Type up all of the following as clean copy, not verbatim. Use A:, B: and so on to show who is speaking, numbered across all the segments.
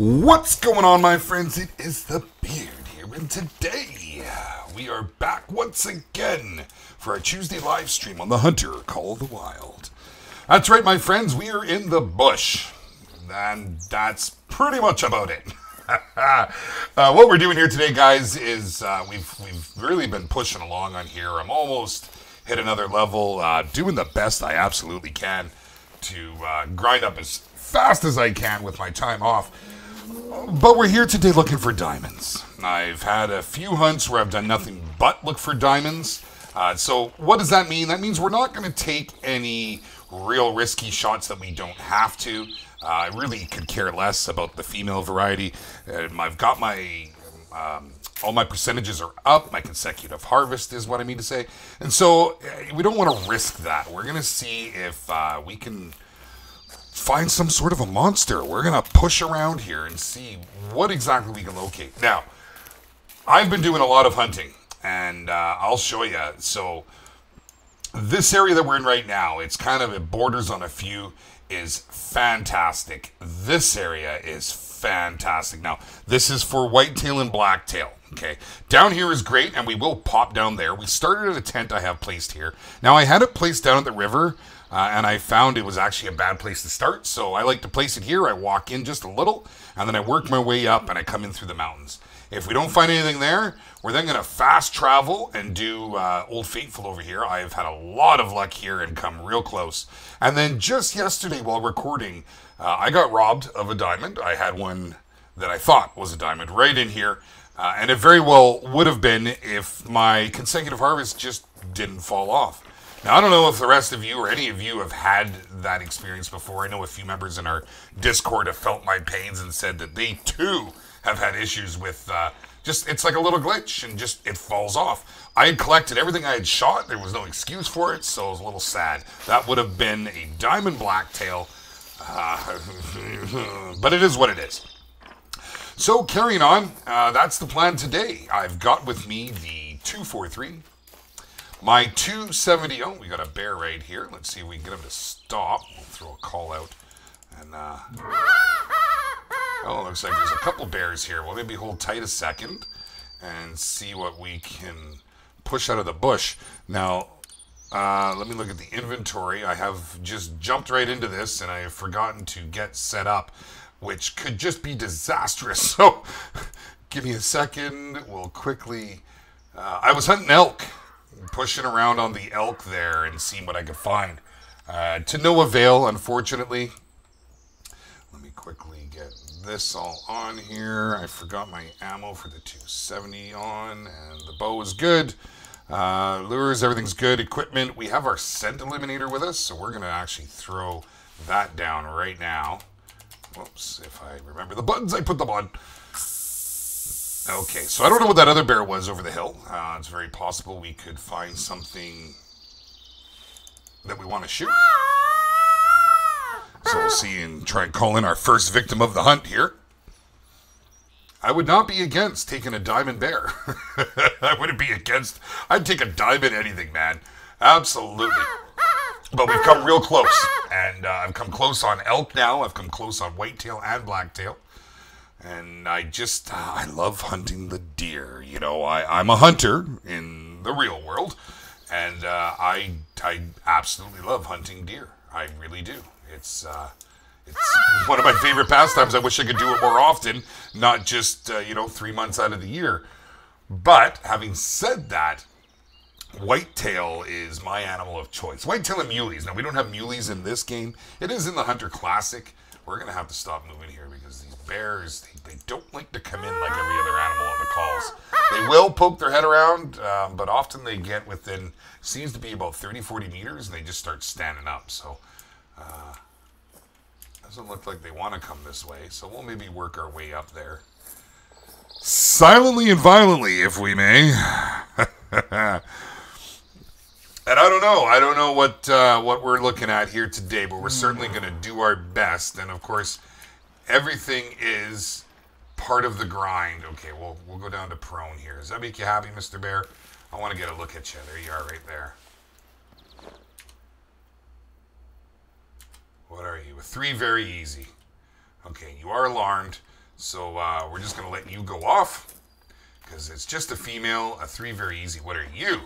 A: What's going on, my friends? It is the Beard here, and today we are back once again for our Tuesday live stream on the Hunter Call of the Wild. That's right, my friends, we are in the bush, and that's pretty much about it. What we're doing here today, guys, is we've really been pushing along on here. I'm almost hit another level, doing the best I absolutely can to grind up as fast as I can with my time off. But we're here today looking for diamonds. I've had a few hunts where I've done nothing but look for diamonds. So what does that mean? That means we're not going to take any real risky shots that we don't have to. I really could care less about the female variety. I've got my... all my percentages are up. My consecutive harvest is what I mean to say. And so we don't want to risk that. We're going to see if we can find some sort of a monster. We're going to push around here and see what exactly we can locate. Now, I've been doing a lot of hunting, and I'll show you. So this area that we're in right now, it borders on a few, is fantastic. This area is fantastic. Now, this is for whitetail and blacktail. Okay, down here is great, and we will pop down there. We started at a tent I have placed here. Now, I had it placed down at the river, and I found it was actually a bad place to start, so I like to place it here. I walk in just a little, and then I work my way up, and I come in through the mountains. If we don't find anything there, we're then going to fast travel and do Old Faithful over here. I've had a lot of luck here and come real close. And then just yesterday while recording, I got robbed of a diamond. I had one that I thought was a diamond right in here. And it very well would have been if my consecutive harvest just didn't fall off. Now, I don't know if the rest of you or any of you have had that experience before. I know a few members in our Discord have felt my pains and said that they too have had issues with it's like a little glitch and just it falls off. I had collected everything I had shot. There was no excuse for it, so I was a little sad. That would have been a diamond blacktail, but it is what it is. So carrying on, that's the plan today. I've got with me the 243, my 270. Oh, we got a bear right here. Let's see if we can get him to stop. We'll throw a call out. And, oh, looks like there's a couple bears here. Well, maybe hold tight a second and see what we can push out of the bush. Now, let me look at the inventory. I have just jumped right into this, and I have forgotten to get set up, which could just be disastrous. So, give me a second. We'll quickly... I was hunting elk, pushing around on the elk there and seeing what I could find. To no avail, unfortunately. Let me quickly get this all on here. I forgot my ammo for the 270 on, and the bow is good. Lures, everything's good. Equipment, we have our scent eliminator with us, so we're going to actually throw that down right now. Whoops, if I remember the buttons, I put them on. Okay, so I don't know what that other bear was over the hill. It's very possible we could find something that we want to shoot. So we'll see and try and call in our first victim of the hunt here. I would not be against taking a diamond bear. I wouldn't be against... I'd take a diamond anything, man. Absolutely. But we've come real close. And I've come close on elk now. I've come close on whitetail and blacktail. And I love hunting the deer. You know, I'm a hunter in the real world. And I absolutely love hunting deer. I really do. It's one of my favorite pastimes. I wish I could do it more often, not just, 3 months out of the year. But having said that, whitetail is my animal of choice. Whitetail and muleys. Now, we don't have muleys in this game. It is in the Hunter Classic. We're going to have to stop moving here because these bears, they don't like to come in like every other animal on the calls. They will poke their head around, but often they get within, seems to be about 30, 40 meters, and they just start standing up. So, doesn't look like they want to come this way. So we'll maybe work our way up there. Silently and violently, if we may. And I don't know what we're looking at here today, but we're certainly going to do our best. And of course, everything is part of the grind. Okay, we'll go down to prone here. Does that make you happy, Mr. Bear? I want to get a look at you. There you are right there. What are you? A 3, very easy. Okay, you are alarmed. So we're just going to let you go off because it's just a female, a 3 very easy. What are you?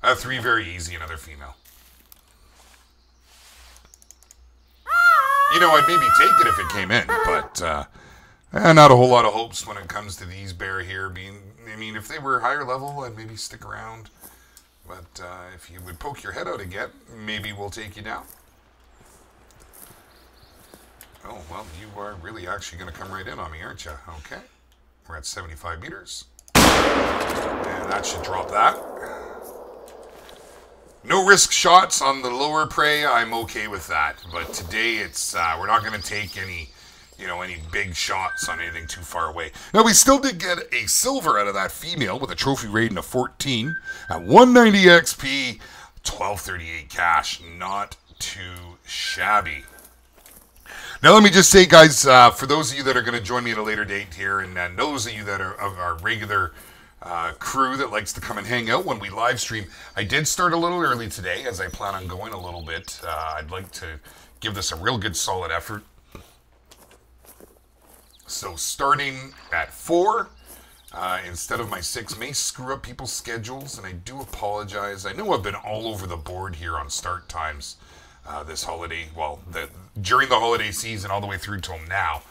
A: A 3 very easy, another female. You know, I'd maybe take it if it came in, but not a whole lot of hopes when it comes to these bear here being. I mean, if they were higher level, I'd maybe stick around. But if you would poke your head out again, maybe we'll take you down. Oh, well, you are really actually going to come right in on me, aren't you? Okay. We're at 75 meters. And that should drop that. No risk shots on the lower prey. I'm okay with that. But today it's we're not going to take any big shots on anything too far away. Now, we still did get a silver out of that female with a trophy rating of 14 at 190 XP, 1238 cash. Not too shabby. Now, let me just say, guys, for those of you that are going to join me at a later date here, and those of you that are of our regular crew that likes to come and hang out when we live stream, I did start a little early today, as I plan on going a little bit. I'd like to give this a real good solid effort. So starting at 4 instead of my 6 may screw up people's schedules, and I do apologize. I know I've been all over the board here on start times this holiday, well, during the holiday season all the way through till now,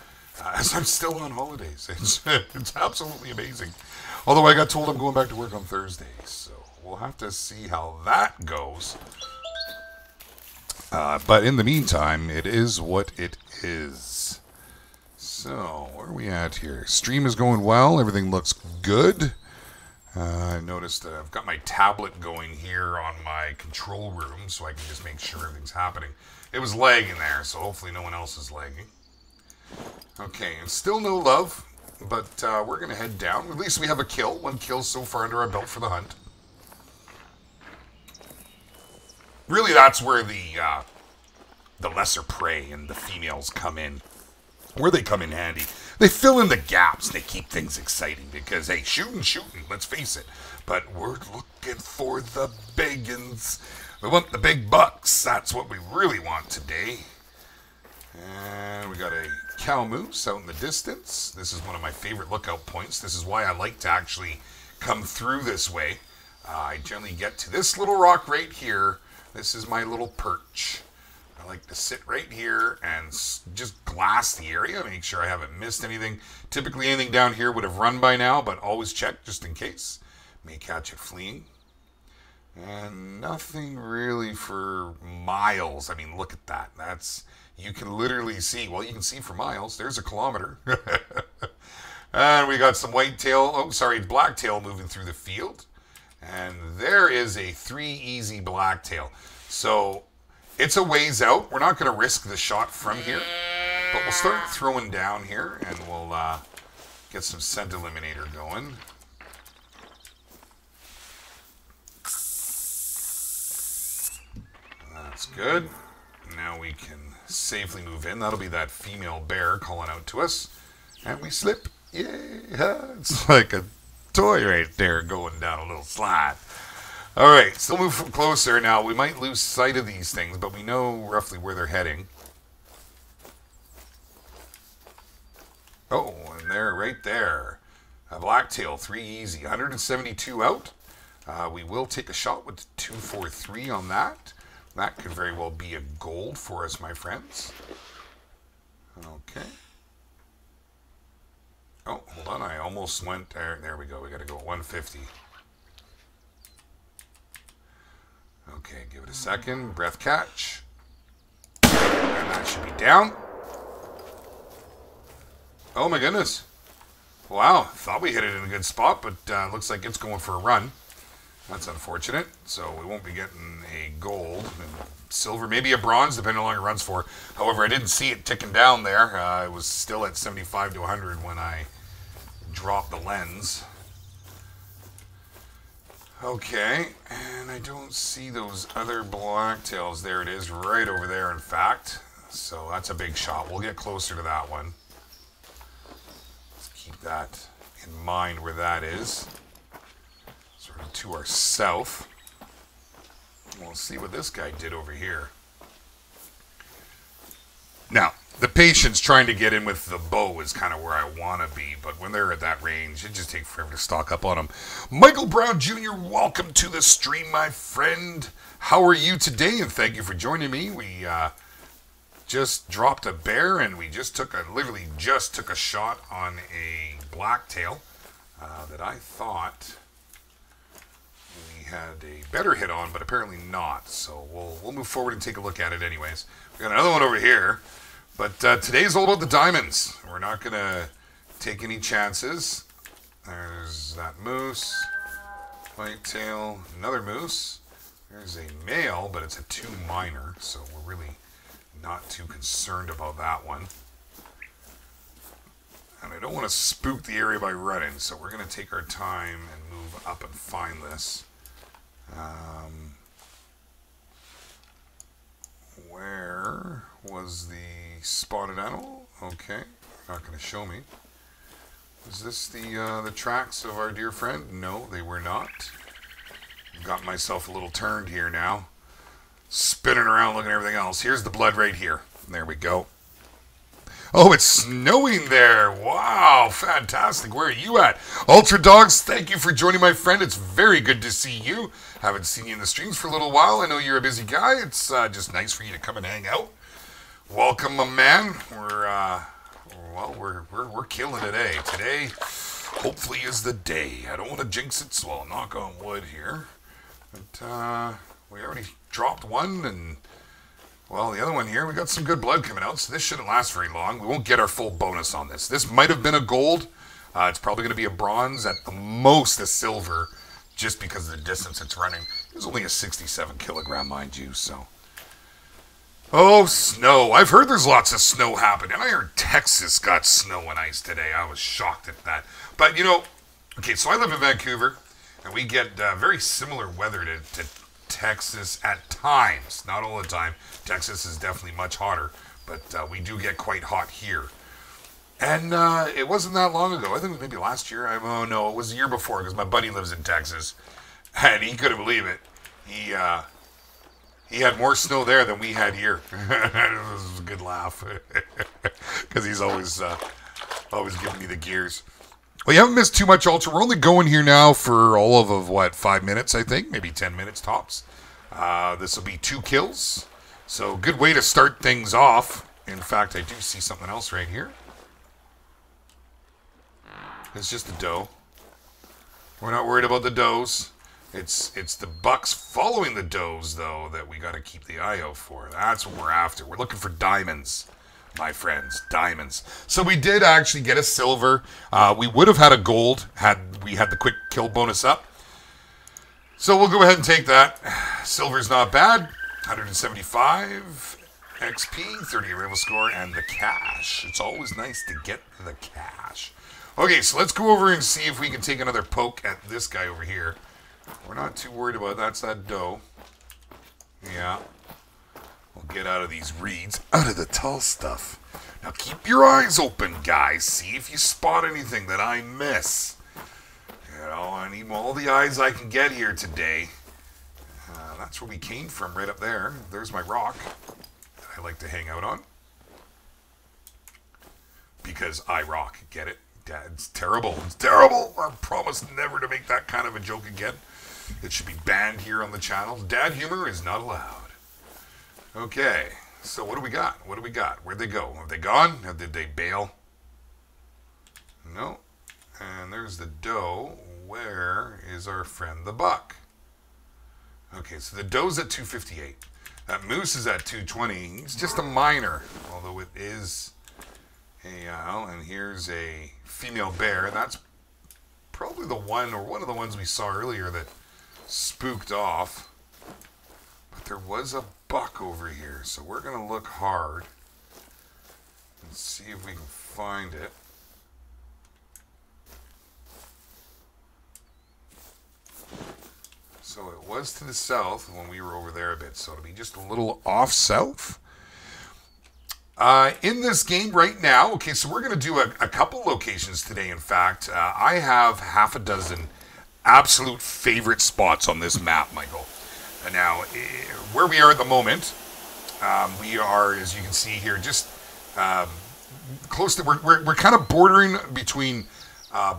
A: as I'm still on holidays. It's absolutely amazing. Although I got told I'm going back to work on Thursday, so we'll have to see how that goes. But in the meantime, it is what it is. So, where are we at here? Stream is going well. Everything looks good. I noticed that I've got my tablet going here on my control room, so I can just make sure everything's happening. It was lagging there, so hopefully no one else is lagging. Okay, and still no love. But we're going to head down. At least we have a kill. 1 kill so far under our belt for the hunt. Really, that's where the lesser prey and the females come in. Where they come in handy. They fill in the gaps. They keep things exciting because, hey, shooting, let's face it. But we're looking for the big uns. We want the big bucks. That's what we really want today. And we got a cow moose out in the distance. This is one of my favorite lookout points. This is why I like to actually come through this way. I generally get to this little rock right here. This is my little perch. I like to sit right here and just glass the area, make sure I haven't missed anything. Typically anything down here would have run by now, but always check just in case. May catch it fleeing. And nothing really for miles. I mean, look at that. You can literally see, well, you can see for miles. There's a kilometer. And we got some blacktail moving through the field. And there is a 3 easy blacktail. So it's a ways out. We're not going to risk the shot from here. But we'll start throwing down here, and we'll get some scent eliminator going. That's good. Now we can safely move in. That'll be that female bear calling out to us. And we slip. Yeah, it's like a toy right there going down a little slide. All right, still move closer. Now, we might lose sight of these things, but we know roughly where they're heading. Oh, and they're right there. A blacktail, 3 easy. 172 out. We will take a shot with 243 on that. That could very well be a gold for us, my friends. Okay. Oh, hold on. I almost went there. There we go. We got to go at 150. Okay, give it a second. Breath catch. And that should be down. Oh my goodness. Wow. Thought we hit it in a good spot, but looks like it's going for a run. That's unfortunate. So we won't be getting a gold and silver, maybe a bronze, depending on how long it runs for. However, I didn't see it ticking down there. It was still at 75 to 100 when I dropped the lens. Okay, and I don't see those other blacktails. There it is, right over there, in fact. So that's a big shot. We'll get closer to that one. Let's keep that in mind where that is. Sort of to our south. We'll see what this guy did over here. Now, The patience trying to get in with the bow is kind of where I want to be, but when they're at that range, it just takes forever to stock up on them. Michael Brown Jr., welcome to the stream, my friend. How are you today? And thank you for joining me. We just dropped a bear, and we just literally just took a shot on a blacktail that I thought we had a better hit on, but apparently not. So we'll move forward and take a look at it anyways. We got another one over here. But today's all about the diamonds. We're not going to take any chances. There's that moose. Whitetail. Another moose. There's a male, but it's a 2 minor. So we're really not too concerned about that one. And I don't want to spook the area by running. So we're going to take our time and move up and find this. Where was the spotted animal? Okay, not going to show me. Is this the tracks of our dear friend? No, they were not. Got myself a little turned here now. Spinning around looking at everything else. Here's the blood right here. There we go. Oh, it's snowing there. Wow, fantastic. Where are you at? Ultra Dogs, thank you for joining, my friend. It's very good to see you. Haven't seen you in the streams for a little while. I know you're a busy guy. It's just nice for you to come and hang out. Welcome, my man. We're killing today. Today, hopefully, is the day. I don't want to jinx it, so I'll knock on wood here. But we already dropped one, and well, the other one here, we got some good blood coming out, so this shouldn't last very long. We won't get our full bonus on this. This might have been a gold. It's probably going to be a bronze, at the most a silver, just because of the distance it's running. It's only a 67 kilogram, mind you, so. Oh, snow. I've heard there's lots of snow happening. I heard Texas got snow and ice today. I was shocked at that. But, you know, okay, so I live in Vancouver, and we get very similar weather to Texas at times. Not all the time. Texas is definitely much hotter, but we do get quite hot here. And it wasn't that long ago. I think it was maybe last year. Oh, no, it was the year before, because my buddy lives in Texas, and he couldn't believe it. He had more snow there than we had here. It was a good laugh, because he's always giving me the gears. Well, you haven't missed too much, Ultra. We're only going here now for all of what, 5 minutes, I think? Maybe 10 minutes tops. This will be 2 kills. So, good way to start things off. In fact, I do see something else right here. It's just a doe. We're not worried about the does. It's the bucks following the does, though, that we got to keep the eye out for. That's what we're after. We're looking for diamonds, my friends. Diamonds. So we did actually get a silver. We would have had a gold had we had the quick kill bonus up. So we'll go ahead and take that. Silver's not bad. 175 XP, 30 arrival score, and the cash. It's always nice to get the cash. Okay, so let's go over and see if we can take another poke at this guy over here. We're not too worried about that's that doe. Yeah. We'll get out of these reeds, out of the tall stuff. Now keep your eyes open, guys. See if you spot anything that I miss. You know, I need all the eyes I can get here today. That's where we came from, right up there. There's my rock that I like to hang out on. Because I rock, get it? It's terrible. It's terrible. I promise never to make that kind of a joke again. It should be banned here on the channel. Dad humor is not allowed. Okay, so what do we got? What do we got? Where'd they go? Have they gone? Did they bail? No. And there's the doe. Where is our friend the buck? Okay, so the doe's at 258. That moose is at 220. He's just a minor, although it is a, and here's a female bear. That's probably the one, or one of the ones we saw earlier that spooked off. But there was a buck over here, so we're going to look hard and see if we can find it. So it was to the south when we were over there a bit, so it'll be just a little off south. In this game right now, okay, so we're going to do a couple locations today, in fact. I have half a dozen absolute favorite spots on this map, Michael. And now, where we are at the moment, we are, as you can see here, just close to, we're kind of bordering between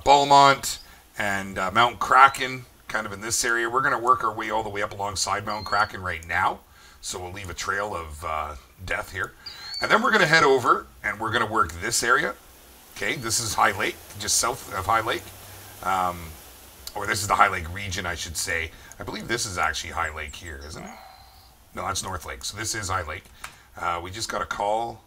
A: Beaumont and Mount Kraken, kind of in this area. We're going to work our way all the way up alongside Mount Kraken right now, so we'll leave a trail of death here. And then we're going to head over, and we're going to work this area. Okay, this is High Lake, just south of High Lake. Or this is the High Lake region, I should say. I believe this is actually High Lake here, isn't it? No, that's North Lake, so this is High Lake. We just got a call,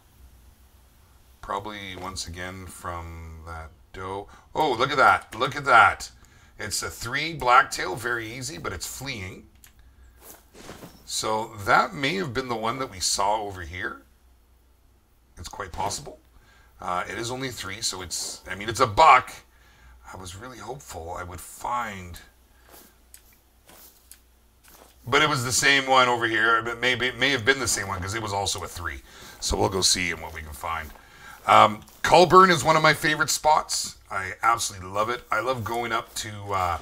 A: probably once again from that doe. Oh, look at that, look at that. It's a 3 blacktail, very easy, but it's fleeing. So that may have been the one that we saw over here. It's quite possible. It is only 3, so it's, I mean, it's a buck. I was really hopeful I would find, but it was the same one over here. It may have been the same one because it was also a 3. So we'll go see what we can find. Culburn is one of my favorite spots. I absolutely love it. I love going up to,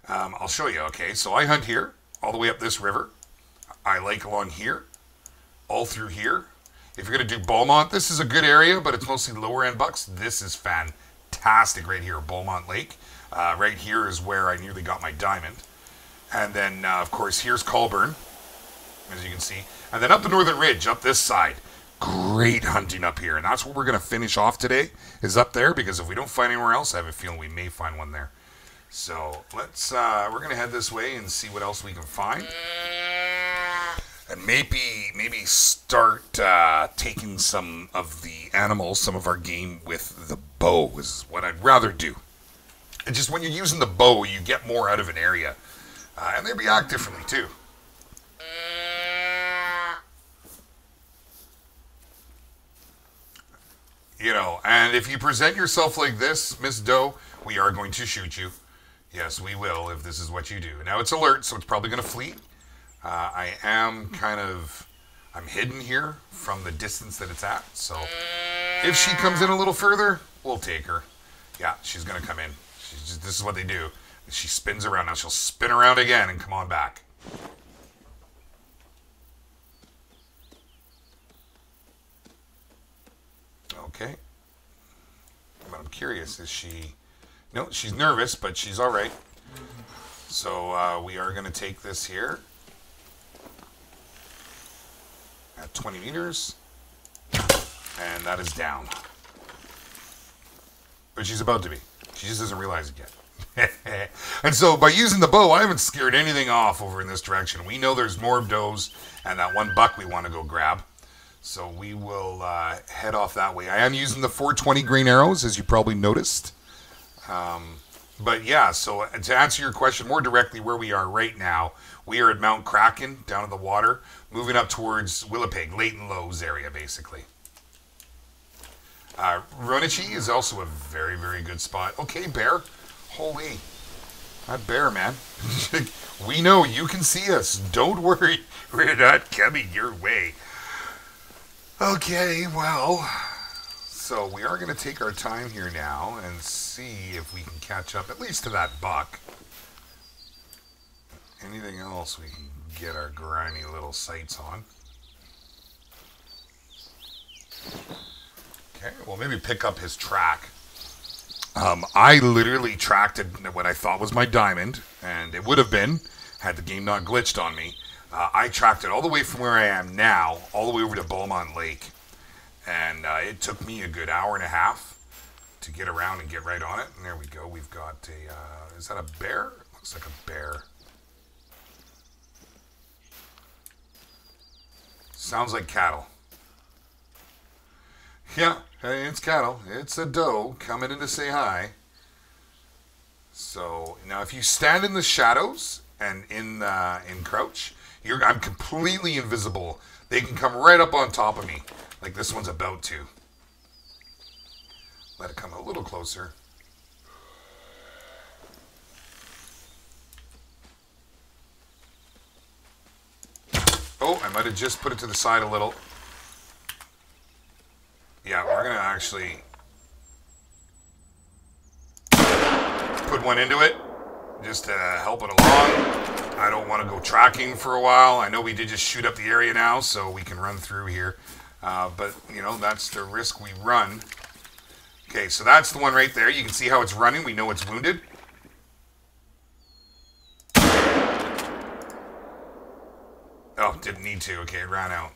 A: I'll show you, okay? So I hunt here, all the way up this river. I like along here, all through here. If you're going to do Beaumont, this is a good area, but it's mostly lower end bucks. This is fantastic right here, Beaumont Lake. Right here is where I nearly got my diamond. And then, of course, here's Culburn, as you can see. And then up the Northern Ridge, up this side. Great hunting up here. And that's where we're going to finish off today, is up there, because if we don't find anywhere else, I have a feeling we may find one there. So let's, we're going to head this way and see what else we can find. And maybe start taking some of the animals, some of our game with the bow is what I'd rather do. And just when you're using the bow, you get more out of an area. And they react differently too. You know, and if you present yourself like this, Miss Doe, we are going to shoot you. Yes, we will if this is what you do. Now it's alert, so it's probably going to flee. I am I'm hidden here from the distance that it's at, so if she comes in a little further, we'll take her. Yeah, she's going to come in. This is what they do. She spins around. Now she'll spin around again and come on back. Okay. But I'm curious, is she... No, she's nervous, but she's all right. So we are going to take this here. At 20 meters, and that is down. But she's about to be. She just doesn't realize it yet. And so by using the bow, I haven't scared anything off over in this direction. We know there's more does and that one buck we want to go grab. So we will head off that way. I am using the 420 grain arrows, as you probably noticed. But yeah, so to answer your question more directly, where we are right now, we are at Mount Kraken, down in the water, moving up towards Willowpeg, Leighton Lows area, basically. Ronichi is also a very, very good spot. Okay, bear. Holy. That bear, man. We know you can see us. Don't worry. We're not coming your way. Okay, well... So we are going to take our time here now and see if we can catch up at least to that buck. Anything else we can get our grimy little sights on. Okay, well maybe pick up his track. I literally tracked it, what I thought was my diamond, and it would have been, had the game not glitched on me. I tracked it all the way from where I am now, all the way over to Beaumont Lake. And it took me a good hour and a half to get around and get right on it. And there we go. We've got a, is that a bear? Looks like a bear. Sounds like cattle. Yeah, it's cattle. It's a doe coming in to say hi. So now if you stand in the shadows and in crouch, I'm completely invisible. They can come right up on top of me. Like this one's about to. Let it come a little closer. Oh, I might have just put it to the side a little. Yeah, we're going to actually put one into it just to help it along. I don't want to go tracking for a while. I know we did just shoot up the area now, so we can run through here. But, you know, that's the risk we run. Okay, so that's the one right there. You can see how it's running. We know it's wounded. Oh, didn't need to. Okay, it ran out.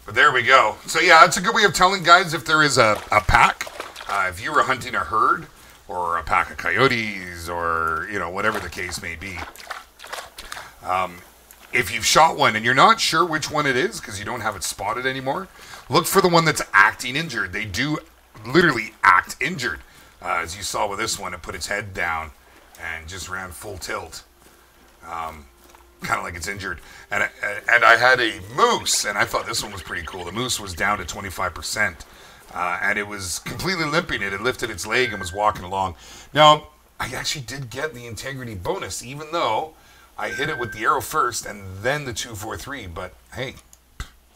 A: But there we go. So yeah, that's a good way of telling guys if there is a pack. If you were hunting a herd or a pack of coyotes or, you know, whatever the case may be. If you've shot one and you're not sure which one it is because you don't have it spotted anymore, look for the one that's acting injured. They do literally act injured. As you saw with this one, it put its head down and just ran full tilt. Kind of like it's injured. And I had a moose, and I thought this one was pretty cool. The moose was down to 25%, and it was completely limping. It had lifted its leg and was walking along. Now, I actually did get the integrity bonus, even though I hit it with the arrow first and then the 243. But hey,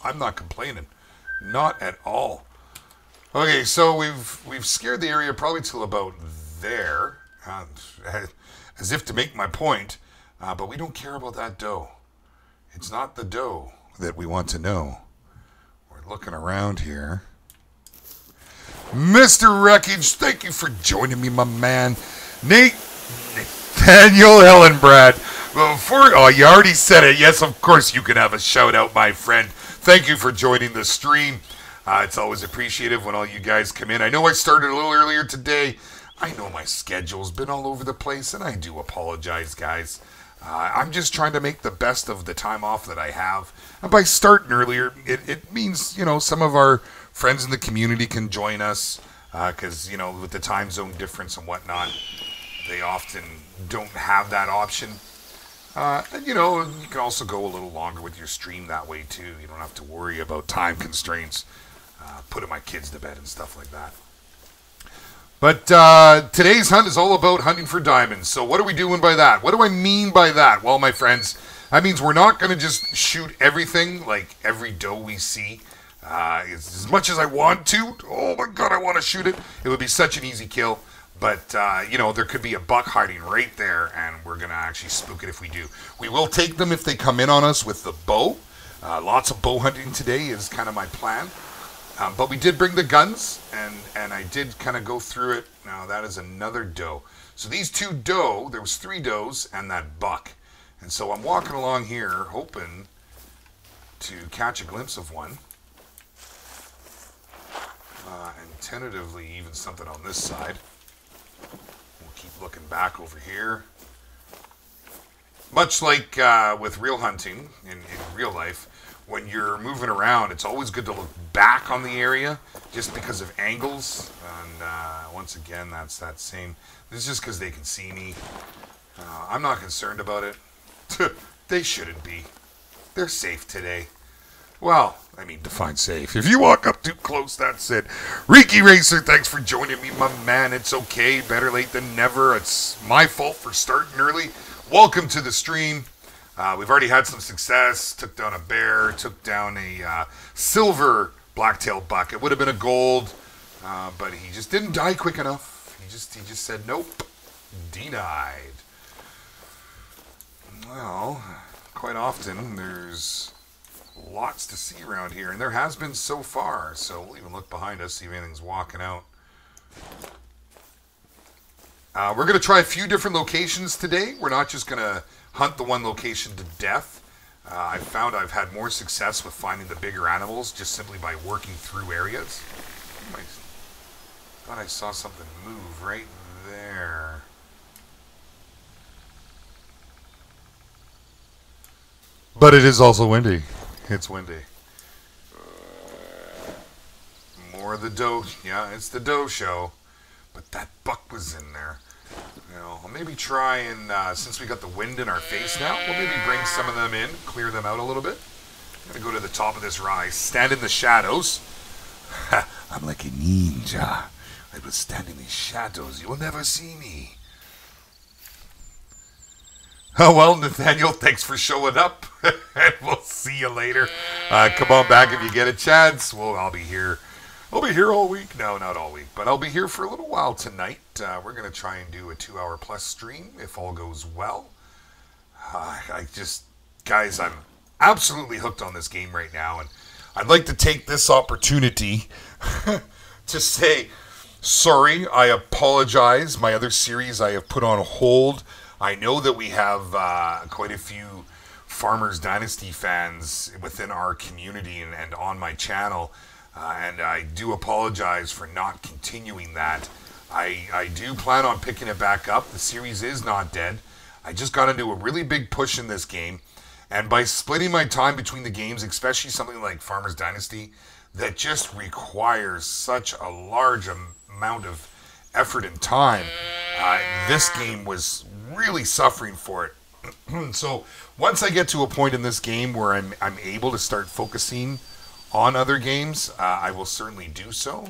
A: I'm not complaining, not at all. Okay, so we've scared the area probably till about there, as if to make my point. But we don't care about that doe. It's not the doe that we want to know. We're looking around here. Mr. Wreckage, thank you for joining me, my man. Nathaniel Ellenbrad. Oh, you already said it. Yes, of course you can have a shout out, my friend. Thank you for joining the stream. It's always appreciative when all you guys come in. I know I started a little earlier today. I know my schedule's been all over the place, and I do apologize, guys. I'm just trying to make the best of the time off that I have. And by starting earlier, it means, you know, some of our friends in the community can join us because, you know, with the time zone difference and whatnot, they often don't have that option. And, you know, you can also go a little longer with your stream that way, too. You don't have to worry about time constraints, putting my kids to bed and stuff like that. But today's hunt is all about hunting for diamonds. So what are we doing by that? What do I mean by that? Well, my friends, that means we're not going to just shoot everything, like every doe we see. As much as I want to, oh my God, I want to shoot it. It would be such an easy kill. But, you know, there could be a buck hiding right there, and we're going to actually spook it if we do. We will take them if they come in on us with the bow. Lots of bow hunting today is kind of my plan. But we did bring the guns, and I did kind of go through it. Now, that is another doe. So these two doe, there was 3 does and that buck. And so I'm walking along here, hoping to catch a glimpse of one. And tentatively even something on this side. We'll keep looking back over here. Much like with real hunting in real life, when you're moving around, it's always good to look back on the area just because of angles. And once again, that's that same. This is just because they can see me. I'm not concerned about it. They shouldn't be. They're safe today. Well, I mean, define safe. If you walk up too close, that's it. Reiki Racer, thanks for joining me, my man. It's okay. Better late than never. It's my fault for starting early. Welcome to the stream. We've already had some success. Took down a bear. Took down a silver blacktail buck. It would have been a gold, but he just didn't die quick enough. He just said nope. Denied. Well, quite often there's lots to see around here, and there has been so far. So we'll even look behind us, see if anything's walking out. We're going to try a few different locations today. We're not just going to hunt the one location to death. I've found I've had more success with finding the bigger animals just simply by working through areas. I thought I saw something move right there. But it is also windy. It's windy. More of the doe. Yeah, it's the doe show. But that buck was in there. You know, I'll maybe try and, since we got the wind in our face now, we'll maybe bring some of them in, clear them out a little bit. I'm going to go to the top of this rise, stand in the shadows. I'm like a ninja. I will stand in these shadows. You will never see me. Oh, well, Nathaniel, thanks for showing up. And we'll see you later. Come on back if you get a chance. Well, I'll be here. I'll be here all week. No, not all week, but I'll be here for a little while tonight. We're going to try and do a 2-hour plus stream if all goes well. Guys, I'm absolutely hooked on this game right now, and I'd like to take this opportunity to say sorry. I apologize. My other series I have put on hold. I know that we have quite a few Farmers Dynasty fans within our community and on my channel, and I do apologize for not continuing that. I do plan on picking it back up. The series is not dead. I just got into a really big push in this game, and by splitting my time between the games, especially something like Farmers Dynasty, that just requires such a large amount of effort and time, this game was really suffering for it. So once I get to a point in this game where I'm able to start focusing on other games, I will certainly do so.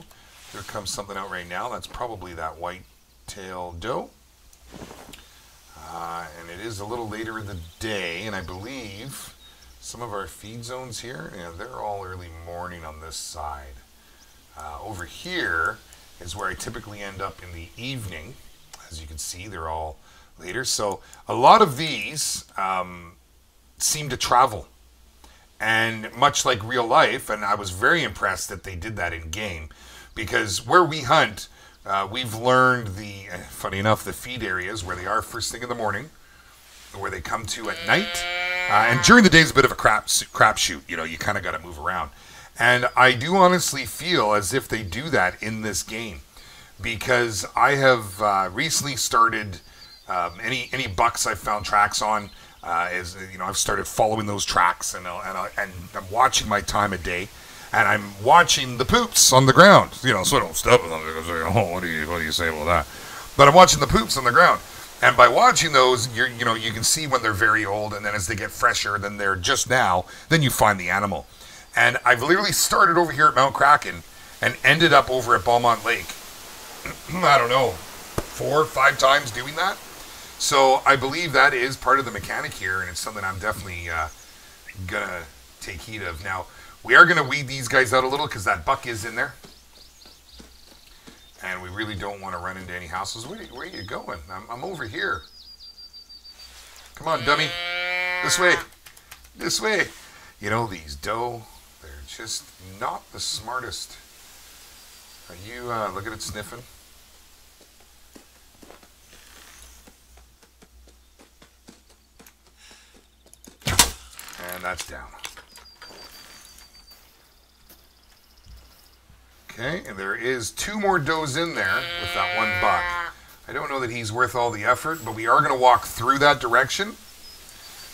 A: There comes something out right now. That's probably that white-tailed doe. And it is a little later in the day, and I believe some of our feed zones here, yeah, they're all early morning on this side. Over here is where I typically end up in the evening. As you can see, they're all later. So a lot of these seem to travel, and much like real life, and I was very impressed that they did that in game, because where we hunt, we've learned funny enough, the feed areas where they are first thing in the morning, where they come to at night, and during the day is a bit of a crapshoot. You know, you kind of got to move around, and I do honestly feel as if they do that in this game, because I have recently started. Any bucks I've found tracks on, I've started following those tracks, and I'm watching my time of day, and I'm watching the poops on the ground, so I don't step on them because what do you say about that? But I'm watching the poops on the ground, and by watching those, you can see when they're very old, and then as they get fresher than they're just now, then you find the animal. And I've literally started over here at Mount Kraken and ended up over at Beaumont Lake. I don't know, 4 or 5 times doing that. So I believe that is part of the mechanic here, and it's something I'm definitely going to take heed of. Now, we are going to weed these guys out a little because that buck is in there. And we really don't want to run into any houses. Where are you going? I'm over here. Come on, dummy. This way. This way. You know, these doe, they're just not the smartest. Are you, look at it sniffing. And that's down. Okay, and there is 2 more does in there with that one buck. I don't know that he's worth all the effort, but we are going to walk through that direction.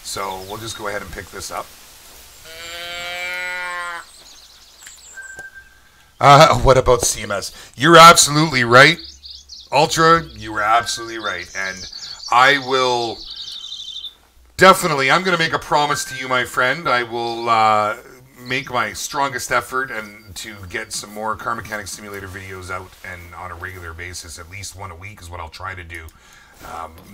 A: So we'll just go ahead and pick this up. What about CMS? You're absolutely right. Ultra, you were absolutely right. And I will... Definitely, I'm going to make a promise to you, my friend. I will make my strongest effort and to get some more Car Mechanics Simulator videos out and on a regular basis. At least one a week is what I'll try to do.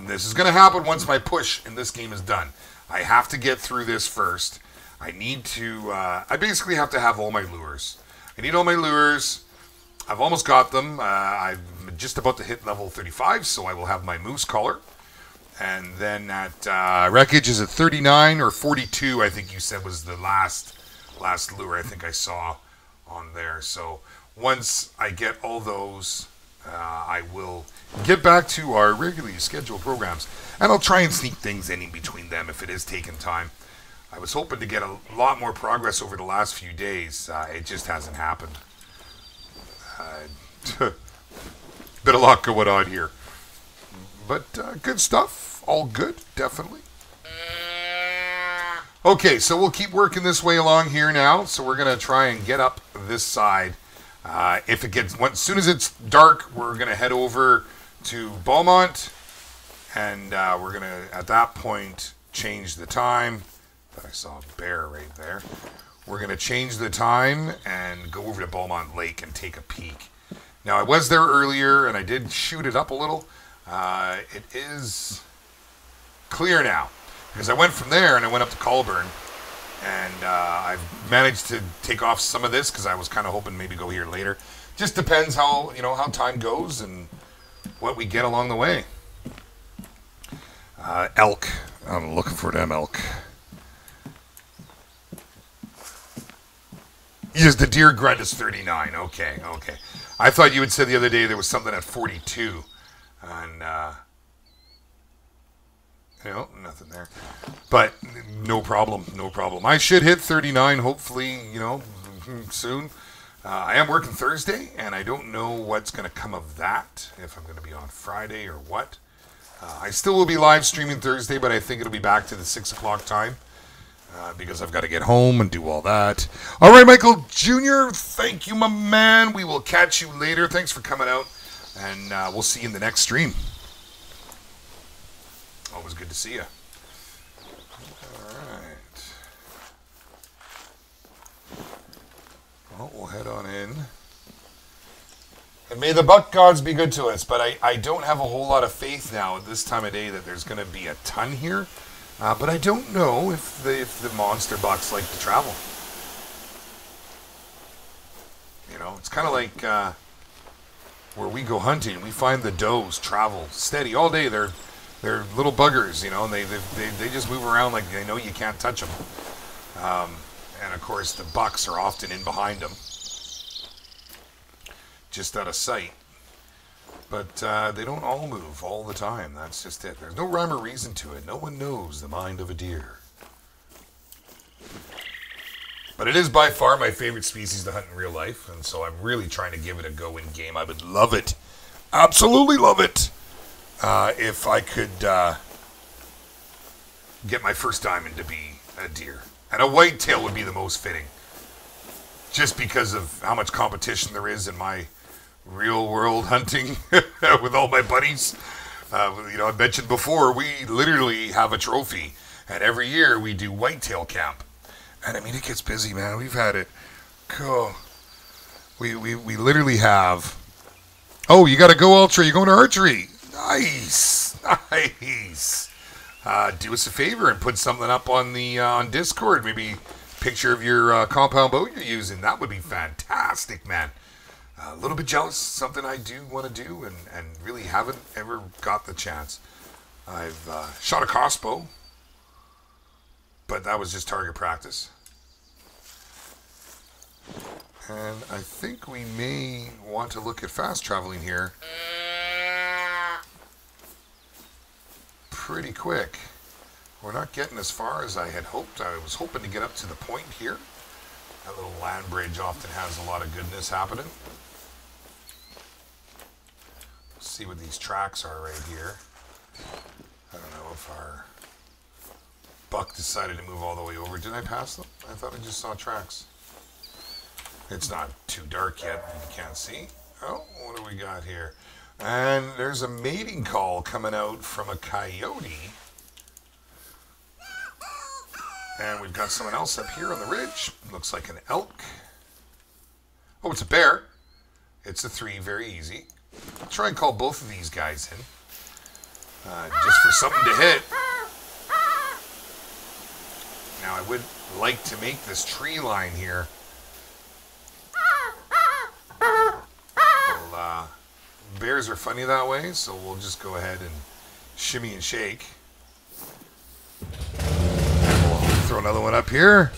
A: This is going to happen once my push in this game is done. I have to get through this first. I need to... I basically have to have all my lures. I need all my lures. I've almost got them. I'm just about to hit level 35, so I will have my moose collar. And then at wreckage is at 39 or 42, I think you said was the last lure I think I saw on there. So once I get all those, I will get back to our regularly scheduled programs. And I'll try and sneak things in between them if it is taking time. I was hoping to get a lot more progress over the last few days. It just hasn't happened. Bit of luck going on here. But good stuff. All good, definitely. Okay, so we'll keep working this way along here now. So we're going to try and get up this side. As soon as it's dark, we're going to head over to Beaumont. And we're going to, at that point, change the time. I saw a bear right there. We're going to change the time and go over to Beaumont Lake and take a peek. Now, I was there earlier, and I did shoot it up a little. It is clear now, because I went from there and I went up to Colburn, and I've managed to take off some of this because I was kind of hoping maybe go here later. Just depends how time goes and what we get along the way. Elk. I'm looking for them elk. Just the deer grunt is 39. Okay, okay. I thought you had said the other day there was something at 42. And, nothing there. But no problem, no problem. I should hit 39, hopefully, soon. I am working Thursday, and I don't know what's going to come of that, if I'm going to be on Friday or what. I still will be live streaming Thursday, but I think it'll be back to the 6 o'clock time because I've got to get home and do all that. All right, Michael Jr., thank you, my man. We will catch you later. Thanks for coming out, and we'll see you in the next stream. Always good to see you. All right. Well, we'll head on in. And may the buck gods be good to us, but I don't have a whole lot of faith now at this time of day that there's going to be a ton here. But I don't know if the monster bucks like to travel. It's kind of like where we go hunting. We find the does travel steady all day. They're little buggers, and they just move around like they know you can't touch them. And of course, the bucks are often in behind them, just out of sight. But they don't all move all the time. That's just it. There's no rhyme or reason to it. No one knows the mind of a deer. But it is by far my favorite species to hunt in real life, and so I'm really trying to give it a go in game. I would love it. Absolutely love it. If I could get my first diamond to be a deer. And a whitetail would be the most fitting. Just because of how much competition there is in my real world hunting with all my buddies. I mentioned before, we literally have a trophy. And every year we do whitetail camp. And I mean, it gets busy, man. We've had it. Cool. We literally have... Oh, you got to go ultra. You're going to archery. Nice. Nice. Do us a favor and put something up on the on Discord. Maybe picture of your compound bow you're using. That would be fantastic, man. A little bit jealous. Something I do want to do and really haven't ever got the chance. I've shot a crossbow, but that was just target practice. And I think we may want to look at fast traveling here pretty quick. We're not getting as far as I had hoped. I was hoping to get up to the point here. That little land bridge often has a lot of goodness happening. Let's see what these tracks are right here. I don't know if our buck decided to move all the way over. Did I pass them? I thought I just saw tracks. It's not too dark yet. You can't see. Oh, what do we got here? And there's a mating call coming out from a coyote. And we've got someone else up here on the ridge. Looks like an elk. Oh, it's a bear. It's a 3, very easy. I'll try and call both of these guys in. Just for something to hit. Now, I would like to make this tree line here. Well, bears are funny that way, so we'll just go ahead and shimmy and shake. We'll throw another one up here.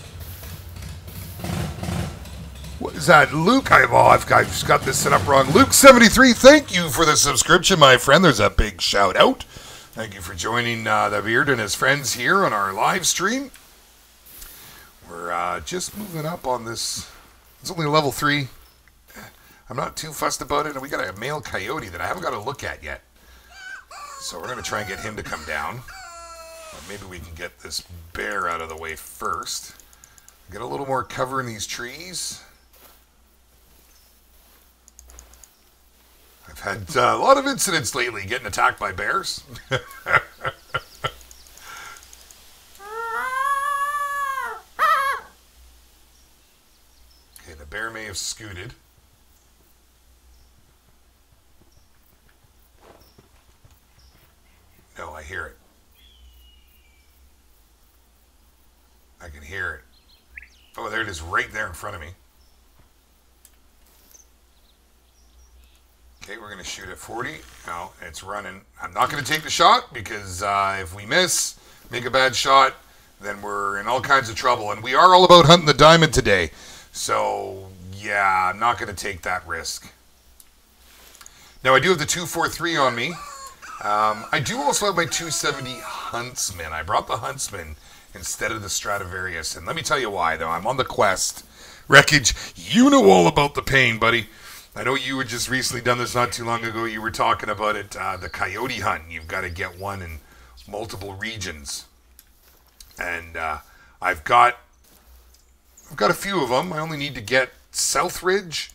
A: What is that? Luke, I've got this set up wrong. Luke73, thank you for the subscription, my friend. There's a big shout out. Thank you for joining the Beard and his friends here on our live stream. We're just moving up on this. It's only a level 3. I'm not too fussed about it, and we got a male coyote that I haven't got a look at yet. So we're going to try and get him to come down. Or maybe we can get this bear out of the way first. Get a little more cover in these trees. I've had a lot of incidents lately getting attacked by bears. Okay, the bear may have scooted. No, I hear it. I can hear it. Oh, there it is right there in front of me. Okay, we're going to shoot at 40. No, it's running. I'm not going to take the shot because if we miss, make a bad shot, then we're in all kinds of trouble. And we are all about hunting the diamond today. So, yeah, I'm not going to take that risk. Now, I do have the 243 on me. I do also have my 270 Huntsman. I brought the Huntsman instead of the Stradivarius. And let me tell you why, though. I'm on the quest. Wreckage, you know all about the pain, buddy. I know you had just recently done this not too long ago. You were talking about it, the coyote hunt. You've got to get one in multiple regions. And I've got a few of them. I only need to get Southridge.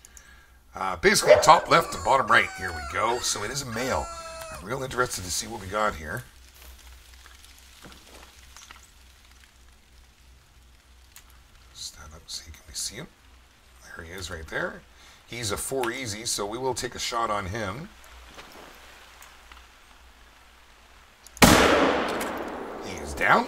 A: Basically top left and bottom right. Here we go. So it is a male. I'm real interested to see what we got here. Stand up and see. Can we see him? There he is right there. He's a 4 easy, so we will take a shot on him. He is down.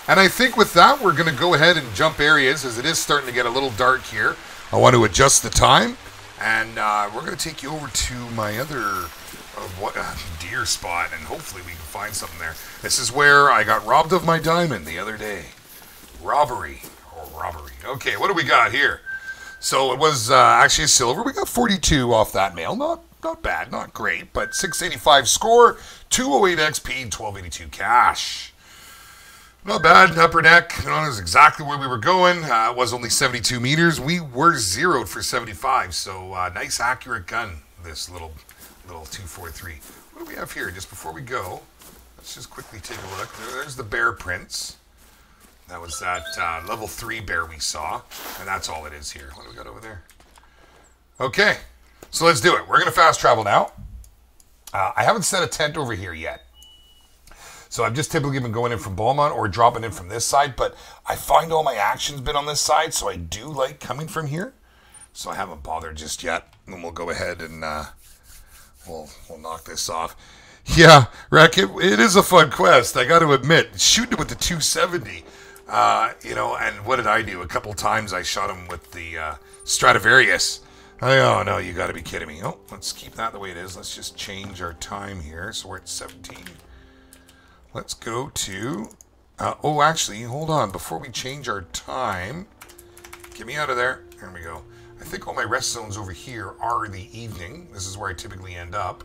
A: And I think with that, we're going to go ahead and jump areas as it is starting to get a little dark here. I want to adjust the time. And we're going to take you over to my other deer spot, and hopefully we can find something there. This is where I got robbed of my diamond the other day. Robbery. Okay, what do we got here? So it was actually a silver. We got 42 off that mail. Not bad, not great, but 685 score, 208 XP, 1282 cash. Not bad. Upper deck, is exactly where we were going. It was only 72 meters. We were zeroed for 75, so nice accurate gun, this little 243. What do we have here? Just before we go, let's just quickly take a look. There's the bear prints. That was that level 3 bear we saw, and that's all it is here. What do we got over there? Okay, so let's do it. We're going to fast travel now. I haven't set a tent over here yet. So I've just typically been going in from Beaumont or dropping in from this side, but I find all my action's been on this side, so I do like coming from here. So I haven't bothered just yet, and we'll go ahead and we'll knock this off. Yeah, Rack, it is a fun quest, I got to admit. Shooting with the 270, and what did I do? A couple times I shot him with the Stradivarius. Oh, no, you got to be kidding me. Oh, let's keep that the way it is. Let's just change our time here, so we're at 17. Let's go to, actually, hold on. Before we change our time, get me out of there. There we go. I think all my rest zones over here are the evening. This is where I typically end up.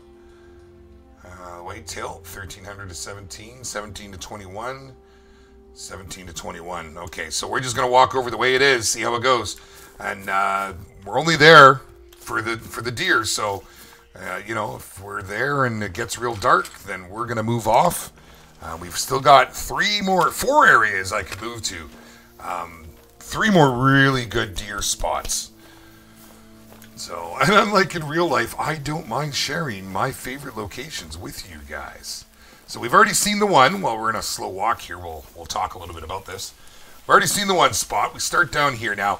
A: Whitetail, 1300 to 17, 17 to 21, 17 to 21. Okay, so we're just going to walk over the way it is, see how it goes. And we're only there for the deer, so, if we're there and it gets real dark, then we're going to move off. We've still got 4 areas I could move to. 3 more really good deer spots. So, and unlike in real life, I don't mind sharing my favorite locations with you guys. So we've already seen the one. While we're in a slow walk here, we'll talk a little bit about this. We've already seen the one spot. We start down here now.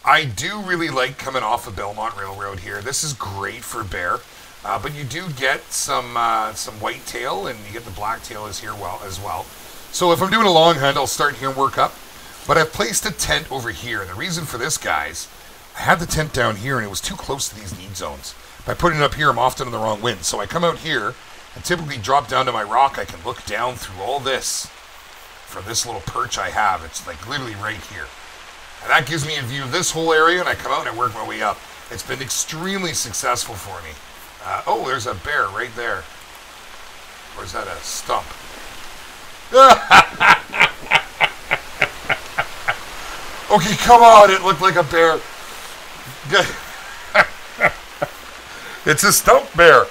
A: I do really like coming off of Belmont Railroad here. This is great for bear. But you do get some whitetail, and you get the blacktail as well. So if I'm doing a long hunt, I'll start here and work up. But I've placed a tent over here. And the reason for this, guys, I had the tent down here, and it was too close to these need zones. By putting it up here, I'm often in the wrong wind. So I come out here and typically drop down to my rock. I can look down through all this from this little perch I have. It's like literally right here. And that gives me a view of this whole area, and I come out and I work my way up. It's been extremely successful for me. There's a bear right there. Or is that a stump? Okay, come on. It looked like a bear. It's a stump bear.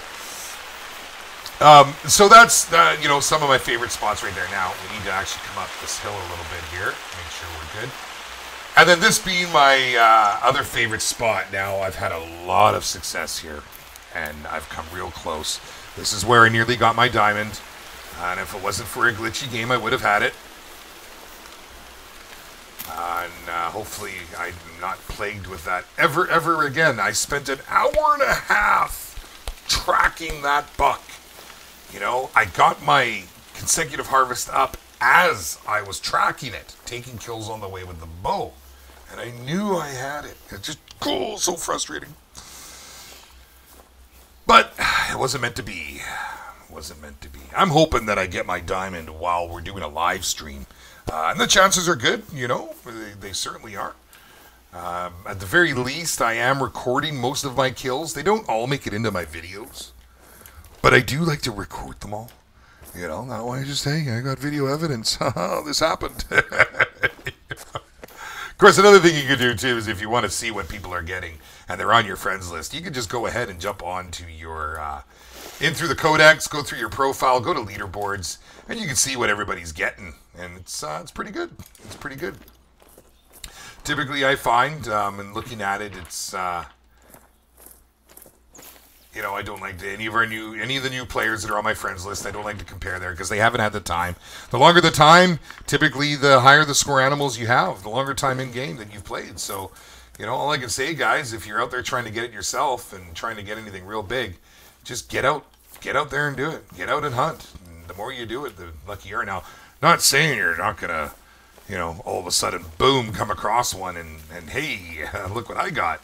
A: So that's, some of my favorite spots right there. Now, we need to actually come up this hill a little bit here. Make sure we're good. And then this being my other favorite spot. Now, I've had a lot of success here. And I've come real close. This is where I nearly got my diamond. And if it wasn't for a glitchy game, I would have had it. And hopefully I'm not plagued with that ever again. I spent an hour and a half tracking that buck. I got my consecutive harvest up as I was tracking it, taking kills on the way with the bow. And I knew I had it. It's just cool, so frustrating. But it wasn't meant to be. wasn't meant to be. I'm hoping that I get my diamond while we're doing a live stream. And the chances are good, you know, they certainly are. At the very least, I am recording most of my kills. They don't all make it into my videos, but I do like to record them all. You know, that way I just, hey, I got video evidence. This happened. Of course, another thing you could do, too, is if you want to see what people are getting and they're on your friends list, you could just go ahead and jump on to your, in through the codex, go through your profile, go to leaderboards, and you can see what everybody's getting. And it's pretty good. It's pretty good. Typically, I find, in looking at it, it's, you know, I don't like any of the new players that are on my friends list. I don't like to compare there because they haven't had the time. The longer the time, typically the higher the score animals you have, the longer time in game that you've played. So, you know, all I can say, guys, if you're out there trying to get it yourself and trying to get anything real big, just get out there and do it. Get out and hunt. And the more you do it, the luckier you are. Now, not saying you're not gonna, you know, all of a sudden, boom, come across one and hey, look what I got.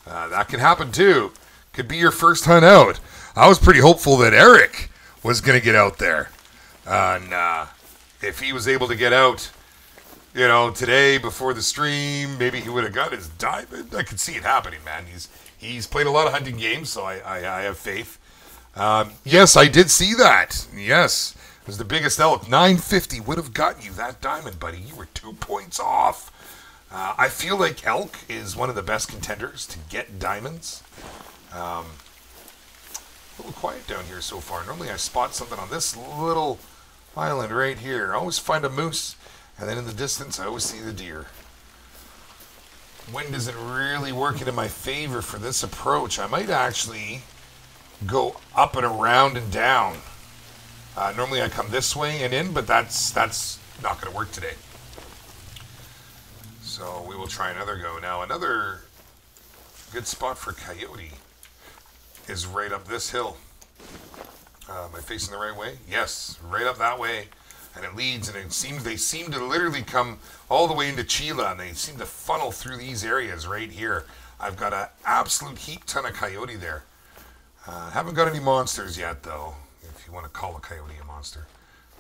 A: That can happen too. Could be your first hunt out. I was pretty hopeful that Eric was going to get out there. And if he was able to get out, you know, today before the stream, maybe he would have got his diamond. I could see it happening, man. He's played a lot of hunting games, so I have faith. Yes, I did see that. Yes. It was the biggest elk. 950 would have got you that diamond, buddy. You were 2 points off. I feel like elk is one of the best contenders to get diamonds. A little quiet down here so far. Normally I spot something on this little island right here. I always find a moose, and then in the distance I always see the deer. Wind isn't really working in my favor for this approach. I might actually go up and around and down. Normally I come this way and in, but that's not going to work today. So we will try another go. Now another good spot for coyote is right up this hill. Am I facing the right way? Yes, right up that way. And it leads, and they seem to literally come all the way into Chila, and they seem to funnel through these areas right here. I've got an absolute heap ton of coyote there. Haven't got any monsters yet, though, if you want to call a coyote a monster.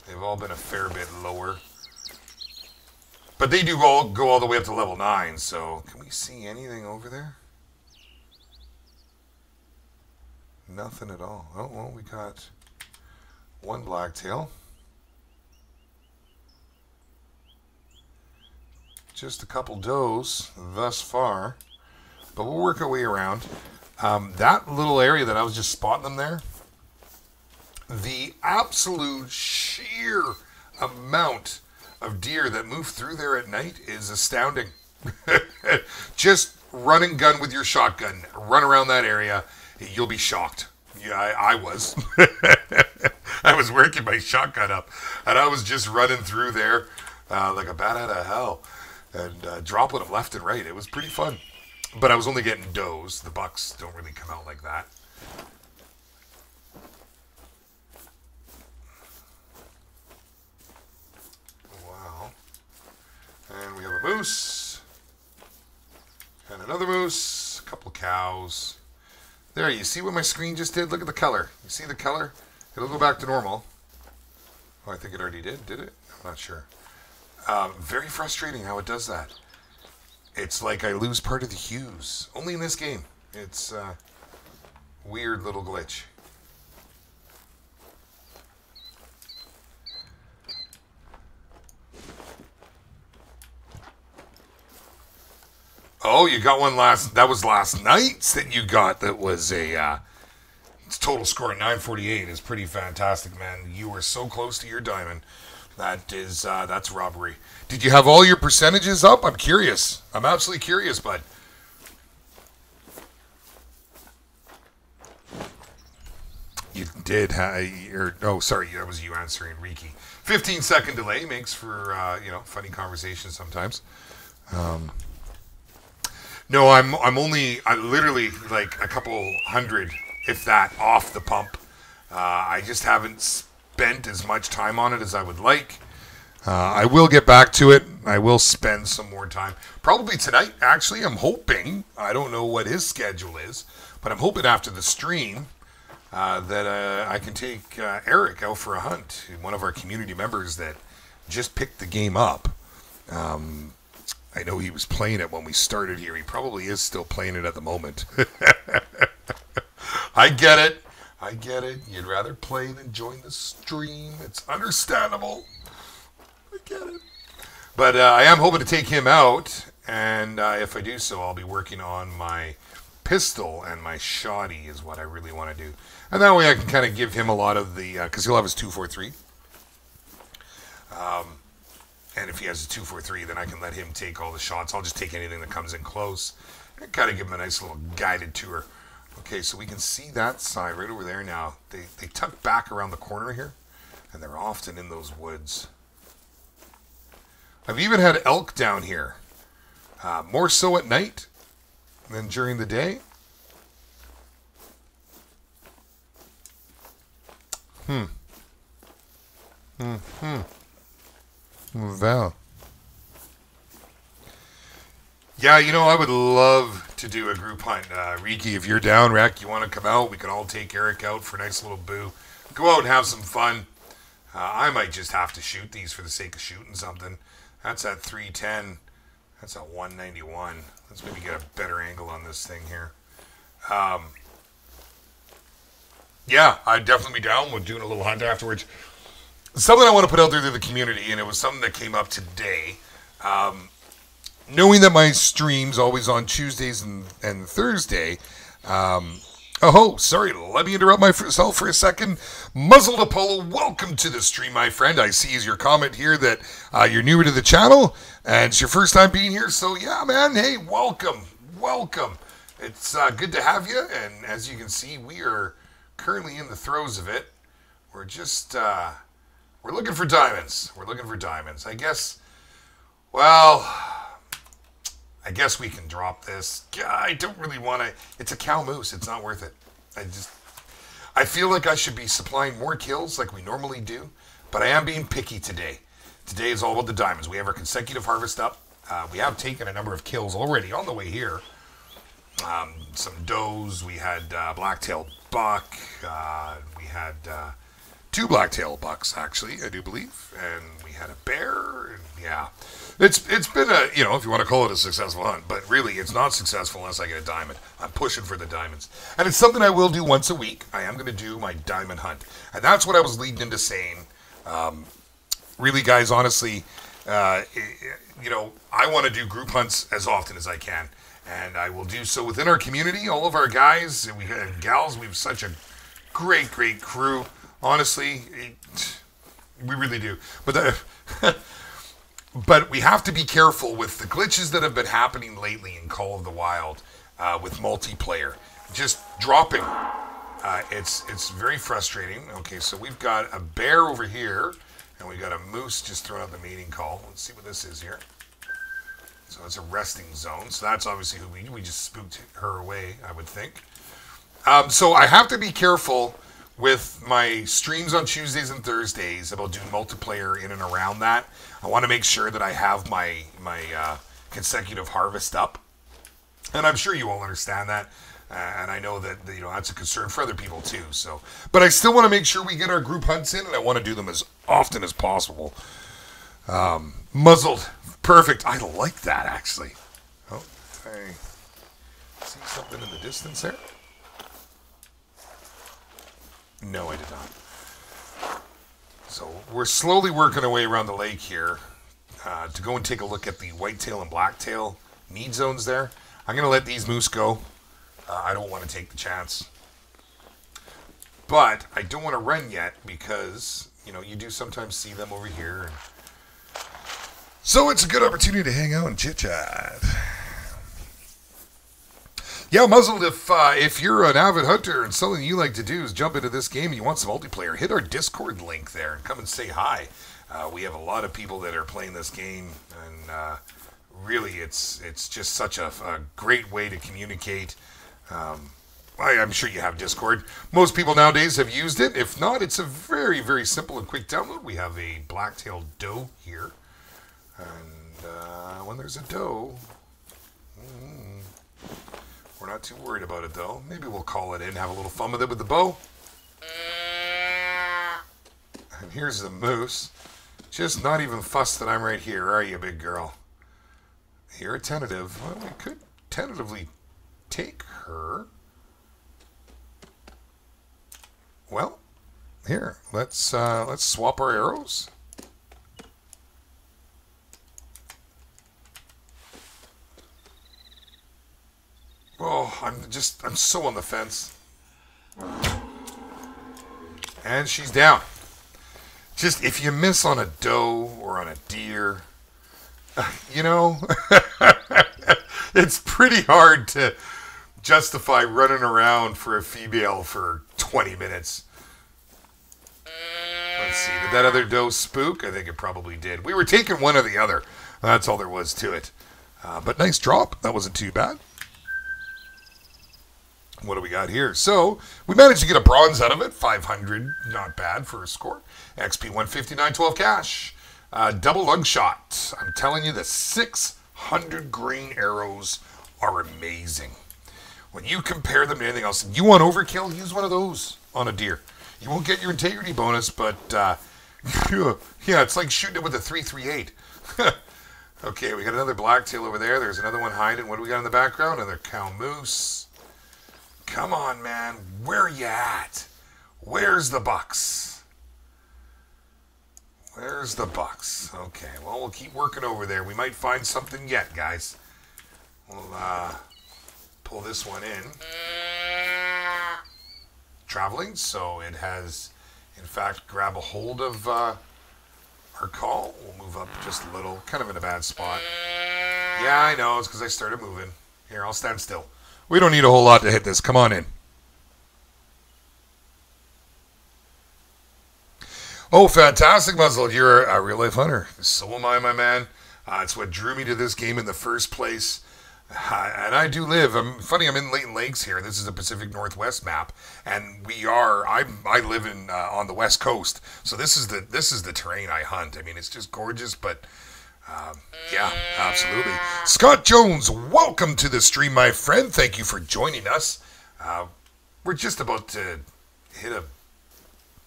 A: They've all been a fair bit lower. But they do all go all the way up to level 9, so can we see anything over there? Nothing at all. Oh, well, we got one blacktail. Just a couple does thus far, but we'll work our way around. That little area that I was just spotting them there, the absolute sheer amount of deer that move through there at night is astounding. Just run and gun with your shotgun. Run around that area. You'll be shocked. Yeah, I was. I was working my shotgun up, and I was just running through there like a bat out of hell, and dropping them left and right. It was pretty fun. But I was only getting does. The bucks don't really come out like that. Wow. And we have a moose. And another moose. A couple of cows. There, you see what my screen just did? Look at the color. You see the color? It'll go back to normal. Oh, I think it already did it? I'm not sure. Very frustrating how it does that. It's like I lose part of the hues. Only in this game. It's a weird little glitch. Oh, you got one that was last night's that you got. That was a, its total score of 948 is pretty fantastic, man. You were so close to your diamond. That's robbery. Did you have all your percentages up? I'm curious. I'm absolutely curious, bud. You did oh, sorry, that was you answering, Riki. 15-second delay makes for, funny conversation sometimes. No, I'm literally like a couple hundred, if that, off the pump. I just haven't spent as much time on it as I would like. I will get back to it. I will spend some more time. Probably tonight, actually. I'm hoping. I don't know what his schedule is, but I'm hoping after the stream, that I can take Eric out for a hunt, one of our community members that just picked the game up. I know he was playing it when we started here. He probably is still playing it at the moment. I get it. I get it. You'd rather play than join the stream. It's understandable. I get it. But I am hoping to take him out, and if I do so, I'll be working on my pistol and my shoddy is what I really want to do. And that way I can kind of give him a lot of the, because he'll have his 243. And if he has a 243, then I can let him take all the shots. I'll just take anything that comes in close and kind of give him a nice little guided tour. Okay, so we can see that side right over there now. They tuck back around the corner here, and they're often in those woods. I've even had elk down here, more so at night than during the day. Val. Yeah, you know, I would love to do a group hunt. Riki, if you're down, Rek, you want to come out, we can all take Eric out for a nice little boo. Go out and have some fun. I might just have to shoot these for the sake of shooting something. That's at 310. That's at 191. Let's maybe get a better angle on this thing here. Yeah, I'd definitely be down with doing a little hunt afterwards. Something I want to put out there to the community, and it was something that came up today. Knowing that my stream's always on Tuesdays and Thursday. Sorry, let me interrupt myself for a second. Muzzled Apollo, welcome to the stream, my friend. I see is your comment here that you're newer to the channel, and it's your first time being here. So, yeah, man, hey, welcome. It's good to have you, and as you can see, we are currently in the throes of it. We're just... we're looking for diamonds. I guess, well, I guess we can drop this. I don't really want to. It's a cow moose. It's not worth it. I feel like I should be supplying more kills like we normally do, but I am being picky today. Today is all about the diamonds. We have our consecutive harvest up. We have taken a number of kills already on the way here. Some does. We had black-tailed buck. We had... 2 black-tailed bucks, actually, I do believe, and we had a bear, and yeah, it's been a, you know, if you want to call it a successful hunt, but really, it's not successful unless I get a diamond. I'm pushing for the diamonds, and it's something I will do once a week. I am going to do my diamond hunt, and that's what I was leading into saying. Really, guys, honestly, you know, I want to do group hunts as often as I can, and I will do so within our community. All of our guys and gals, we have such a great crew. Honestly, we really do. But we have to be careful with the glitches that have been happening lately in Call of the Wild with multiplayer. Just dropping. It's very frustrating. Okay, so we've got a bear over here, and we've got a moose just throwing out the mating call. Let's see what this is here. So it's a resting zone. So that's obviously who we just spooked her away, I would think. So I have to be careful with my streams on Tuesdays and Thursdays about doing multiplayer in and around that. I want to make sure that I have my consecutive harvest up, and I'm sure you all understand that, and I know that, you know, that's a concern for other people too. So, but I still want to make sure we get our group hunts in, and I want to do them as often as possible. Muzzled, perfect. I like that actually. Oh, I see something in the distance there. No, I did not. So we're slowly working our way around the lake here to go and take a look at the whitetail and blacktail need zones there. I'm going to let these moose go. I don't want to take the chance. But I don't want to run yet because, you know, you do sometimes see them over here. So it's a good opportunity to hang out and chit-chat. Yeah, Muzzled, if you're an avid hunter and something you like to do is jump into this game and you want some multiplayer, hit our Discord link there and come and say hi. We have a lot of people that are playing this game, and really it's just such a great way to communicate. I'm sure you have Discord. Most people nowadays have used it. If not, it's a very, very simple and quick download. We have a black-tailed doe here, and when there's a doe... We're not too worried about it, though. Maybe we'll call it in, have a little fun with it with the bow. Here's the moose. Just not even fussed that I'm right here, are you, big girl? You're a tentative. Well, we could tentatively take her. Well, here, let's swap our arrows. Oh, I'm so on the fence. And she's down. Just, if you miss on a doe or on a deer, you know, it's pretty hard to justify running around for a female for 20 minutes. Let's see, did that other doe spook? I think it probably did. We were taking one or the other. That's all there was to it. But nice drop. That wasn't too bad. What do we got here? So, we managed to get a bronze out of it. 500, not bad for a score. XP 159, 12 cash. Double lung shot. I'm telling you, the 600 green arrows are amazing. When you compare them to anything else, you want overkill, use one of those on a deer. You won't get your integrity bonus, but yeah, it's like shooting it with a 338. Okay, we got another blacktail over there. There's another one hiding. What do we got in the background? Another cow moose. Come on, man. Where are you at? Where's the bucks? Where's the bucks? Okay, well, we'll keep working over there. We might find something yet, guys. We'll pull this one in. Traveling, so it has, in fact, grab a hold of our call. We'll move up just a little, kind of in a bad spot. Yeah, I know. It's because I started moving. Here, I'll stand still. We don't need a whole lot to hit this. Come on in. Oh, fantastic, Muzzle. You're a real-life hunter. So am I, my man. It's what drew me to this game in the first place. And I do live. I'm in Layton Lakes here. This is the Pacific Northwest map, and I live in on the West Coast. So this is the terrain I hunt. I mean, it's just gorgeous, but yeah, absolutely. Scott Jones, welcome to the stream, my friend. Thank you for joining us. We're just about to hit a...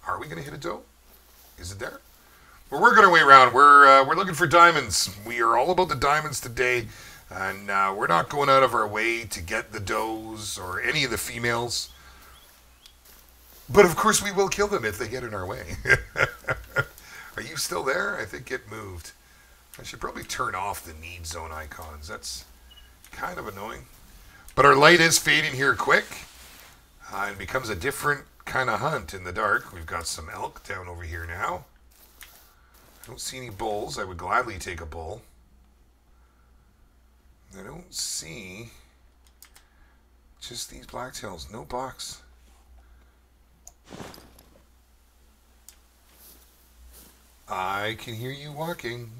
A: Are we going to hit a doe? Is it there? We're working our way around. We're looking for diamonds. We are all about the diamonds today, and we're not going out of our way to get the does or any of the females. But of course, we will kill them if they get in our way. Are you still there? I think it moved. I should probably turn off the need zone icons. That's kind of annoying. But our light is fading here quick. It becomes a different kind of hunt in the dark. We've got some elk down over here now. I don't see any bulls. I would gladly take a bull. I don't see just these blacktails. No box. I can hear you walking.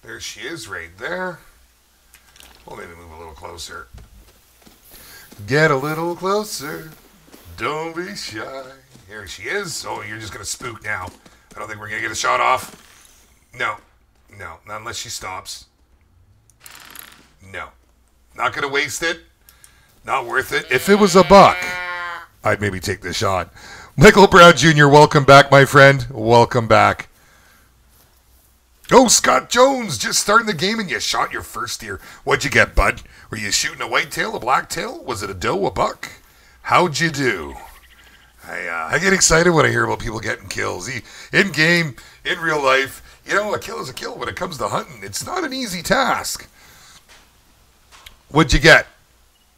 A: There she is right there. Well, maybe move a little closer. Get a little closer. Don't be shy. Here she is. Oh, you're just going to spook now. I don't think we're going to get a shot off. No. No. Not unless she stops. No. Not going to waste it. Not worth it. If it was a buck, I'd maybe take the shot. Michael Brown Jr., welcome back, my friend. Welcome back. Oh, Scott Jones, just starting the game and you shot your first deer. What'd you get, bud? Were you shooting a whitetail, a blacktail? Was it a doe, a buck? How'd you do? I get excited when I hear about people getting kills. In game, in real life, you know, a kill is a kill. When it comes to hunting, it's not an easy task. What'd you get?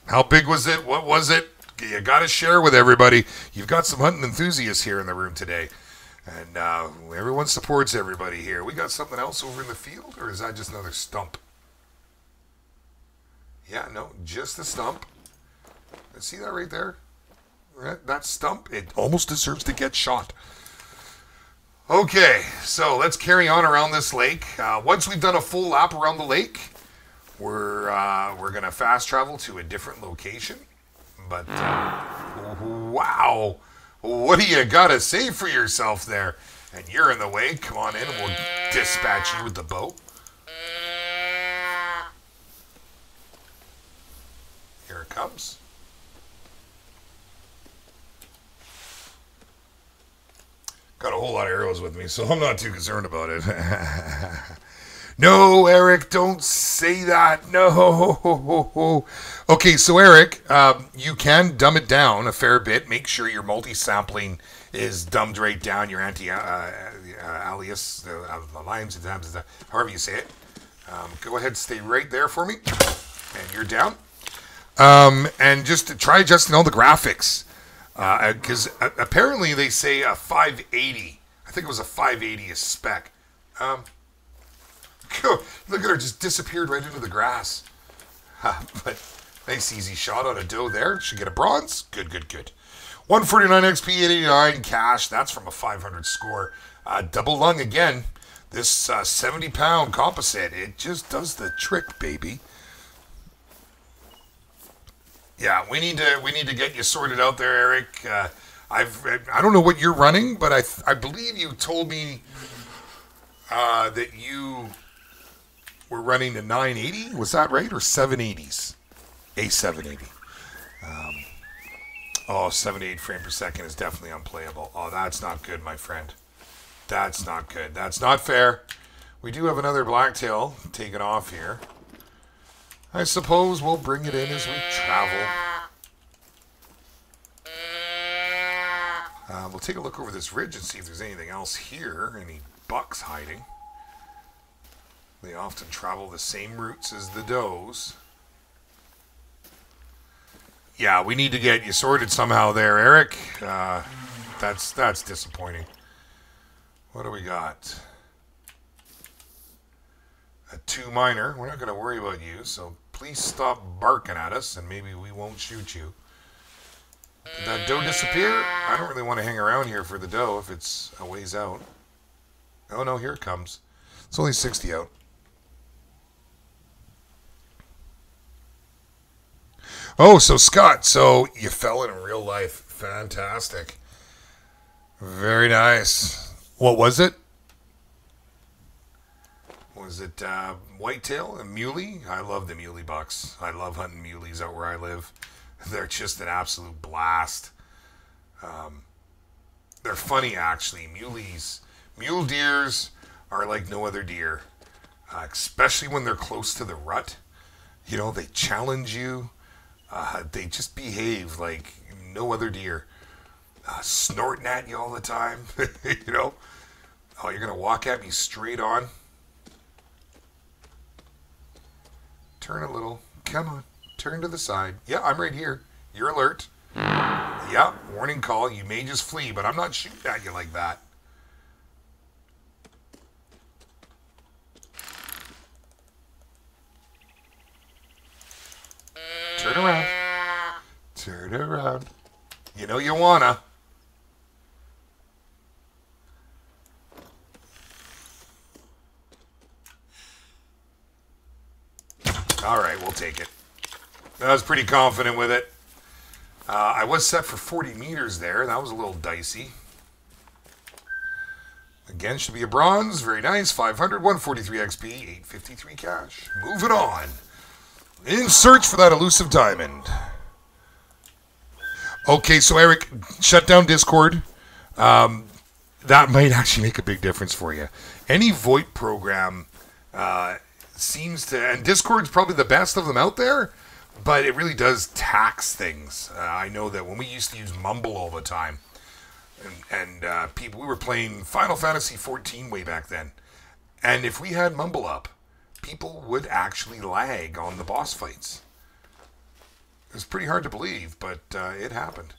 A: How big was it? What was it? You got to share with everybody. You've got some hunting enthusiasts here in the room today. And everyone supports everybody here. We got something else over in the field, or is that just another stump? Yeah, no, just the stump. See that right there? That stump, it almost deserves to get shot. Okay, so let's carry on around this lake. Once we've done a full lap around the lake, we're going to fast travel to a different location. But, wow. What do you got to say for yourself there? And you're in the way. Come on in and we'll dispatch you with the bow. Here it comes. got a whole lot of arrows with me, so I'm not too concerned about it. No, Eric, don't say that. No. Okay, so Eric, you can dumb it down a fair bit. Make sure your multi-sampling is dumbed right down. Your anti-alias, alliance, however you say it. Go ahead, stay right there for me, and you're down. And just to try adjusting all the graphics, because apparently they say a 580. I think it was a 580 is spec. Look at her, just disappeared right into the grass. But nice easy shot on a doe there. Should get a bronze. Good, good, good. 149 XP, 889 cash. That's from a 500 score. Double lung again. This 70-pound composite, it just does the trick, baby. Yeah, we need to get you sorted out there, Eric. I don't know what you're running, but I believe you told me that you were running a 980. Was that right, or 780s? A 780. 78 frame per second is definitely unplayable. Oh, that's not good, my friend. That's not good. That's not fair. We do have another blacktail taken off here. I suppose we'll bring it in as we travel. We'll take a look over this ridge and see if there's anything else here. Any bucks hiding. They often travel the same routes as the does. Yeah, we need to get you sorted somehow there, Eric. That's disappointing. What do we got? A 2 minor. We're not going to worry about you, so please stop barking at us and maybe we won't shoot you. Did that doe disappear? I don't really want to hang around here for the doe if it's a ways out. Oh no, here it comes. It's only 60 out. Oh, so Scott, so you fell in real life. Fantastic. Very nice. What was it? Was it whitetail and muley? I love the muley bucks. I love hunting muleys out where I live. They're just an absolute blast. They're funny, actually. Mule deers are like no other deer, especially when they're close to the rut. You know, they challenge you. They just behave like no other deer. Snorting at you all the time. You know? Oh, you're going to walk at me straight on? Turn a little. Come on. Turn to the side. Yeah, I'm right here. You're alert. Yeah, warning call. You may just flee, but I'm not shooting at you like that. Turn around. Turn around. You know you wanna. All right, we'll take it. I was pretty confident with it. I was set for 40 meters there. That was a little dicey. Again, should be a bronze. Very nice. 500, 143 XP, 853 cash. Moving on. In search for that elusive diamond. Okay, so Eric, shut down Discord. That might actually make a big difference for you. Any VoIP program seems to, and Discord's probably the best of them out there, but it really does tax things. I know that when we used to use Mumble all the time, and people, we were playing Final Fantasy XIV way back then, and if we had Mumble up, people would actually lag on the boss fights. It was pretty hard to believe, but it happened.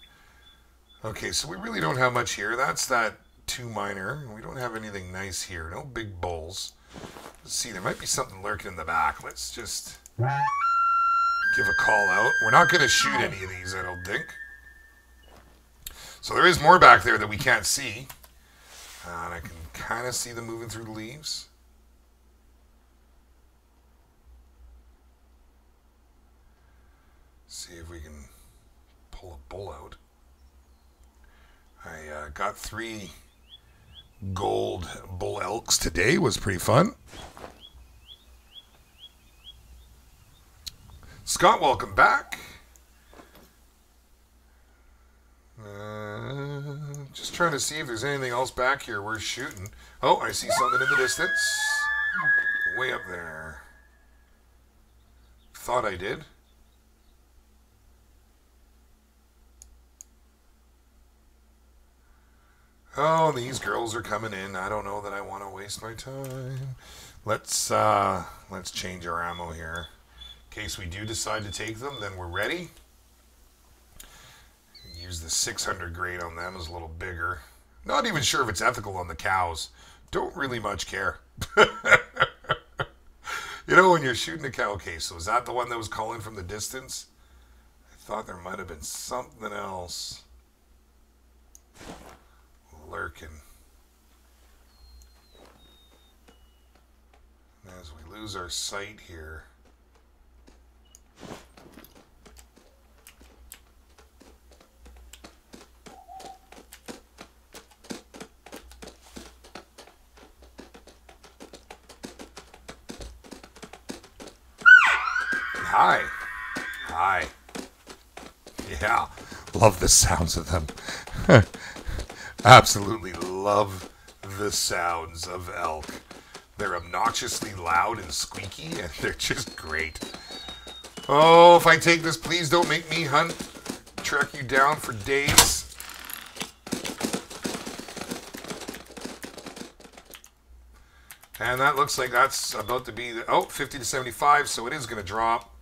A: Okay, so we really don't have much here. That's that 2 minor. We don't have anything nice here. No big bulls. Let's see, there might be something lurking in the back. Let's just give a call out. We're not going to shoot any of these, I don't think. So there is more back there that we can't see. And I can kind of see them moving through the leaves. See if we can pull a bull out. I got 3 gold bull elks today. Was pretty fun. Scott, welcome back. Just trying to see if there's anything else back here worth shooting. Oh, I see something in the distance. Way up there. Thought I did. Oh, these girls are coming in. I don't know that I want to waste my time. Let's change our ammo here. In case we do decide to take them, then we're ready. Use the 600 grade on them, is a little bigger. Not even sure if it's ethical on the cows. Don't really much care. You know, when you're shooting a cow case, so is that the one that was calling from the distance? I thought there might have been something else lurking. As we lose our sight here. Hi. Hi. Yeah, love the sounds of them. Absolutely love the sounds of elk. They're obnoxiously loud and squeaky, and they're just great. Oh, if I take this, please don't make me hunt, track you down for days. And that looks like that's about to be, 50 to 75, so it is going to drop.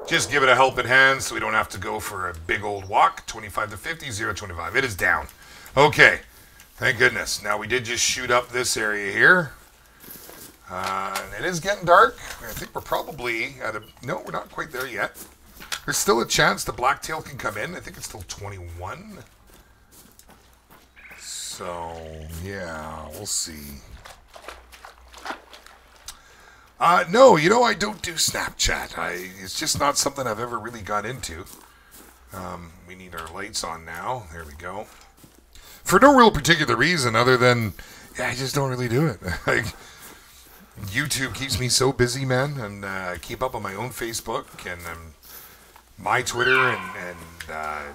A: Just give it a helping hand so we don't have to go for a big old walk. 25 to 50, 0 to 25. It is down. Okay. Thank goodness. Now we did just shoot up this area here. And it is getting dark. I think we're probably at a... No, we're not quite there yet. There's still a chance the blacktail can come in. I think it's still 21. So, yeah, we'll see. No, you know, I don't do Snapchat. It's just not something I've ever really got into. We need our lights on now. There we go. For no real particular reason other than, I just don't really do it. Like, YouTube keeps me so busy, man, and I keep up on my own Facebook and my Twitter and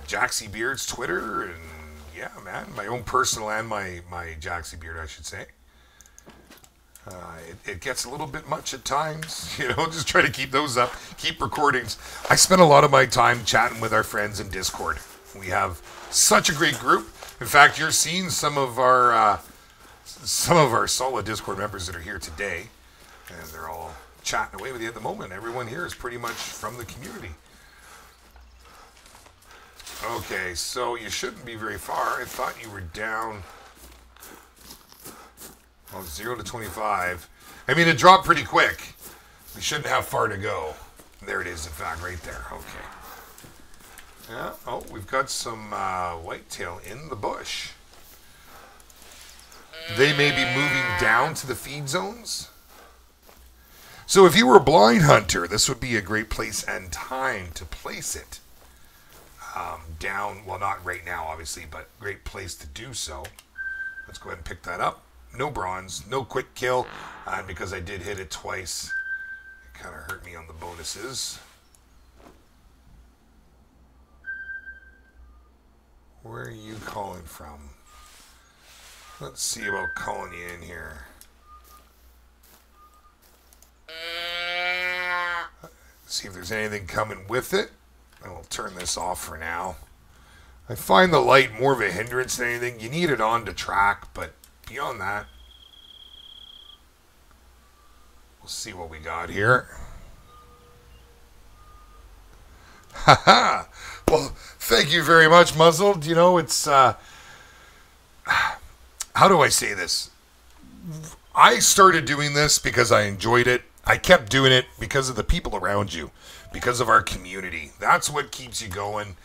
A: Jaxie Beard's Twitter, and yeah, man, my own personal and my Jaxie Beard, I should say. It gets a little bit much at times, you know, just try to keep those up, keep recordings. I spend a lot of my time chatting with our friends in Discord. We have such a great group. In fact, you're seeing some of our solid Discord members that are here today, and they're all chatting away with you at the moment. Everyone here is pretty much from the community. Okay, so you shouldn't be very far. I thought you were down... 0 to 25. I mean, it dropped pretty quick. We shouldn't have far to go. There it is, in fact, right there. Okay. Yeah. Oh, we've got some whitetail in the bush. They may be moving down to the feed zones. So if you were a blind hunter, this would be a great place and time to place it. Down, well, not right now, obviously, but great place to do so. Let's go ahead and pick that up. No bronze, no quick kill, and because I did hit it twice, it kind of hurt me on the bonuses. Where are you calling from? Let's see about calling you in here. See if there's anything coming with it. I will turn this off for now. I find the light more of a hindrance than anything. You need it on to track, but beyond that, we'll see what we got here. Haha! Well, thank you very much, Muzzled. You know, it's, how do I say this? I started doing this because I enjoyed it. I kept doing it because of the people around you, because of our community. That's what keeps you going.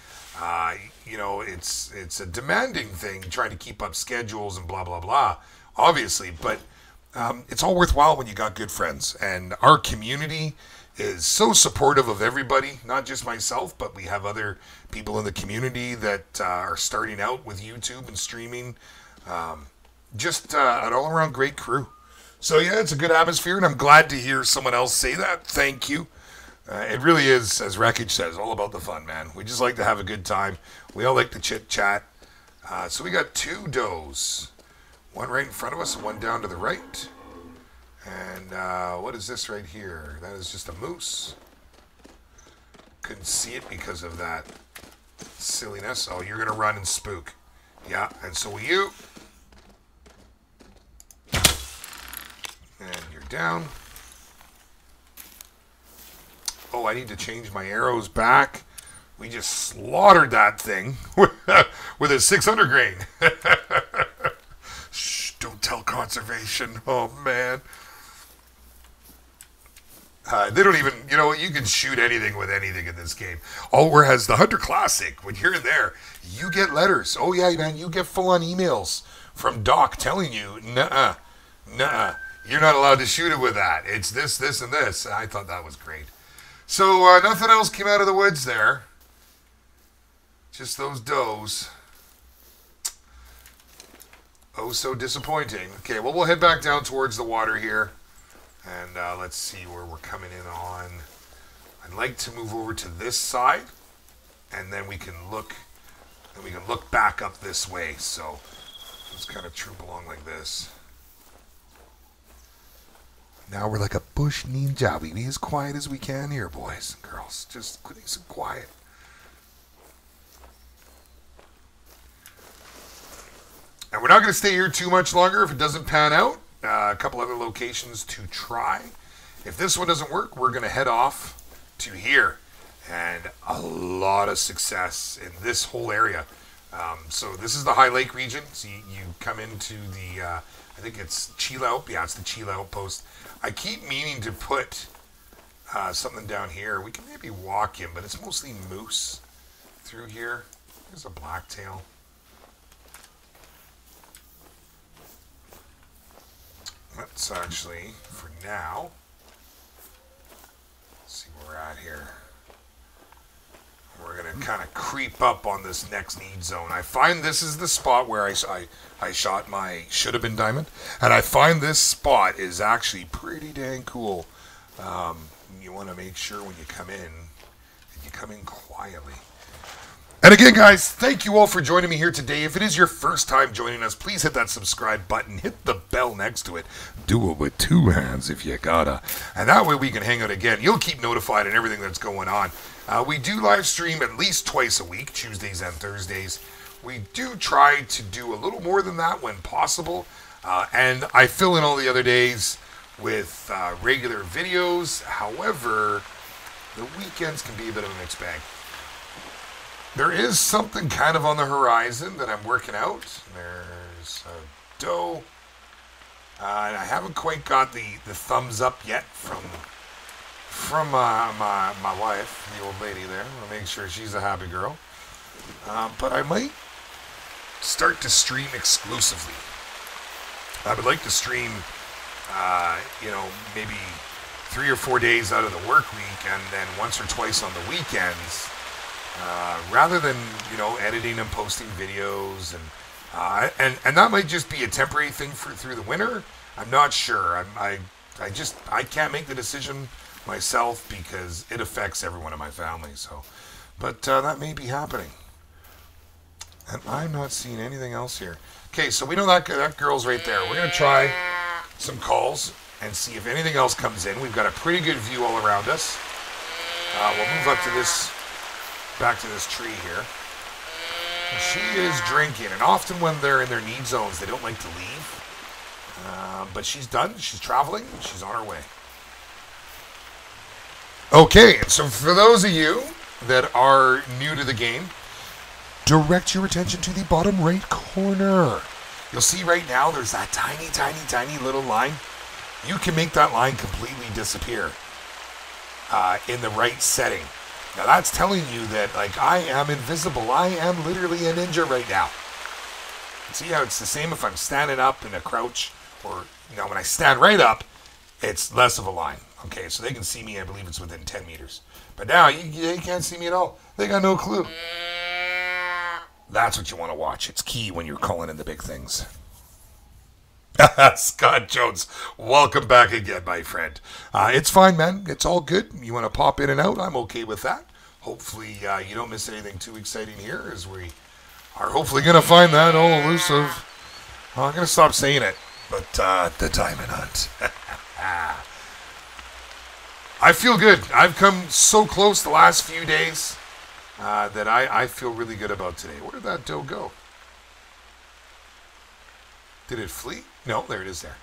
A: You know, it's a demanding thing, trying to keep up schedules and blah, blah, blah, obviously. But it's all worthwhile when you got good friends. And our community is so supportive of everybody, not just myself, but we have other people in the community that are starting out with YouTube and streaming. Just an all-around great crew. So, yeah, it's a good atmosphere, and I'm glad to hear someone else say that. Thank you. It really is, as Wreckage says, all about the fun, man. We just like to have a good time. We all like to chit-chat. So we got 2 does. One right in front of us and one down to the right. And what is this right here? That is just a moose. Couldn't see it because of that silliness. Oh, you're going to run and spook. Yeah, and so will you. And you're down. Oh, I need to change my arrows back. We just slaughtered that thing with a 600 grain. Shh, don't tell conservation. Oh, man. They don't even, you know, you can shoot anything with anything in this game. Whereas the Hunter Classic, when you're in there, you get letters. Oh, yeah, man, you get full-on emails from Doc telling you, nuh-uh, you're not allowed to shoot it with that. It's this, this, and this. I thought that was great. So nothing else came out of the woods there. Just those does. Oh, so disappointing. Okay, well, we'll head back down towards the water here. And let's see where we're coming in on. I'd like to move over to this side. And then we can look back up this way. So let's kind of troop along like this. Now we're like a bush ninja. We be as quiet as we can here, boys and girls. Just nice and quiet. And we're not going to stay here too much longer if it doesn't pan out. A couple other locations to try. If this one doesn't work, we're going to head off to here. And a lot of success in this whole area. So this is the High Lake region. So you come into the, I think it's Chila. Yeah, it's the Chila outpost. I keep meaning to put something down here. We can maybe walk him, but it's mostly moose through here. There's a blacktail. Let's actually, for now, see where we're at here. We're going to kind of creep up on this next need zone. I find this is the spot where I shot my should have been diamond. And I find this spot is actually pretty dang cool. You want to make sure when you come in, that you come in quietly. And again, guys, thank you all for joining me here today. If it is your first time joining us, please hit that subscribe button. Hit the bell next to it. Do it with 2 hands if you gotta. And that way we can hang out again. You'll keep notified on everything that's going on. We do live stream at least twice a week, Tuesdays and Thursdays. We do try to do a little more than that when possible. And I fill in all the other days with regular videos. However, the weekends can be a bit of a mixed bag. There is something kind of on the horizon that I'm working out. There's a doe. And I haven't quite got the thumbs up yet from my wife, the old lady there. I'll make sure she's a happy girl. But I might start to stream exclusively. I would like to stream, maybe 3 or 4 days out of the work week and then once or twice on the weekends. Rather than, editing and posting videos, and that might just be a temporary thing through the winter. I'm not sure. I can't make the decision myself because it affects everyone in my family. So, but that may be happening, and I'm not seeing anything else here. Okay, so we know that girl's right there. We're gonna try some calls and see if anything else comes in. We've got a pretty good view all around us. We'll move up to this. Back to this tree here. And she is drinking, and often when they're in their need zones, they don't like to leave. But she's done. She's traveling. She's on her way. Okay, so for those of you that are new to the game, direct your attention to the bottom right corner. You'll see right now there's that tiny, tiny, tiny little line. You can make that line completely disappear in the right setting. Now that's telling you that, I am invisible. I am literally a ninja right now. See how it's the same if I'm standing up in a crouch, or, when I stand right up, it's less of a line. Okay, so they can see me, I believe it's within 10 meters. But now, you can't see me at all. They got no clue. That's what you want to watch. It's key when you're calling in the big things. Scott Jones, welcome back again, my friend. It's fine, man. It's all good. You want to pop in and out? I'm okay with that. Hopefully, you don't miss anything too exciting here, as we are hopefully going to find that all elusive. I'm going to stop saying it, but the diamond hunt. I feel good. I've come so close the last few days that I feel really good about today. Where did that doe go? Did it flee? No, there it is there.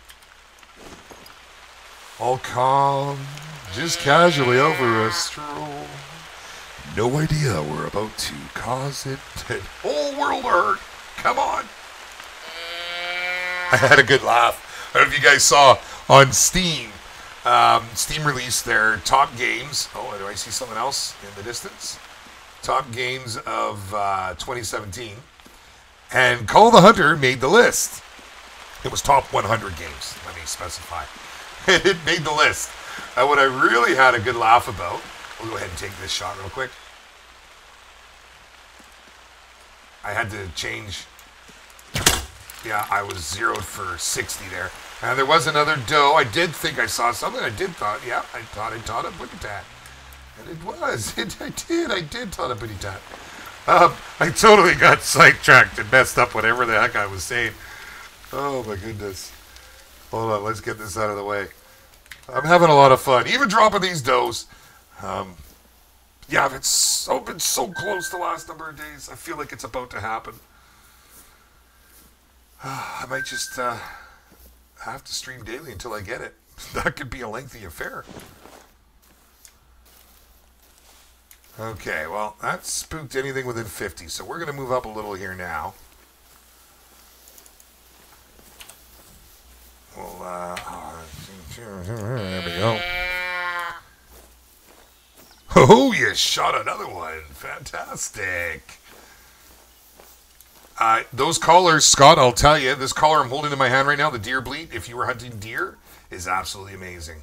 A: All calm, just casually over a stroll. No idea we're about to cause it the whole world to hurt. Come on. I had a good laugh. I don't know if you guys saw on Steam. Steam released their top games. Oh, do I see something else in the distance? Top games of 2017. And Call of the Hunter made the list. It was top 100 games, let me specify. It made the list. What I really had a good laugh about, we'll go ahead and take this shot real quick. I had to change. Yeah, I was zeroed for 60 there. And there was another doe. I did think I saw something. I thought a booty tat. And it was. I did thought a booty tat. I totally got sidetracked and messed up whatever the heck I was saying. Oh my goodness. Hold on, let's get this out of the way. I'm having a lot of fun. Even dropping these does. Yeah, I've been so close the last number of days. I feel like it's about to happen. I might just have to stream daily until I get it. That could be a lengthy affair. Okay, well, that spooked anything within 50, so we're going to move up a little here now. Well, there we go. Oh, you shot another one. Fantastic. Those collars, Scott, I'll tell you, this collar I'm holding in my hand right now, the deer bleat, if you were hunting deer, is absolutely amazing.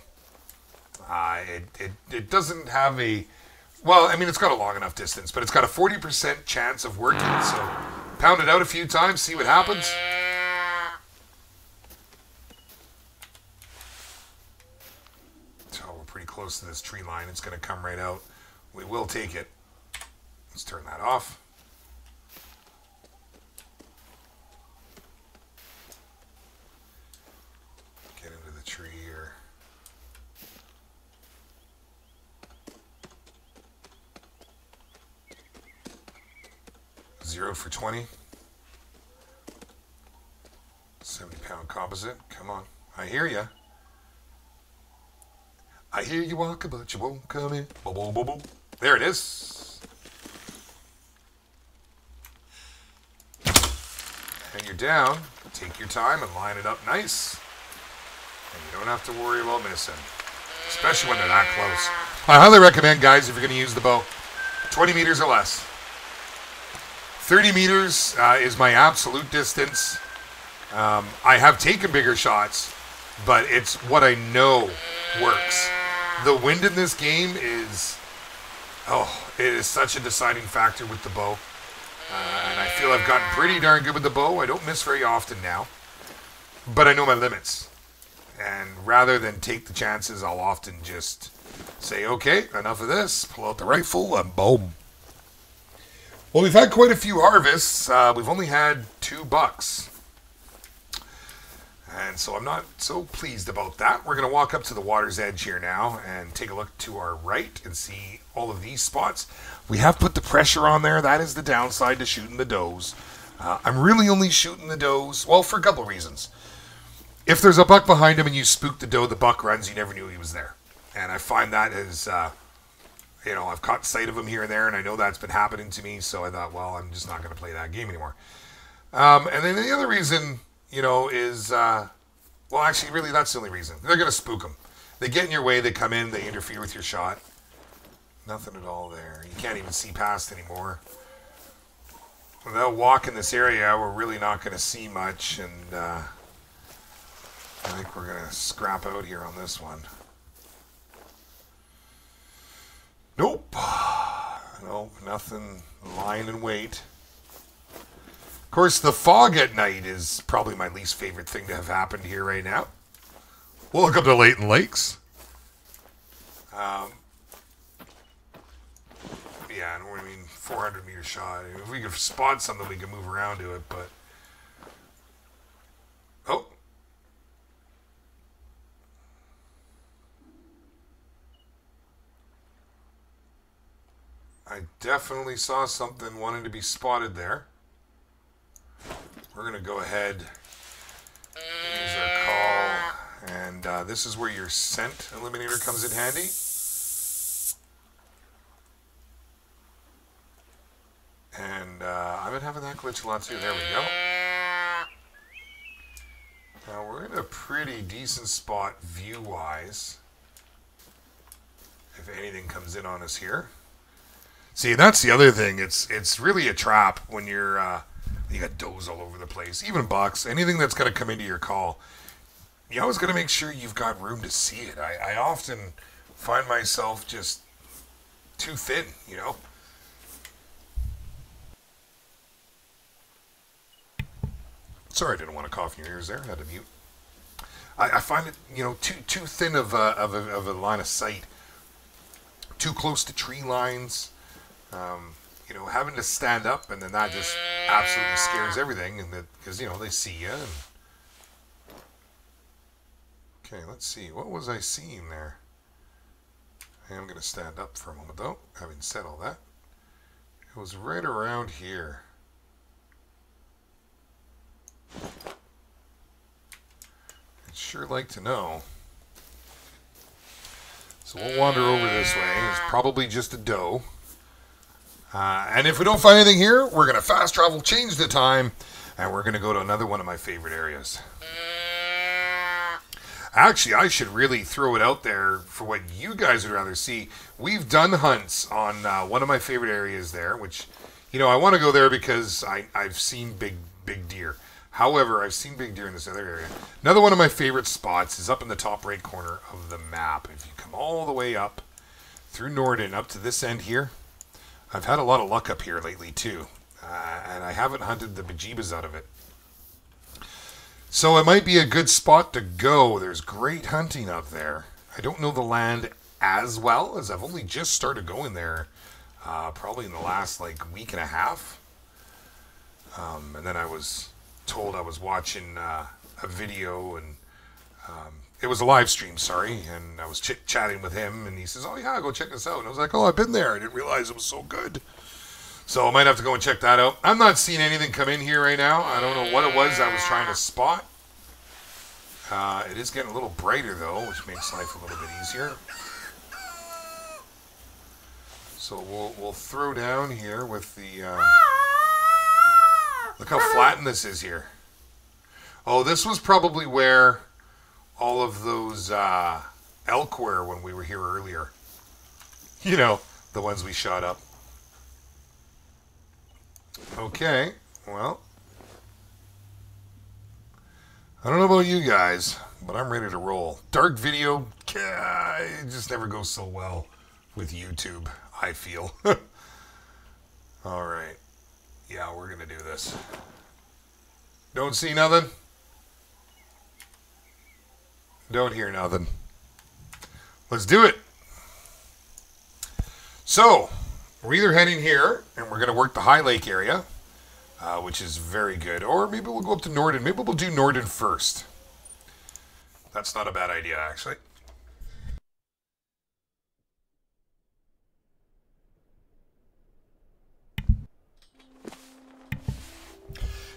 A: It doesn't have a... Well, I mean, it's got a long enough distance, but it's got a 40% chance of working, so pound it out a few times, see what happens. Pretty close to this tree line. It's going to come right out. We will take it. Let's turn that off. Get into the tree here. Zero for 20. 70-pound composite. Come on. I hear ya. I hear you walking, but you won't come in. Boom, boom, boom, boom. There it is. And you're down. Take your time and line it up nice. And you don't have to worry about missing. Especially when they're that close. I highly recommend, guys, if you're going to use the bow, 20 meters or less. 30 meters is my absolute distance. I have taken bigger shots, but it's what I know works. The wind in this game is, it is such a deciding factor with the bow. And I feel I've gotten pretty darn good with the bow. I don't miss very often now, but I know my limits. And rather than take the chances, I'll often just say, okay, enough of this, pull out the rifle, and boom. Well, we've had quite a few harvests. We've only had 2 bucks. And so I'm not so pleased about that. We're going to walk up to the water's edge here now and take a look to our right and see all of these spots. We have put the pressure on there. That is the downside to shooting the does. I'm really only shooting the does, well, for a couple of reasons. If there's a buck behind him and you spook the doe, the buck runs, you never knew he was there. And I find that as, I've caught sight of him here and there, and I know that's been happening to me, so I thought, well, I'm just not going to play that game anymore. And then the other reason... is, actually, really, that's the only reason. They're going to spook them. They get in your way, they come in, they interfere with your shot. Nothing at all there. You can't even see past anymore. Without walking this area, we're really not going to see much, and I think we're going to scrap out here on this one. Nope. Nope, nothing. Lying in wait. course, the fog at night is probably my least favorite thing to have happened here right now. Welcome to Leighton Lakes. Yeah, and I mean, 400 meter shot. If we could spot something, we could move around to it, but... Oh. I definitely saw something wanting to be spotted there. We're going to go ahead and use our call. And this is where your scent eliminator comes in handy. And I've been having that glitch a lot too. There we go. Now we're in a pretty decent spot view-wise. If anything comes in on us here. See, that's the other thing. It's really a trap when you're you got does all over the place. Even bucks, anything that's going to come into your call. You always got to make sure you've got room to see it. I often find myself just too thin, you know. Sorry, I didn't want to cough in your ears there. I had to mute. I find it, you know, too thin of a line of sight. Too close to tree lines. You know, having to stand up, and then that just absolutely scares everything, and because you know they see you. And... Okay, let's see. What was I seeing there? I am going to stand up for a moment, though. Having said all that, it was right around here. I'd sure like to know. So we'll wander over this way. It's probably just a doe. And if we don't find anything here, we're going to fast travel, change the time, and we're going to go to another one of my favorite areas. Actually, I should really throw it out there for what you guys would rather see. We've done hunts on one of my favorite areas there, which, you know, I want to go there because I've seen big deer. However, I've seen big deer in this other area. Another one of my favorite spots is up in the top right corner of the map. If you come all the way up through Norden, up to this end here, I've had a lot of luck up here lately too, and I haven't hunted the bejeebas out of it. So it might be a good spot to go. There's great hunting up there. I don't know the land as well, as I've only just started going there, probably in the last like week and a half. And then I was told I was watching a video, and it was a live stream, sorry, and I was chit-chatting with him, and he says, oh yeah, go check this out. And I was like, oh, I've been there. I didn't realize it was so good. So I might have to go and check that out. I'm not seeing anything come in here right now. I don't know what it was I was trying to spot. It is getting a little brighter, though, which makes life a little bit easier. So we'll throw down here with the... look how flattened this is here. Oh, this was probably where all of those elk were when we were here earlier. You know, the ones we shot up. Okay, well, I don't know about you guys, but I'm ready to roll. Dark video, it just never goes so well with YouTube, I feel. All right. Yeah, we're going to do this. Don't see nothing? Don't hear nothing. Let's do it. So, we're either heading here, and we're going to work the High Lake area, which is very good. Or maybe we'll go up to Norden. Maybe we'll do Norden first. That's not a bad idea, actually.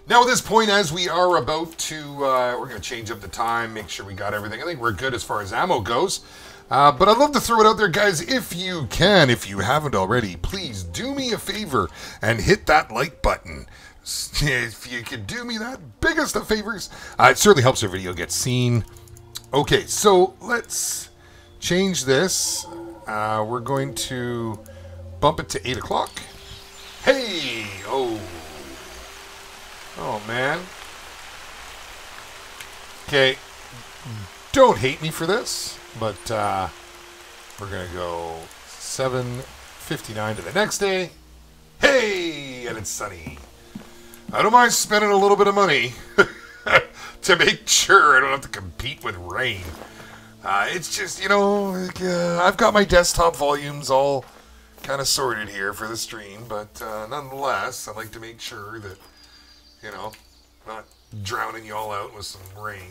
A: Now at this point, as we are about to, we're going to change up the time, make sure we got everything. I think we're good as far as ammo goes. But I'd love to throw it out there, guys, if you can, if you haven't already, please do me a favor and hit that like button. If you could do me that biggest of favors, it certainly helps our video get seen. Okay, so let's change this. We're going to bump it to 8 o'clock. Hey! Oh, man. Okay, don't hate me for this, but we're going to go 7:59 to the next day. Hey! And it's sunny. I don't mind spending a little bit of money to make sure I don't have to compete with rain. It's just, you know, like, I've got my desktop volumes all kind of sorted here for the stream, but nonetheless, I like to make sure that, you know, not drowning you all out with some rain.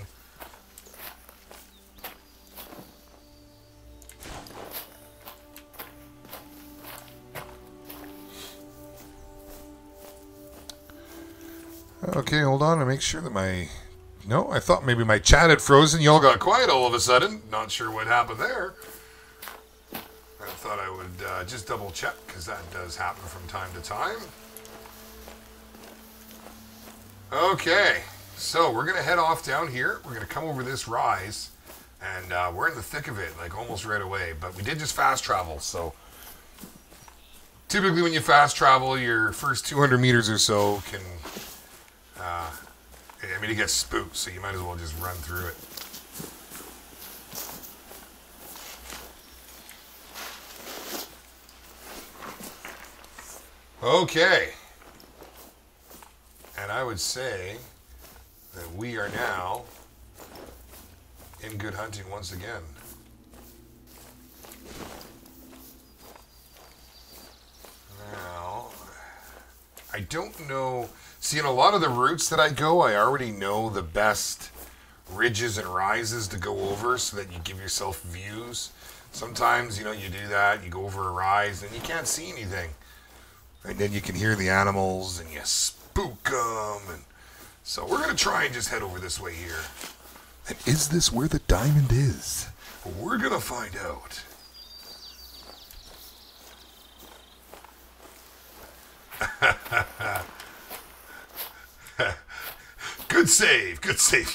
A: Okay, hold on to make sure that my... No, I thought maybe my chat had frozen. Y'all got quiet all of a sudden. Not sure what happened there. I thought I would just double check, because that does happen from time to time. Okay, so we're going to head off down here. We're going to come over this rise, and we're in the thick of it, like almost right away. But we did just fast travel, so... Typically when you fast travel, your first 200 meters or so can... I mean, it gets spooked, so you might as well just run through it. Okay. And I would say that we are now in good hunting once again. Now, I don't know... See, in a lot of the routes that I go, I already know the best ridges and rises to go over so that you give yourself views. Sometimes, you know, you do that, you go over a rise, and you can't see anything. And then you can hear the animals, and you spook them. And so we're going to try and just head over this way here. And is this where the diamond is? We're going to find out. Good save,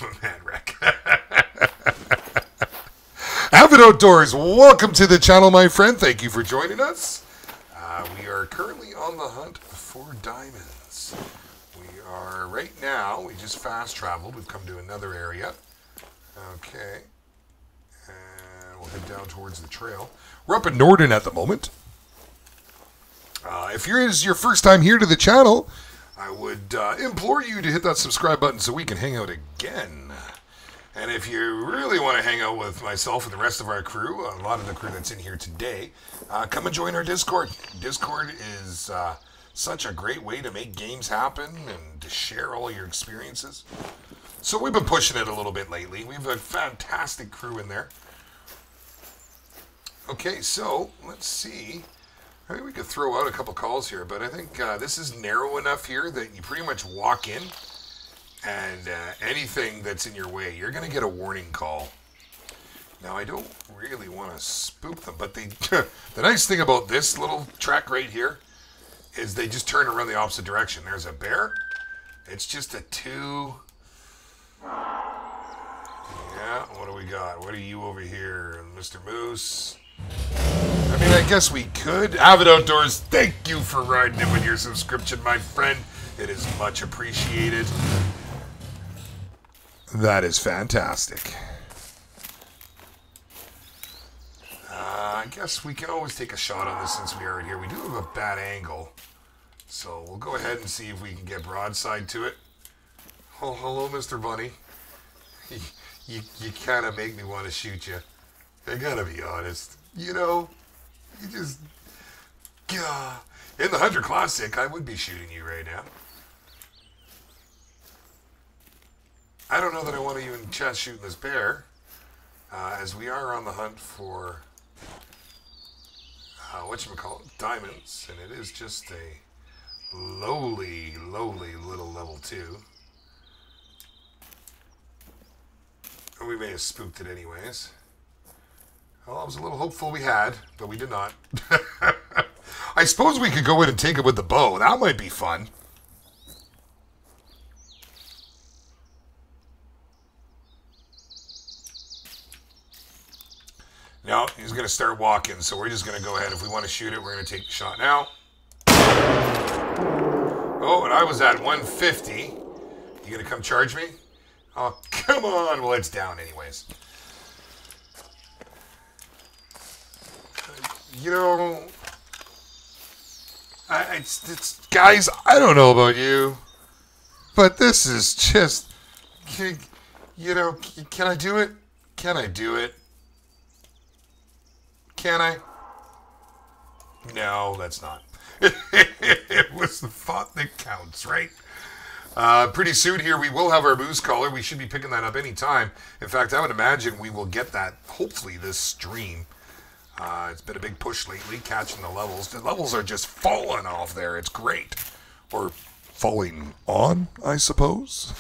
A: my man, Rick. Avid Outdoors, welcome to the channel, my friend. Thank you for joining us. We are currently on the hunt for diamonds. We are right now, we just fast traveled. We've come to another area. Okay. And we'll head down towards the trail. We're up in Norden at the moment. If it is your first time here to the channel, I would implore you to hit that subscribe button so we can hang out again. And if you really want to hang out with myself and the rest of our crew, a lot of the crew that's in here today, come and join our Discord. Discord is such a great way to make games happen and to share all your experiences. So we've been pushing it a little bit lately. We have a fantastic crew in there. Okay, so let's see. I think we could throw out a couple calls here, but I think this is narrow enough here that you pretty much walk in, and anything that's in your way, you're going to get a warning call. Now, I don't really want to spook them, but the nice thing about this little track right here is they just turn around the opposite direction. There's a bear. It's just a 2... Yeah, what do we got? What are you over here, Mr. Moose? I mean, I guess we could. Avid Outdoors, thank you for riding in with your subscription, my friend. It is much appreciated. That is fantastic. I guess we can always take a shot on this since we are here. We do have a bad angle. So we'll go ahead and see if we can get broadside to it. Oh, hello, Mr. Bunny. You kind of make me want to shoot you. I gotta be honest. You know, you just... In the Hunter Classic, I would be shooting you right now. I don't know that I want to even chat shooting this bear, as we are on the hunt for, whatchamacallit, diamonds, and it is just a lowly little level 2. And we may have spooked it anyways. Well, I was a little hopeful we had, but we did not. I suppose we could go in and take it with the bow. That might be fun. No, he's going to start walking, so we're just going to go ahead. If we want to shoot it, we're going to take the shot now. Oh, and I was at 150. You going to come charge me? Oh, come on. Well, it's down anyways. You know, guys, I don't know about you, But this is just, can, can I do it? Can I do it? Can I? No, that's not. It was the thought that counts, right? Pretty soon here we will have our moose collar. We should be picking that up any time. In fact, I would imagine we will get that hopefully this stream. It's been a big push lately, catching the levels. The levels are just falling off there. It's great. Or falling on, I suppose.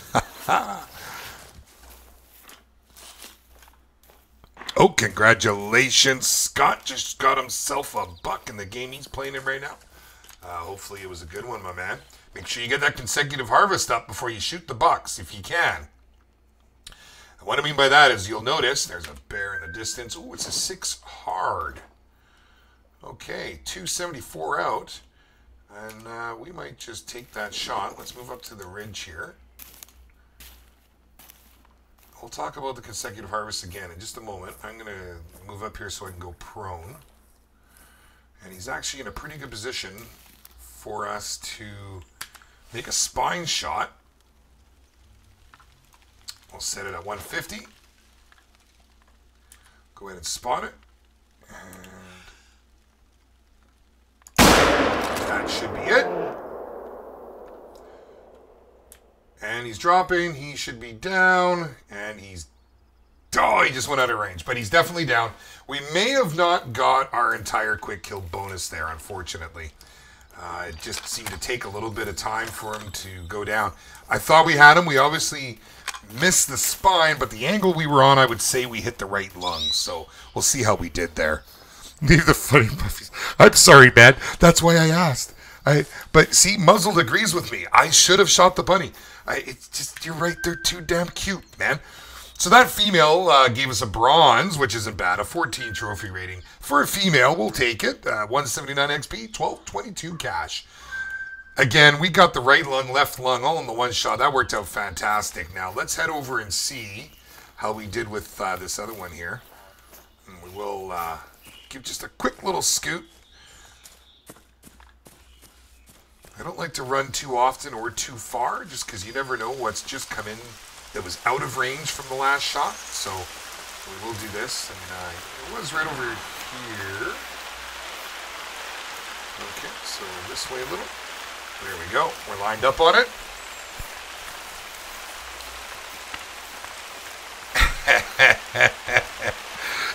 A: Oh, congratulations. Scott just got himself a buck in the game he's playing in right now. Hopefully it was a good one, my man. Make sure you get that consecutive harvest up before you shoot the bucks, if you can. And what I mean by that is you'll notice there's a bear in the distance. Oh, it's a 6 hard. Okay, 274 out. And we might just take that shot. Let's move up to the ridge here. We'll talk about the consecutive harvest again in just a moment. I'm going to move up here so I can go prone. And he's actually in a pretty good position for us to make a spine shot. We'll set it at 150. Go ahead and spot it. And that should be it. And he's dropping. He should be down. And he's... Oh, he just went out of range. But he's definitely down. We may have not got our entire quick kill bonus there, unfortunately. It just seemed to take a little bit of time for him to go down. I thought we had him. We obviously missed the spine, but the angle we were on, I would say we hit the right lung. So we'll see how we did there. Leave the funny puffies. I'm sorry, man. That's why I asked. But see, Muzzled agrees with me. I should have shot the bunny. It's just, you're right. They're too damn cute, man. So that female gave us a bronze, which isn't bad, a 14 trophy rating. For a female, we'll take it. 179 XP, 1222 cash. Again, we got the right lung, left lung, all in the one shot. That worked out fantastic. Now, let's head over and see how we did with this other one here. And we will give just a quick little scoot. I don't like to run too often or too far, just because you never know what's just come in that was out of range from the last shot. So we will do this. And it was right over here. Okay, so this way a little. There we go. We're lined up on it.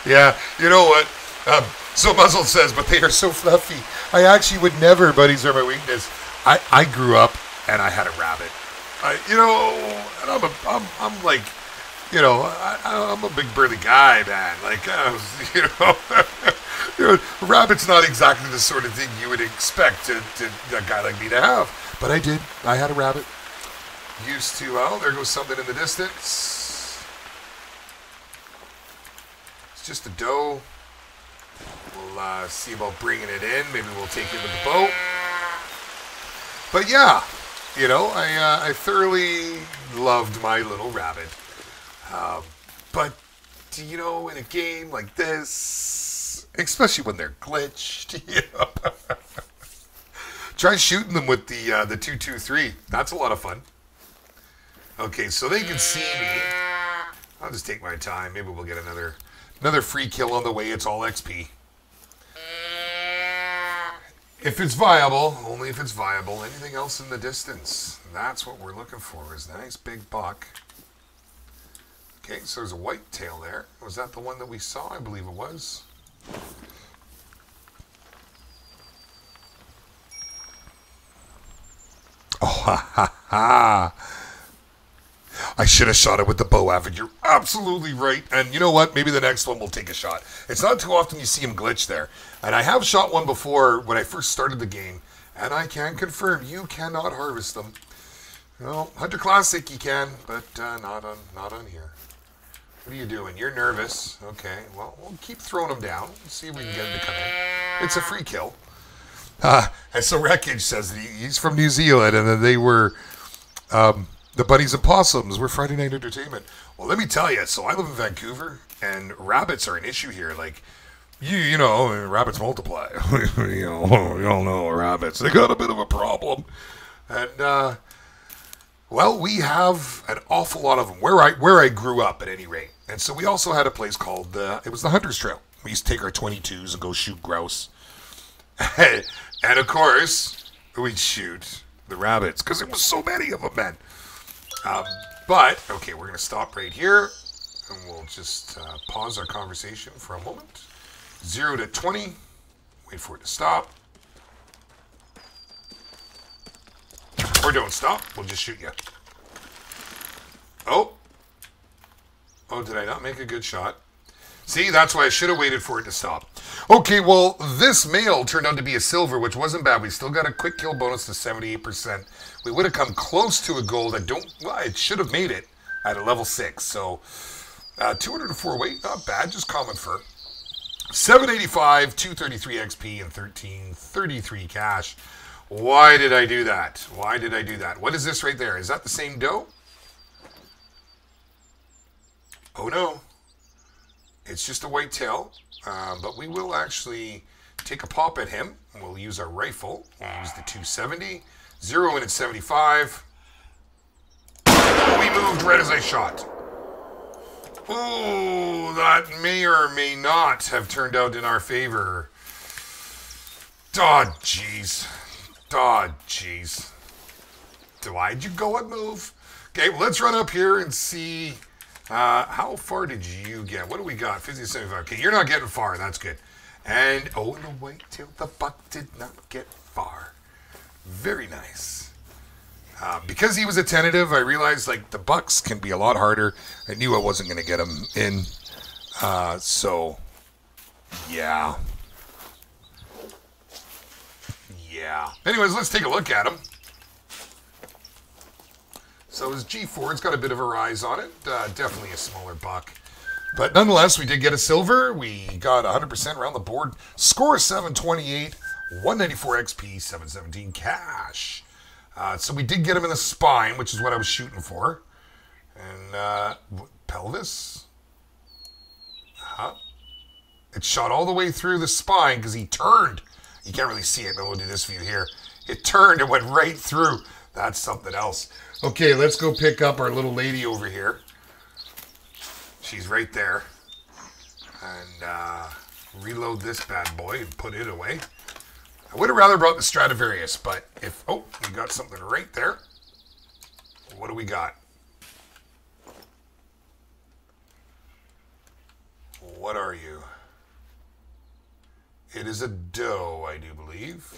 A: Yeah, you know what? So Muzzled says, but they are so fluffy. I actually would never, buddies are my weakness. I grew up and I had a rabbit. And I'm like, I'm a big burly guy, man. Like, rabbit's not exactly the sort of thing you would expect a guy like me to have. But I did. I had a rabbit. Used to, oh, there goes something in the distance. It's just a doe. We'll see about bringing it in. Maybe we'll take it with the boat. But yeah, I thoroughly loved my little rabbit. But, in a game like this, especially when they're glitched, try shooting them with the 223. That's a lot of fun. Okay, so they can see me. I'll just take my time. Maybe we'll get another free kill on the way. It's all XP. If it's viable, only if it's viable. Anything else in the distance? That's what we're looking for, is a nice big buck. Okay, so there's a white tail there. Was that the one that we saw? I believe it was. Oh, ha, ha, ha. I should have shot it with the bow, Avid. You're absolutely right. And you know what? Maybe the next one will take a shot. It's not too often you see him glitch there. And I have shot one before when I first started the game. And I can confirm you cannot harvest them. Well, Hunter Classic you can, but not on here. What are you doing? You're nervous. Okay, well, we'll keep throwing them down. See if we can get him to come in. It's a free kill. And so Wreckage says that he's from New Zealand, and then they were... the Bunnies and Possums were Friday Night Entertainment. Well, let me tell you, so I live in Vancouver, and rabbits are an issue here. Like, you know, rabbits multiply. you all know rabbits. They got a bit of a problem. And, Well, we have an awful lot of them where I grew up, at any rate. And so we also had a place called it was the Hunter's Trail. We used to take our 22s and go shoot grouse, and of course we'd shoot the rabbits because there was so many of them, man. But okay, we're gonna stop right here, and we'll just pause our conversation for a moment. 0 to 20. Wait for it to stop. Or don't stop. We'll just shoot you. Oh. Oh, did I not make a good shot? See, that's why I should have waited for it to stop. Okay, well, this male turned out to be a silver, which wasn't bad. We still got a quick kill bonus to 78%. We would have come close to a gold. It should have made it at a level 6. So, 204 weight, not bad, just common fur. 785, 233 XP, and 1333 cash. Why did I do that? Why did I do that? What is this right there? Is that the same doe? Oh no. It's just a white tail. But we will actually take a pop at him. We'll use our rifle. We'll use the 270. 0 in at 75. We moved right as I shot. Ooh, that may or may not have turned out in our favor. Oh, jeez. Oh, jeez. Why'd you go and move? Okay, well, let's run up here and see how far did you get? What do we got? 50 to 75. Okay, you're not getting far. That's good. And, oh, no, wait till the buck did not get far. Very nice. Because he was a tentative, I realized, like, the bucks can be a lot harder. I knew I wasn't going to get him in. So, yeah. Yeah. Anyways, let's take a look at him. So his G4, it's got a bit of a rise on it. Definitely a smaller buck. But nonetheless, we did get a silver. We got 100% around the board. Score 728, 194 XP, 717 cash. So we did get him in the spine, which is what I was shooting for. And pelvis. It shot all the way through the spine because he turned. You can't really see it, but we'll do this view here. It turned and went right through. That's something else. Okay, let's go pick up our little lady over here. She's right there. And reload this bad boy and put it away. I would have rather brought the Stradivarius, but if... Oh, we got something right there. What do we got? What are you? It is a doe, I do believe.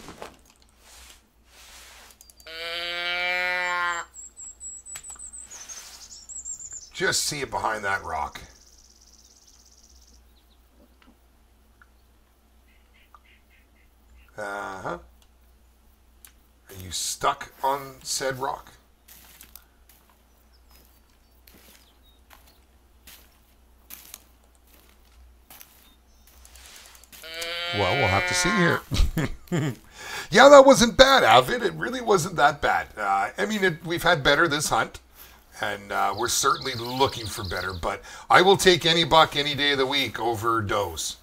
A: Just see it behind that rock. Uh-huh. Are you stuck on said rock? Well, we'll have to see here. Yeah, that wasn't bad, Avid. It really wasn't that bad. I mean, we've had better this hunt, and we're certainly looking for better, but I will take any buck any day of the week over does.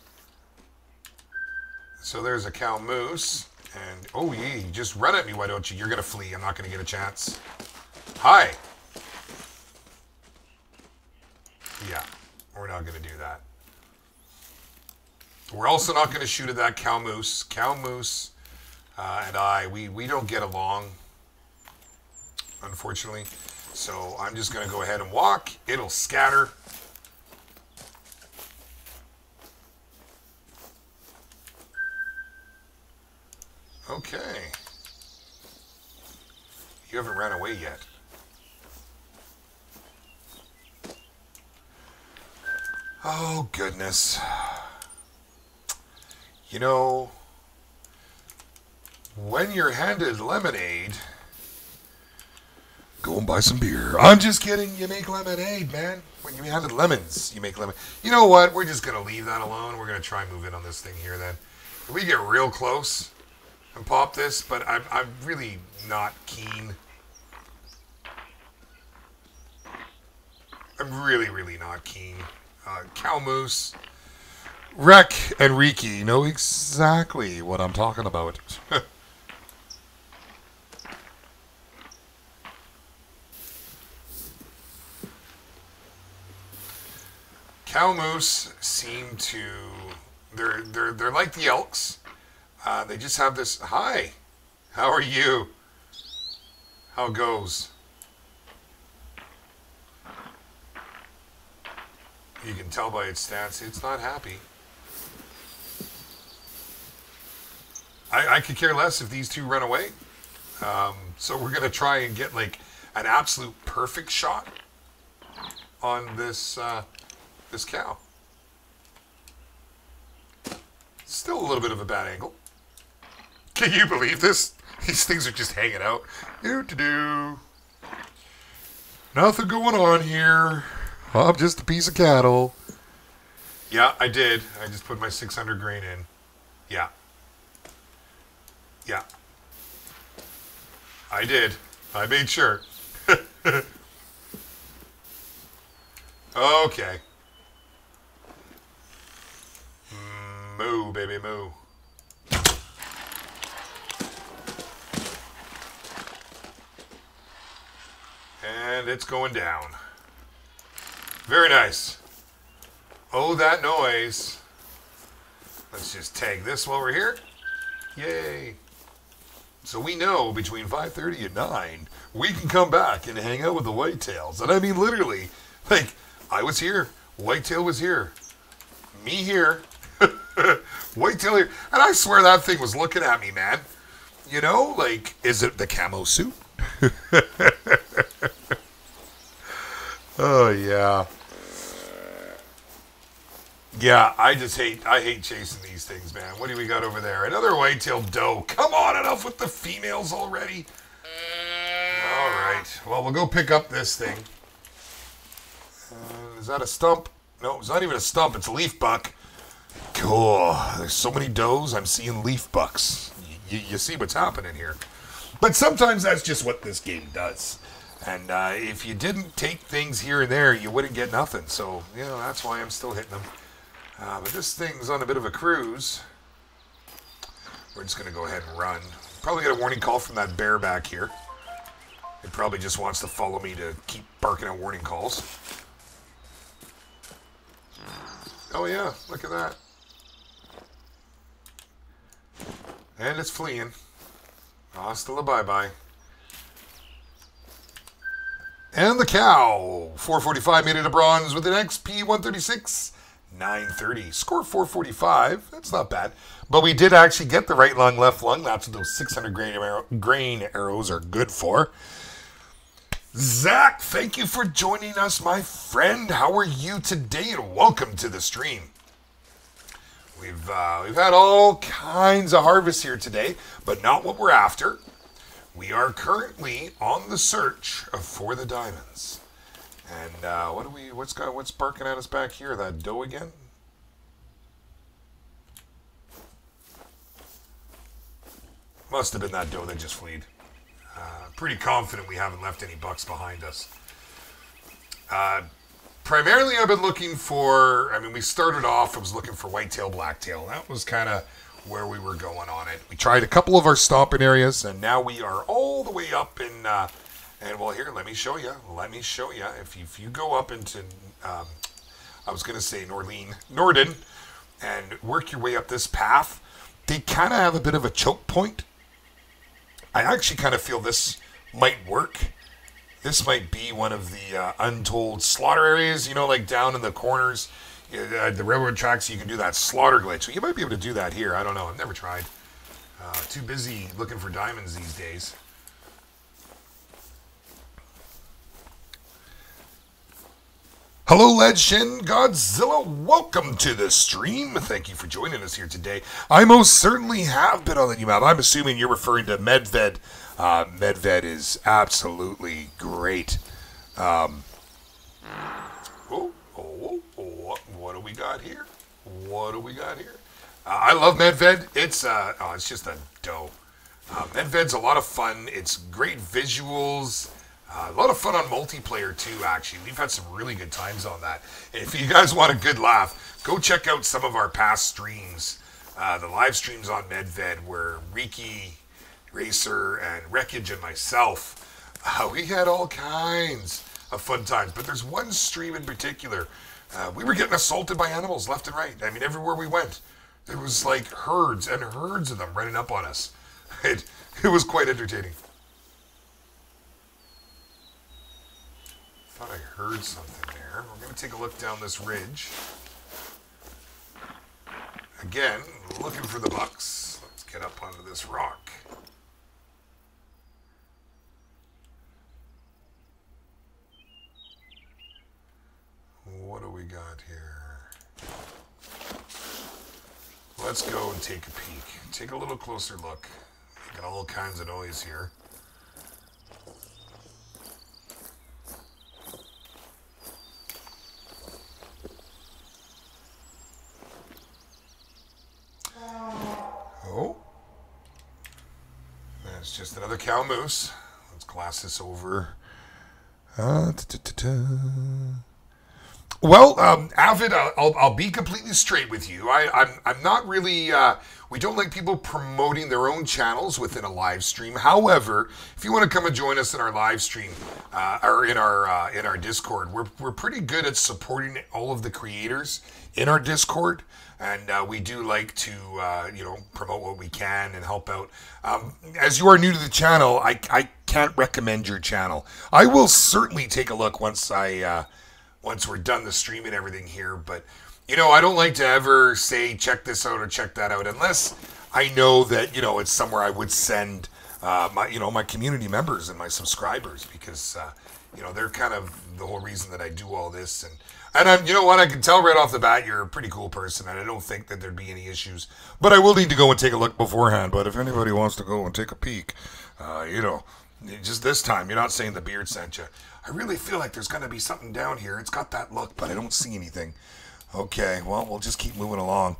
A: So there's a cow moose, and oh, yeah, just run at me, why don't you? You're going to flee. I'm not going to get a chance. Hi. Yeah, we're not going to do that. We're also not going to shoot at that cow moose. Cow moose and we don't get along, unfortunately. So I'm just going to go ahead and walk. It'll scatter. Okay. You haven't ran away yet. Oh, goodness. You know, when you're handed lemonade, go and buy some beer. I'm just kidding. You make lemonade, man. When you're handed lemons, you make lemon. You know what? We're just going to leave that alone. We're going to try and move in on this thing here then. If we get real close and pop this, but I'm really not keen. I'm really not keen. Cow moose. Rec and Riki know exactly what I'm talking about. Cow moose seem to, they're like the elks. They just have this, hi, how are you? How goes? You can tell by its stance, it's not happy. I could care less if these two run away. So we're going to try and get like an absolute perfect shot on this this cow. Still a little bit of a bad angle. Can you believe this? These things are just hanging out. Do-do-do. Nothing going on here. I'm just a piece of cattle. Yeah, I did. I just put my 600 grain in. Yeah. Yeah. I did. I made sure. Okay. Moo, baby, moo. And it's going down. Very nice. Oh, that noise. Let's just tag this while we're here. Yay. So we know between 5:30 and 9, we can come back and hang out with the whitetails. And I mean literally, like, I was here, whitetail was here, me here, whitetail here. And I swear that thing was looking at me, man. You know, like, is it the camo suit? Oh, yeah. Yeah, I hate chasing these things, man. What do we got over there? Another whitetail doe. Come on, enough with the females already. All right. Well, we'll go pick up this thing. Is that a stump? No, it's not even a stump. It's a leaf buck. Cool. There's so many does. I'm seeing leaf bucks. You see what's happening here. But sometimes that's just what this game does. And if you didn't take things here and there, you wouldn't get nothing. So, you know, that's why I'm still hitting them. But this thing's on a bit of a cruise. We're just going to go ahead and run. Probably get a warning call from that bear back here. It probably just wants to follow me to keep barking out warning calls. Oh yeah, look at that. And it's fleeing. Hasta la bye-bye. And the cow. 445 made it a bronze with an XP 136. 930. Score 445. That's not bad. But we did actually get the right lung, left lung. That's what those 600 grain arrows are good for. Zach, thank you for joining us, my friend. How are you today? And welcome to the stream. We've had all kinds of harvests here today, but not what we're after. We are currently on the search for the diamonds. And what's barking at us back here? That doe again? Must have been that doe that just fleed. Pretty confident we haven't left any bucks behind us. Primarily I've been looking for, we started off, I was looking for whitetail, blacktail. That was kind of where we were going on it. We tried a couple of our stomping areas, and now we are all the way up in, and well, here, let me show you. If you go up into, I was going to say Norden, and work your way up this path, they kind of have a bit of a choke point. I actually kind of feel this might work. This might be one of the untold slaughter areas, you know, like down in the corners, the railroad tracks, you can do that slaughter glitch. So you might be able to do that here. I don't know. I've never tried. Too busy looking for diamonds these days. Hello, Ledshin Godzilla. Welcome to the stream. Thank you for joining us here today. I most certainly have been on the new map. I'm assuming you're referring to Medved. Medved is absolutely great. What do we got here? I love Medved. It's just a dough. Medved's a lot of fun. It's great visuals. A lot of fun on multiplayer too, actually. We've had some really good times on that. If you guys want a good laugh, go check out some of our past streams. The live streams on Medved where Riki, Racer, and Wreckage and myself, we had all kinds of fun times. But there's one stream in particular We were getting assaulted by animals left and right. I mean, everywhere we went, there was like herds and herds of them running up on us. It was quite entertaining. Thought I heard something there. We're going to take a look down this ridge. Again, looking for the bucks. Let's get up onto this rock. What do we got here? Let's go and take a peek. Take a little closer look. Got all kinds of noise here. Oh. That's just another cow moose. Let's glass this over. Well, Avid, I'll be completely straight with you. I'm not really. We don't like people promoting their own channels within a live stream. However, if you want to come and join us in our live stream or in our Discord, we're pretty good at supporting all of the creators in our Discord, and we do like to promote what we can and help out. As you are new to the channel, I can't recommend your channel. I will certainly take a look once we're done the stream and everything here, but I don't like to ever say check this out or check that out unless I know that it's somewhere I would send my community members and my subscribers, because they're kind of the whole reason that I do all this. And I'm, I can tell right off the bat you're a pretty cool person, and I don't think that there'd be any issues. But I will need to go and take a look beforehand. But if anybody wants to go and take a peek, just this time, you're not saying the beard sent you. I really feel like there's going to be something down here. It's got that look, but I don't see anything. Okay, well, we'll just keep moving along.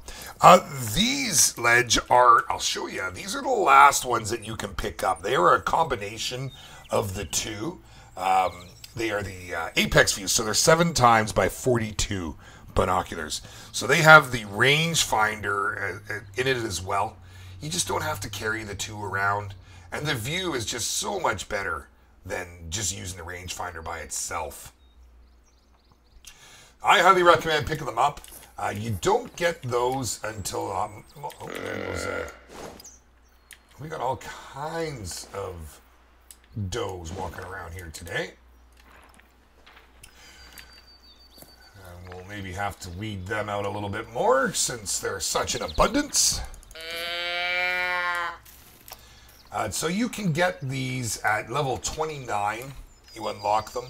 A: These ledge are, I'll show you, these are the last ones that you can pick up. They are a combination of the two. They are the Apex views, so they're 7 times by 42 binoculars. So they have the rangefinder in it as well. You just don't have to carry the two around. And the view is just so much better than just using the rangefinder by itself. I highly recommend picking them up. You don't get those until... we got all kinds of does walking around here today. And we'll maybe have to weed them out a little bit more since there's such an abundance. So you can get these at level 29. You unlock them.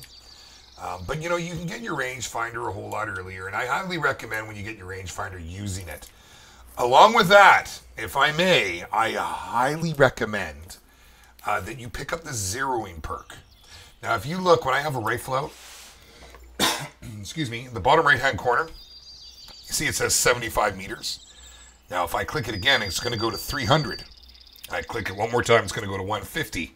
A: But you can get your rangefinder a whole lot earlier, and I highly recommend when you get your rangefinder using it. Along with that, if I may, I highly recommend that you pick up the zeroing perk. Now, if you look, when I have a rifle out, excuse me, in the bottom right-hand corner, you see it says 75 meters. Now, if I click it again, it's going to go to 300. I click it one more time, it's going to go to 150.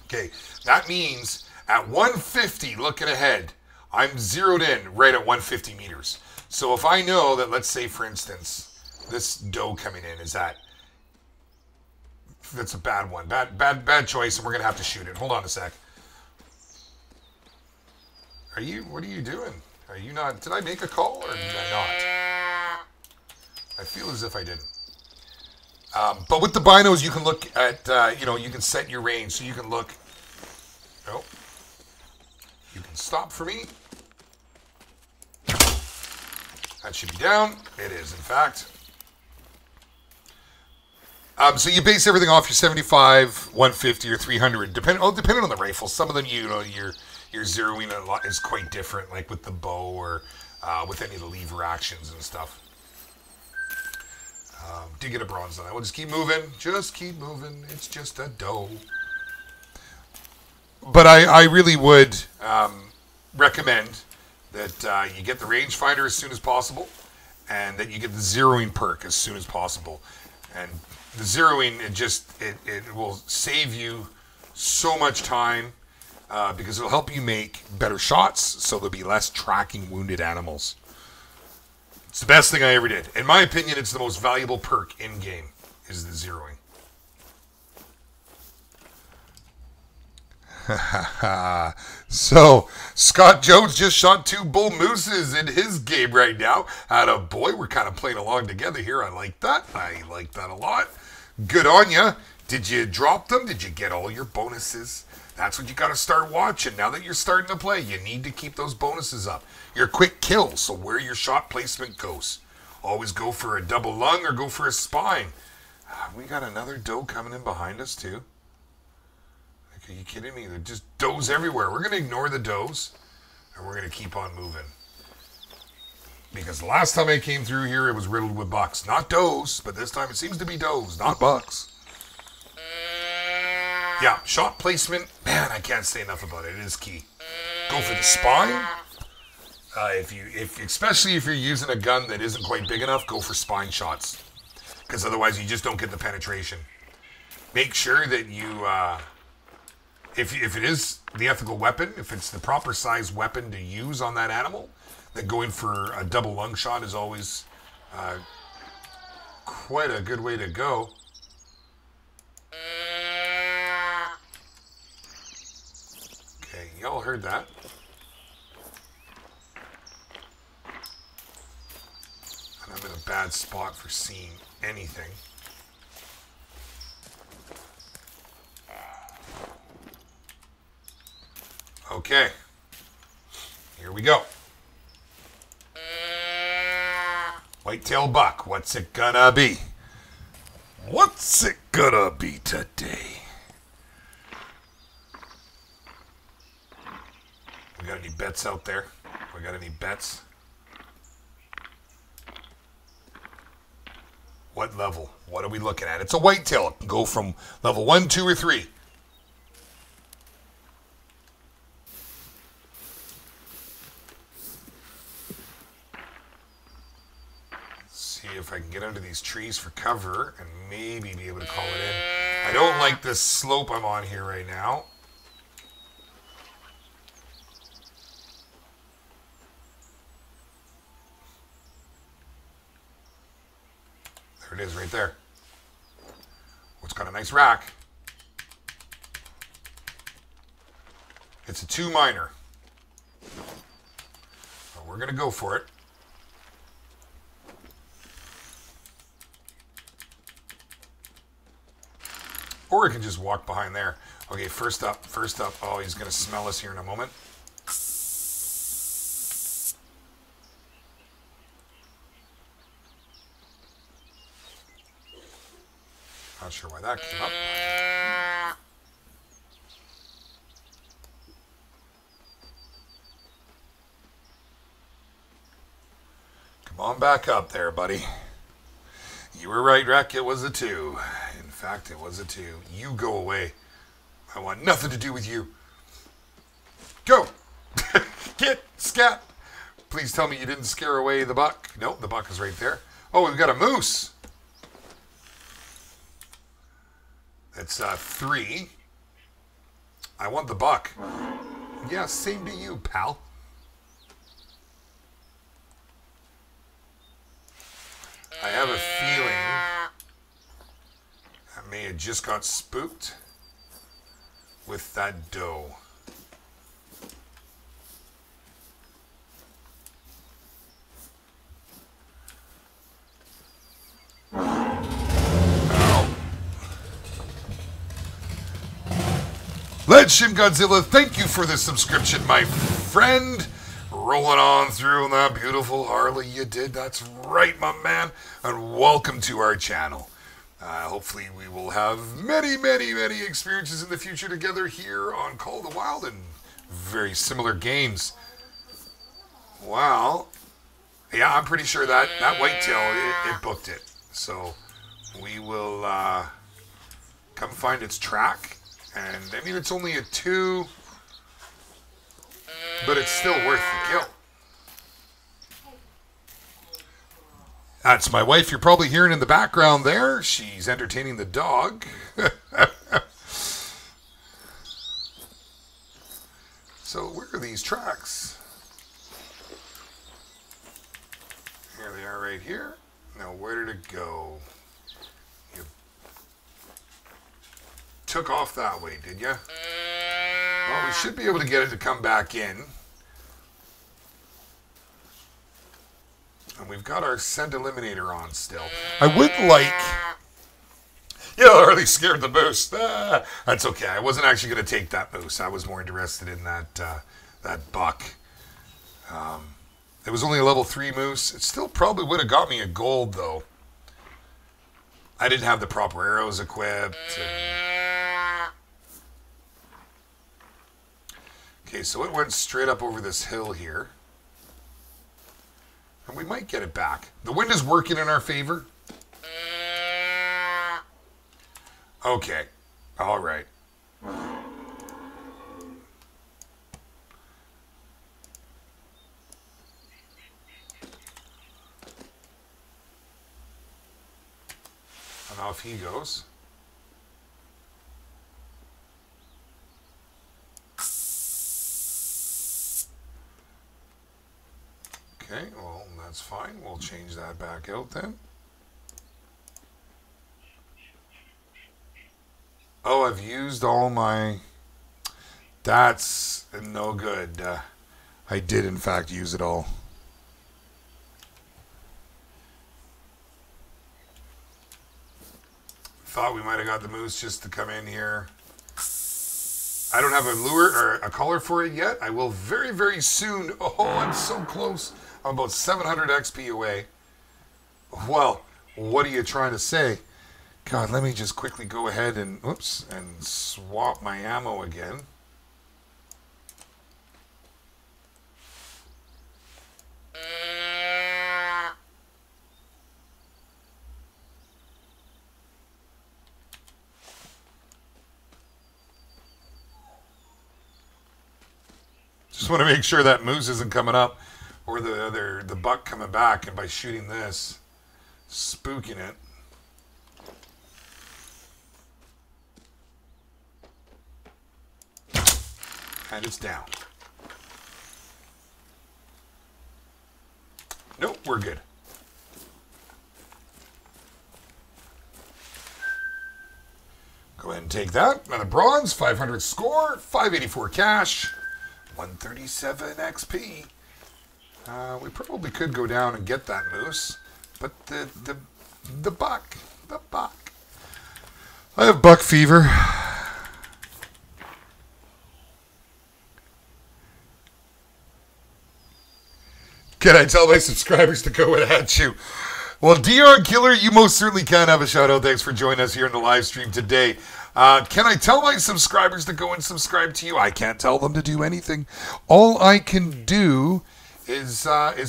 A: Okay, that means at 150, looking ahead, I'm zeroed in right at 150 meters. So if I know that, let's say, for instance, this doe coming in is that's a bad one. Bad choice, and we're going to have to shoot it. Hold on a sec. What are you doing? Are you not, did I make a call or did I not? I feel as if I didn't. But with the binos, you can look at, you can set your range. So you can look, oh, you can stop for me. That should be down. It is, in fact. So you base everything off your 75, 150, or 300, depending on the rifle. Some of them, your zeroing a lot is quite different, like with the bow or with any of the lever actions and stuff. Did get a bronze on that. We'll just keep moving. Just keep moving. It's just a doe. But I really would recommend that you get the rangefinder as soon as possible, and that you get the zeroing perk as soon as possible. And the zeroing, it will save you so much time because it'll help you make better shots, so there'll be less tracking wounded animals. It's the best thing I ever did. In my opinion, it's the most valuable perk in-game, is the zeroing. So, Scott Jones just shot 2 bull mooses in his game right now. Atta boy, we're kind of playing along together here. I like that. I like that a lot. Good on ya. Did you drop them? Did you get all your bonuses? That's what you got to start watching. Now that you're starting to play, you need to keep those bonuses up. Your quick kills, so where your shot placement goes. Always go for a double lung or go for a spine. We got another doe coming in behind us, too. Are you kidding me? They're just does everywhere. We're going to ignore the does, and we're going to keep on moving. Because the last time I came through here, it was riddled with bucks. Not does, but this time it seems to be does, not bucks. Yeah, shot placement. Man, I can't say enough about it. It is key. Go for the spine. Especially if you're using a gun that isn't quite big enough, go for spine shots. Because otherwise you just don't get the penetration. Make sure that you... If it is the ethical weapon, if it's the proper size weapon to use on that animal, then going for a double lung shot is always quite a good way to go. Okay, y'all heard that. And I'm in a bad spot for seeing anything. Okay, here we go. Whitetail buck, what's it gonna be? What's it gonna be today? We got any bets out there? We got any bets? What level? What are we looking at? It's a whitetail. It can go from level 1, 2, or 3. See if I can get under these trees for cover and maybe be able to call it in. I don't like this slope I'm on here right now. There it is right there. Oh, it's got a nice rack. It's a 2 minor. So we're going to go for it. Or we can just walk behind there. Okay, first up. Oh, he's going to smell us here in a moment. Not sure why that came up. Come on back up there, buddy. You were right, Rec. It was a 2. In fact, it was a 2. You go away. I want nothing to do with you. Go! Get scat! Please tell me you didn't scare away the buck. Nope, the buck is right there. Oh, we've got a moose. That's 3. I want the buck. Yeah, same to you, pal. I have a feeling I may have just got spooked with that doe. Let Shin Godzilla, thank you for the subscription, my friend. Rolling on through that beautiful Harley you did. That's right, my man. And welcome to our channel. Hopefully we will have many experiences in the future together here on Call of the Wild and very similar games. Wow. Yeah, I'm pretty sure that whitetail, it booked it. So we will come find its track. And, I mean, it's only a 2, but it's still worth the kill. That's my wife you're probably hearing in the background there. She's entertaining the dog. So, where are these tracks? Here they are right here. Now, where did it go? You took off that way, did you? Well, we should be able to get it to come back in. And we've got our scent eliminator on still. I would like... Yeah, Harley scared the moose. That's okay. I wasn't actually going to take that moose. I was more interested in that that buck. It was only a level 3 moose. It still probably would have got me a gold, though. I didn't have the proper arrows equipped. Okay, so it went straight up over this hill here. And we might get it back. The wind is working in our favor. Okay. All right. And off he goes. Okay, well, that's fine. We'll change that back out then. Oh, I've used all my... That's no good. I did, in fact, use it all. Thought we might have got the moose just to come in here. I don't have a lure or a collar for it yet. I will very, very soon. Oh, I'm so close. I'm about 700 XP away. Well, what are you trying to say? God, let me just quickly go ahead and, oops, and swap my ammo again. Just want to make sure that moose isn't coming up or the buck coming back, and by shooting this, spooking it. And it's down. Nope, we're good. Go ahead and take that. Another bronze, 500 score, 584 cash, 137 XP. We probably could go down and get that moose, but the buck. I have buck fever. Can I tell my subscribers to go at you? Well, DR Killer, you most certainly can have a shout out. Thanks for joining us here in the live stream today. Can I tell my subscribers to go and subscribe to you? I can't tell them to do anything. All I can do is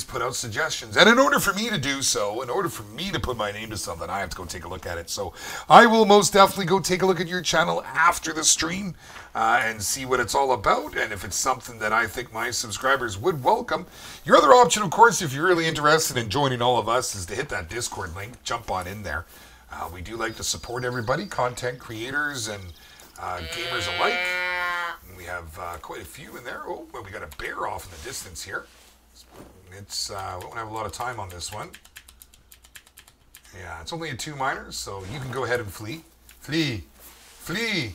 A: put out suggestions. And in order for me to do so, in order for me to put my name to something, I have to go take a look at it. So I will most definitely go take a look at your channel after the stream and see what it's all about. And if it's something that I think my subscribers would welcome. Your other option, of course, if you're really interested in joining all of us, is to hit that Discord link. Jump on in there. We do like to support everybody, content creators and gamers alike. And we have quite a few in there. Oh, well, we got a bear off in the distance here. It's we won't have a lot of time on this one. Yeah, it's only a 2 miners, so you can go ahead and flee. Flee! And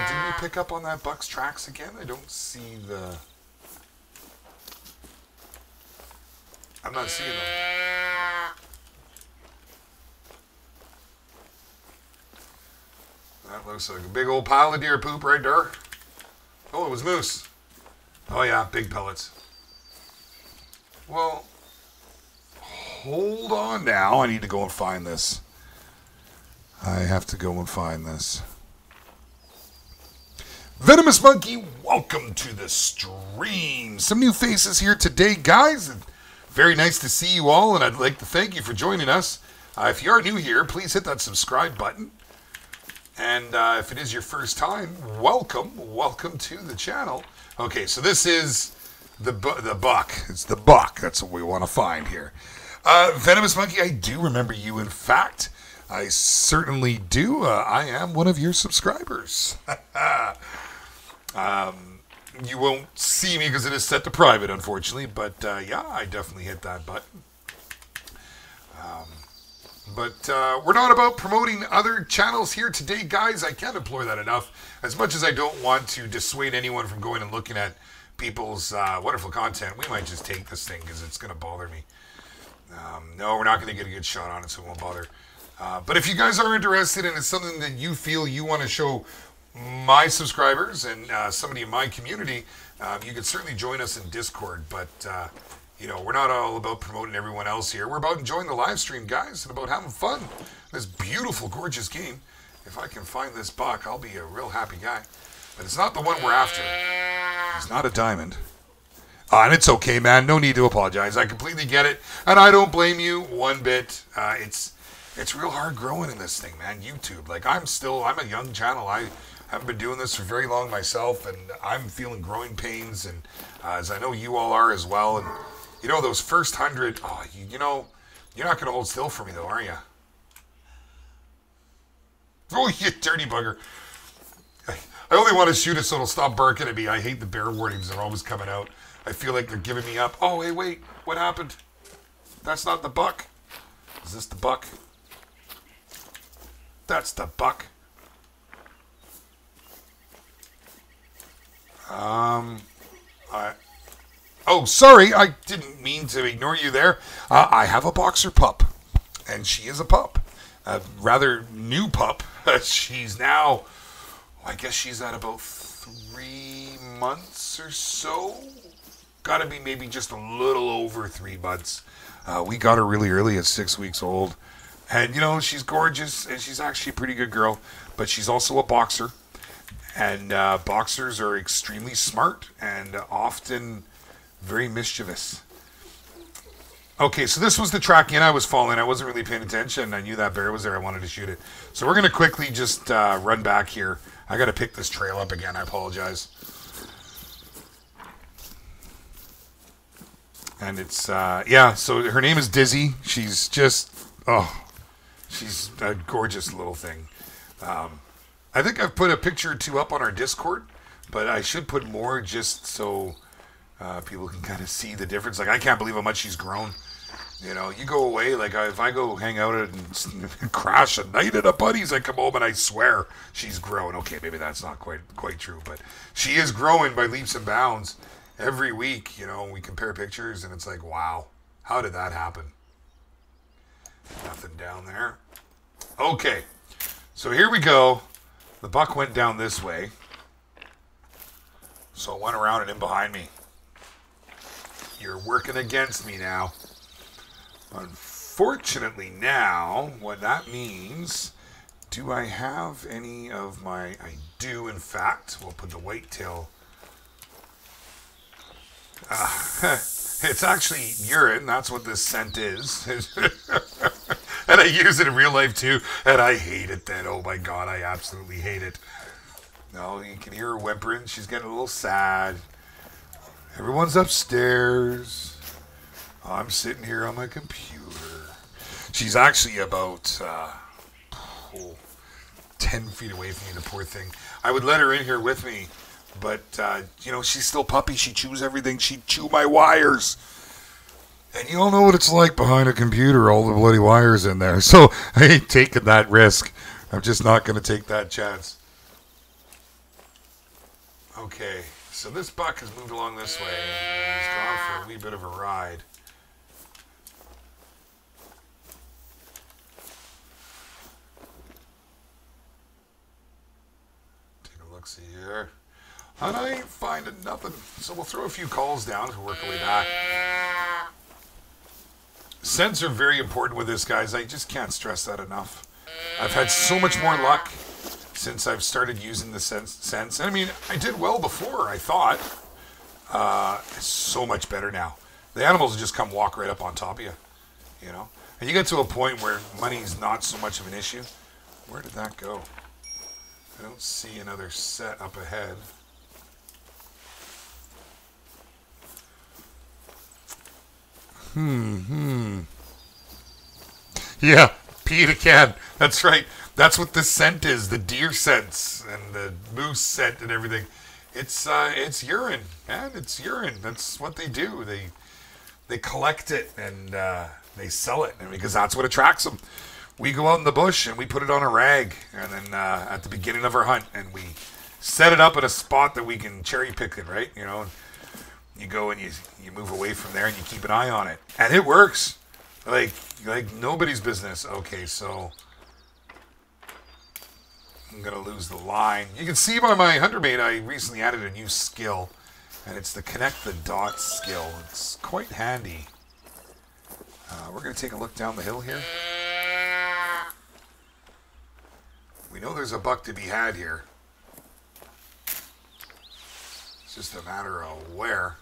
A: did we pick up on that buck's tracks again? I don't see the... I'm not seeing them. That looks like a big old pile of deer poop right there. Oh, it was moose. Oh yeah, big pellets. Well, hold on now. I need to go and find this. I have to go and find this. Venomous Monkey, welcome to the stream. Some new faces here today, guys. Very nice to see you all, and I'd like to thank you for joining us. If you are new here, please hit that subscribe button. And if it is your first time, welcome to the channel. Okay, so this is the buck. It's the buck. That's what we want to find here. Venomous Monkey, I do remember you. In fact, I certainly do. I am one of your subscribers. You won't see me because it is set to private, unfortunately. But yeah, I definitely hit that button. But we're not about promoting other channels here today, guys. I can't employ that enough. As much as I don't want to dissuade anyone from going and looking at people's wonderful content, we might just take this thing because it's going to bother me. No, we're not going to get a good shot on it, so it won't bother. But if you guys are interested and it's something that you feel you want to show my subscribers and somebody in my community, you can certainly join us in Discord. But, you know, we're not all about promoting everyone else here. We're about enjoying the live stream, guys, and about having fun. This beautiful, gorgeous game. If I can find this buck, I'll be a real happy guy. But it's not the one we're after. He's not a diamond. And it's okay, man. No need to apologize. I completely get it. And I don't blame you one bit. It's real hard growing in this thing, man. YouTube. Like, I'm a young channel. I haven't been doing this for very long myself, and I'm feeling growing pains, and as I know you all are as well. And, you know, those first 100, you know, you're not going to hold still for me, though, are you? Oh, you dirty bugger. I only want to shoot it so it'll stop barking at me. I hate the bear warnings. They're always coming out. I feel like they're giving me up. Oh, hey, wait. What happened? That's not the buck. Is this the buck? That's the buck. Oh, sorry. I didn't mean to ignore you there. I have a boxer pup. And she is a pup. A rather new pup. She's now, I guess she's at about 3 months or so. Gotta be maybe just a little over 3 months. We got her really early at 6 weeks old. And, you know, she's gorgeous, and she's actually a pretty good girl. But she's also a boxer. And boxers are extremely smart and often very mischievous. Okay, so this was the track in. I was following. I wasn't really paying attention. I knew that bear was there. I wanted to shoot it. So we're going to quickly just run back here. I got to pick this trail up again. I apologize. And it's, yeah, so her name is Dizzy. She's just, she's a gorgeous little thing. I think I've put a picture or two up on our Discord, but I should put more just so people can kind of see the difference. Like, I can't believe how much she's grown. You know, you go away, like, if I go hang out and crash a night at a buddy's, I come home and I swear she's grown. Okay, maybe that's not quite true, but she is growing by leaps and bounds. Every week, you know, we compare pictures, and it's like, wow, how did that happen? Nothing down there. Okay, so here we go. The buck went down this way, so it went around and in behind me. You're working against me now. Unfortunately now, what that means, do I have any of my, I do in fact, we'll put the whitetail. It's actually urine, that's what this scent is. And I use it in real life too, and I hate it then. Oh my god, I absolutely hate it. No, you can hear her whimpering, she's getting a little sad. Everyone's upstairs. I'm sitting here on my computer. She's actually about 10 feet away from me, the poor thing. I would let her in here with me, but, you know, she's still puppy. She chews everything. She'd chew my wires. And you all know what it's like behind a computer, all the bloody wires in there. So I ain't taking that risk. I'm just not going to take that chance. Okay, so this buck has moved along this way. He's gone for a wee bit of a ride. Take a look, see here. And I ain't finding nothing. So we'll throw a few calls down to work our way back. Scents are very important with this, guys. I just can't stress that enough. I've had so much more luck since I've started using the scents. I mean, I did well before, I thought. It's so much better now. The animals will just come walk right up on top of you, you know? And you get to a point where money's not so much of an issue. Where did that go? I don't see another set up ahead. Yeah, Pete again. That's right. That's what this scent is. The deer scents and the moose scent and everything. It's urine, man. It's urine. That's what they do. They collect it and they sell it because that's what attracts them. we go out in the bush and we put it on a rag, and then at the beginning of our hunt, and we set it up at a spot that we can cherry pick it, right? You know, and you go and you move away from there and you keep an eye on it, and it works like nobody's business. Okay, so I'm gonna lose the line. You can see by my Huntermate, I recently added a new skill, and it's the connect the dots skill. It's quite handy. We're gonna take a look down the hill here. We know there's a buck to be had here. It's just a matter of where.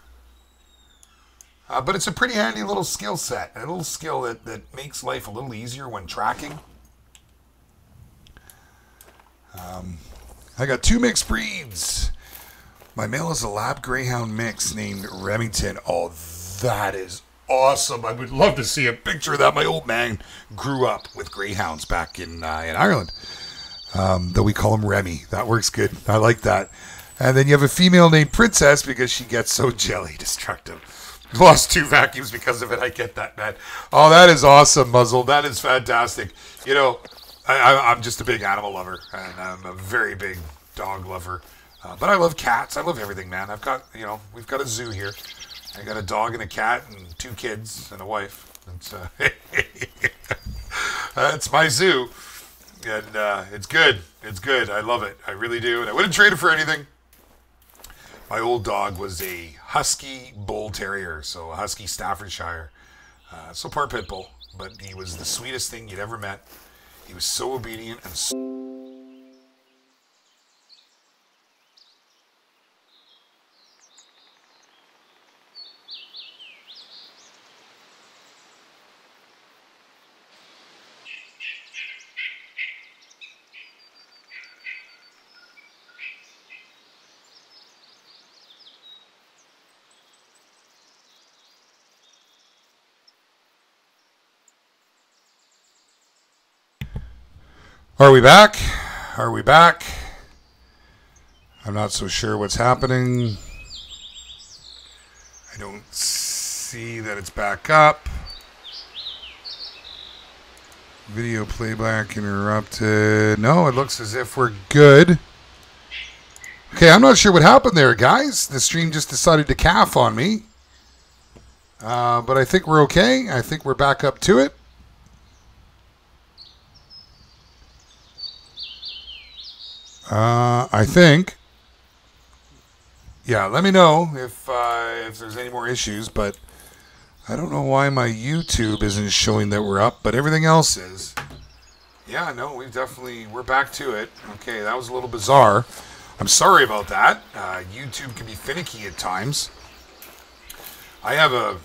A: But it's a pretty handy little skill set. A little skill that makes life a little easier when tracking. I got 2 mixed breeds. My male is a lab greyhound mix named Remington. Oh, that is awesome. I would love to see a picture of that. My old man grew up with greyhounds back in Ireland. Though we call him Remy. That works good. I like that. And then you have a female named Princess because she gets so jelly destructive. Lost 2 vacuums because of it. I get that, man. Oh, that is awesome, Muzzle. That is fantastic. You know, I'm just a big animal lover, and I'm a very big dog lover. But I love cats. I love everything, man. I've got, you know, we've got a zoo here. I got a dog and a cat and 2 kids and a wife. That's my zoo. And it's good. It's good. I love it. I really do. And I wouldn't trade it for anything. My old dog was a Husky Bull Terrier, so a Husky Staffordshire. So part pit bull, but he was the sweetest thing you'd ever met. He was so obedient and so... Are we back? Are we back? I'm not so sure what's happening. I don't see that it's back up. Video playback interrupted. No, it looks as if we're good. Okay, I'm not sure what happened there, guys. The stream just decided to calf on me. But I think we're okay. I think we're back up to it. I think. Yeah, let me know if there's any more issues, but I don't know why my YouTube isn't showing that we're up, but everything else is. Yeah, no, we're back to it. Okay, that was a little bizarre. I'm sorry about that. YouTube can be finicky at times. I have a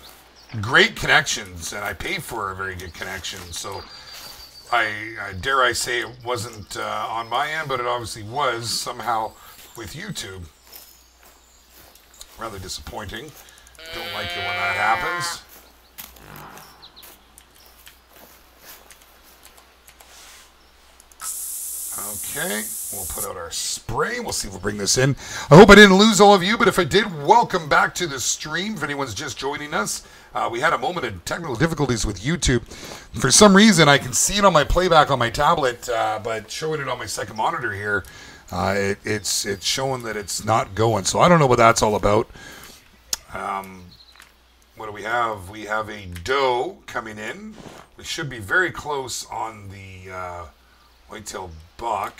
A: great connections, and I paid for a very good connection, so I dare I say it wasn't on my end, but it obviously was somehow with YouTube. Rather disappointing. Don't like it when that happens. Okay, we'll put out our spray. We'll see if we'll bring this in. I hope I didn't lose all of you, but if I did, welcome back to the stream. If anyone's just joining us, we had a moment of technical difficulties with YouTube. For some reason, I can see it on my playback on my tablet, but showing it on my second monitor here, it's showing that it's not going. So I don't know what that's all about. What do we have? We have a doe coming in. We should be very close on the whitetail buck.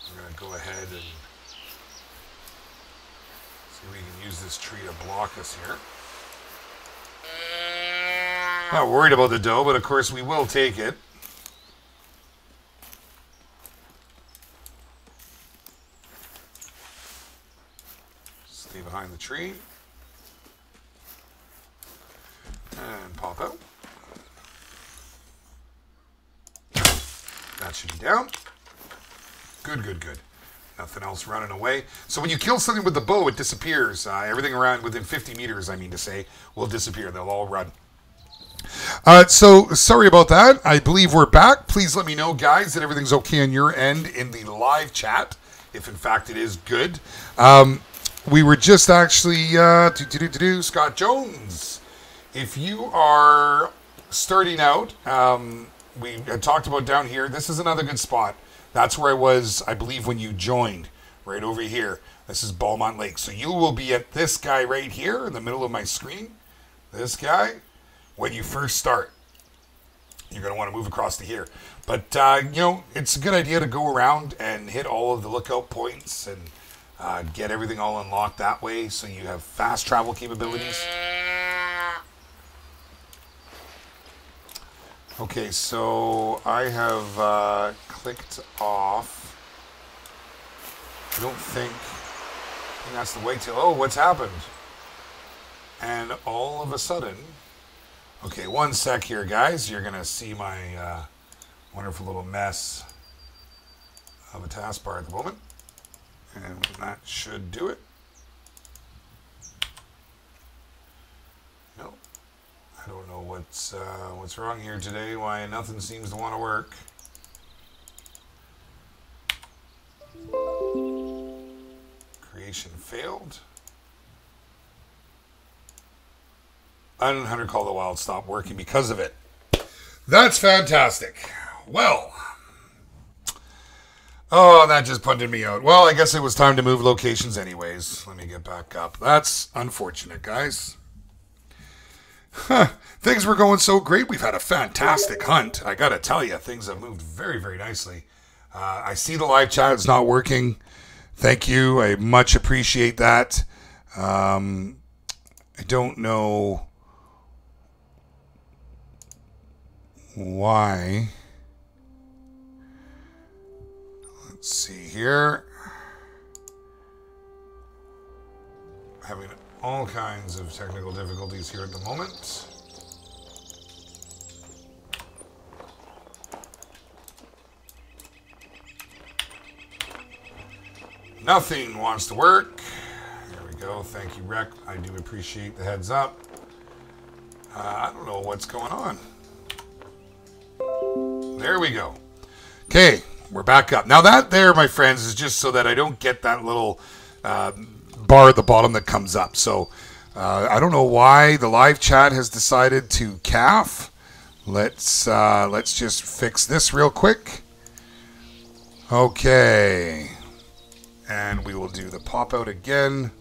A: I'm going to go ahead and see if we can use this tree to block us here. Not worried about the doe, but of course we will take it. Stay behind the tree. And pop out. That should be down. Good, good, good. Nothing else running away. So when you kill something with the bow, it disappears. Everything around within 50 meters, I mean to say, will disappear. They'll all run. So sorry about that. I believe we're back. Please let me know, guys, that everything's okay on your end in the live chat, if in fact it is good. We were just actually Scott Jones. If you are starting out we had talked about down here. This is another good spot. That's where I was, I believe, when you joined. Right over here. This is Beaumont Lake. So you will be at this guy right here in the middle of my screen. This guy, when you first start. You're going to want to move across to here. But, you know, it's a good idea to go around and hit all of the lookout points and get everything all unlocked that way so you have fast travel capabilities. Okay, so I have clicked off. I don't think that's the way to... Oh, what's happened? And all of a sudden... Okay, one sec here, guys. You're going to see my wonderful little mess of a taskbar at the moment. And that should do it. No. I don't know what's wrong here today, why nothing seems to want to work. Creation failed. Hunter Call the Wild stopped working because of it. That's fantastic. Well. Oh, that just punted me out. Well, I guess it was time to move locations anyways. Let me get back up. That's unfortunate, guys. Huh. Things were going so great. We've had a fantastic hunt. I gotta tell you, things have moved very, very nicely. I see the live chat is not working. Thank you. I much appreciate that. I don't know why. Let's see here. Having all kinds of technical difficulties here at the moment. Nothing wants to work. There we go. Thank you, Rec. I do appreciate the heads up. I don't know what's going on. There we go. Okay, we're back up. Now that there, my friends, is just so that I don't get that little bar at the bottom that comes up. So I don't know why the live chat has decided to calf. Let's just fix this real quick. Okay. And we will do the pop out again.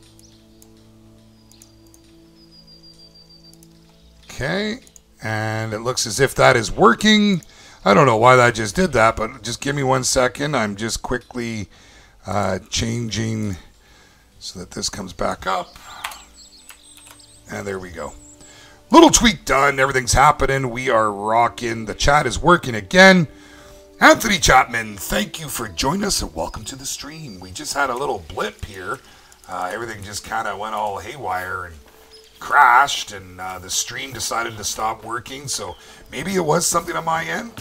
A: Okay. And it looks as if that is working. I don't know why that just did that, but just give me 1 second. I'm just quickly changing so that this comes back up. And there we go. Little tweak done. Everything's happening. We are rocking. The chat is working again. Anthony Chapman, thank you for joining us and welcome to the stream. We just had a little blip here. Everything just kind of went all haywire and crashed, and the stream decided to stop working. So maybe it was something on my end.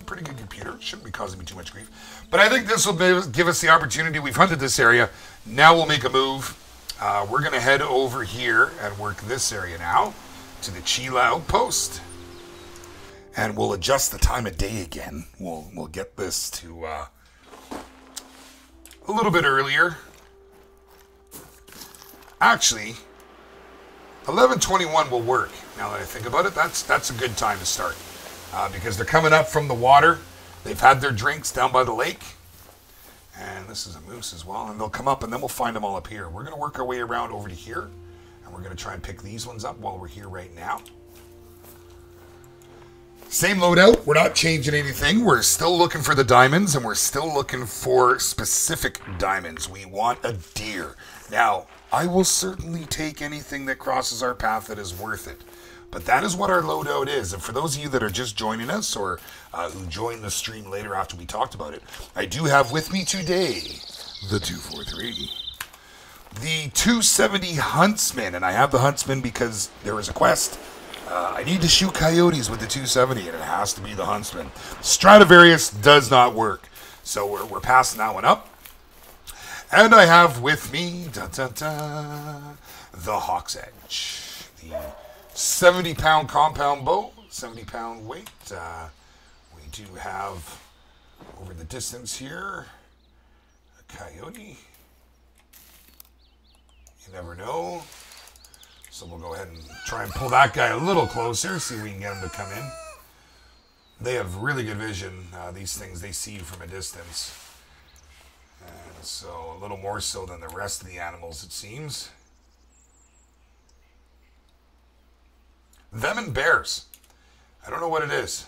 A: Pretty good computer. Shouldn't be causing me too much grief. But I think this will give us the opportunity. We've hunted this area. Now we'll make a move. We're going to head over here and work this area now to the Chila outpost. And we'll adjust the time of day again. We'll get this to a little bit earlier. Actually, 11:21 will work. Now that I think about it, that's a good time to start because they're coming up from the water. They've had their drinks down by the lake, and this is a moose as well. And they'll come up, and then we'll find them all up here. We're going to work our way around over to here, and we're going to try and pick these ones up while we're here right now. Same loadout. We're not changing anything. We're still looking for the diamonds, and we're still looking for specific diamonds. We want a deer. Now, I will certainly take anything that crosses our path that is worth it. But that is what our loadout is. And for those of you that are just joining us or who join the stream later after we talked about it, I do have with me today the 243. The 270 Huntsman. And I have the Huntsman because there is a quest. I need to shoot coyotes with the 270, and it has to be the Huntsman. Stradivarius does not work, so we're passing that one up. And I have with me the Hawk's Edge, the 70-pound compound bow, 70-pound weight. We do have over the distance here a coyote. You never know. So we'll go ahead and try and pull that guy a little closer, see if we can get him to come in. They have really good vision. These things, they see you from a distance. And so a little more so than the rest of the animals, it seems. Them and bears. I don't know what it is.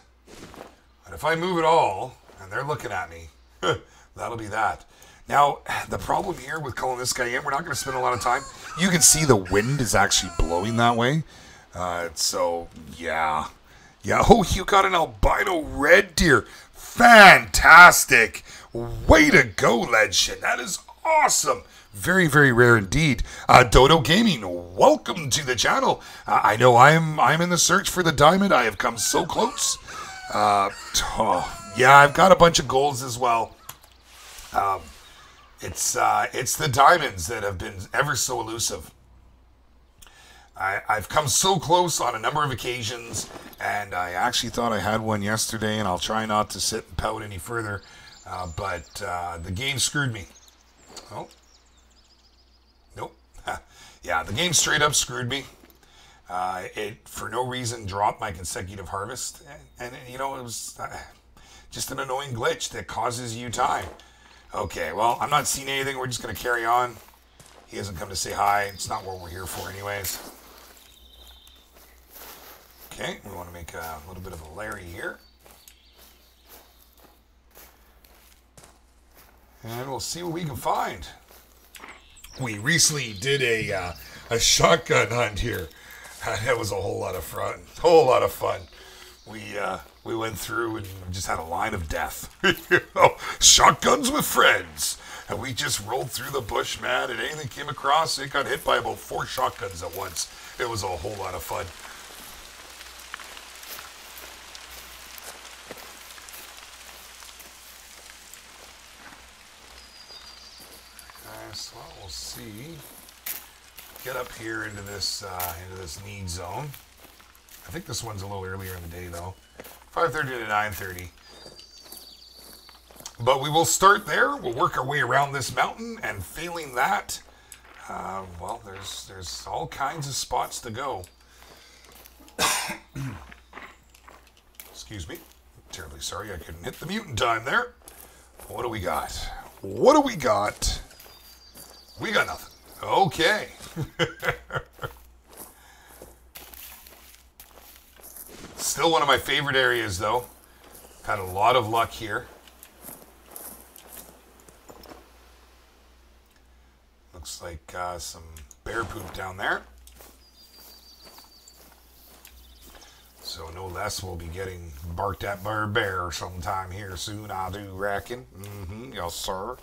A: But if I move at all, and they're looking at me, that'll be that. Now, the problem here with calling this guy in, we're not going to spend a lot of time. You can see the wind is actually blowing that way. So, yeah. Yeah, oh, you got an albino red deer. Fantastic. Way to go, Legend. That is awesome. Very, very rare indeed. Dodo Gaming, welcome to the channel. I know I'm in the search for the diamond. I have come so close. Yeah, I've got a bunch of golds as well. It's the diamonds that have been ever so elusive. I've come so close on a number of occasions, and I actually thought I had one yesterday, and I'll try not to sit and pout any further, but the game screwed me. Oh. Nope. Yeah, the game straight up screwed me. It, for no reason, dropped my consecutive harvest, and you know, it was just an annoying glitch that causes you time. Okay, well, I'm not seeing anything. We're just going to carry on. He hasn't come to say hi. It's not what we're here for anyways. Okay, we want to make a little bit of a Larry here. And we'll see what we can find. We recently did a shotgun hunt here. That was a whole lot of fun. Whole lot of fun. We went through and just had a line of death. You know, shotguns with friends. And we just rolled through the bush, man, and anything came across, it got hit by about 4 shotguns at once. It was a whole lot of fun. So we'll see. Get up here into this need zone. I think this one's a little earlier in the day though, 5:30 to 9:30. But we will start there. We'll work our way around this mountain, and failing that, well, there's all kinds of spots to go. Excuse me. Terribly sorry I couldn't hit the mute in time there. What do we got? What do we got? We got nothing. Okay. Still one of my favorite areas, though. Had a lot of luck here. Looks like some bear poop down there. So no less we'll be getting barked at by a bear sometime here soon, I do reckon. Yes, sir.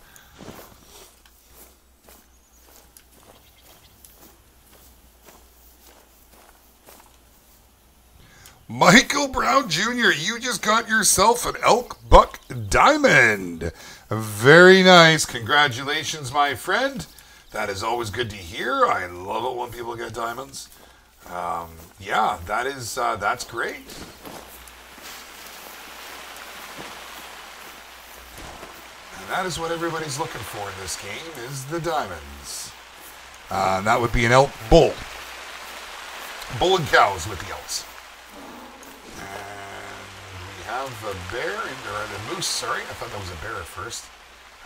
A: Michael Brown Jr., you just got yourself an elk buck diamond. Very nice. Congratulations, my friend. That is always good to hear. I love it when people get diamonds. Yeah, that's great. And that is what everybody's looking for in this game, is the diamonds. That would be an elk bull. Bull and cows with the elks. Have a bear, or the moose, sorry. I thought that was a bear at first.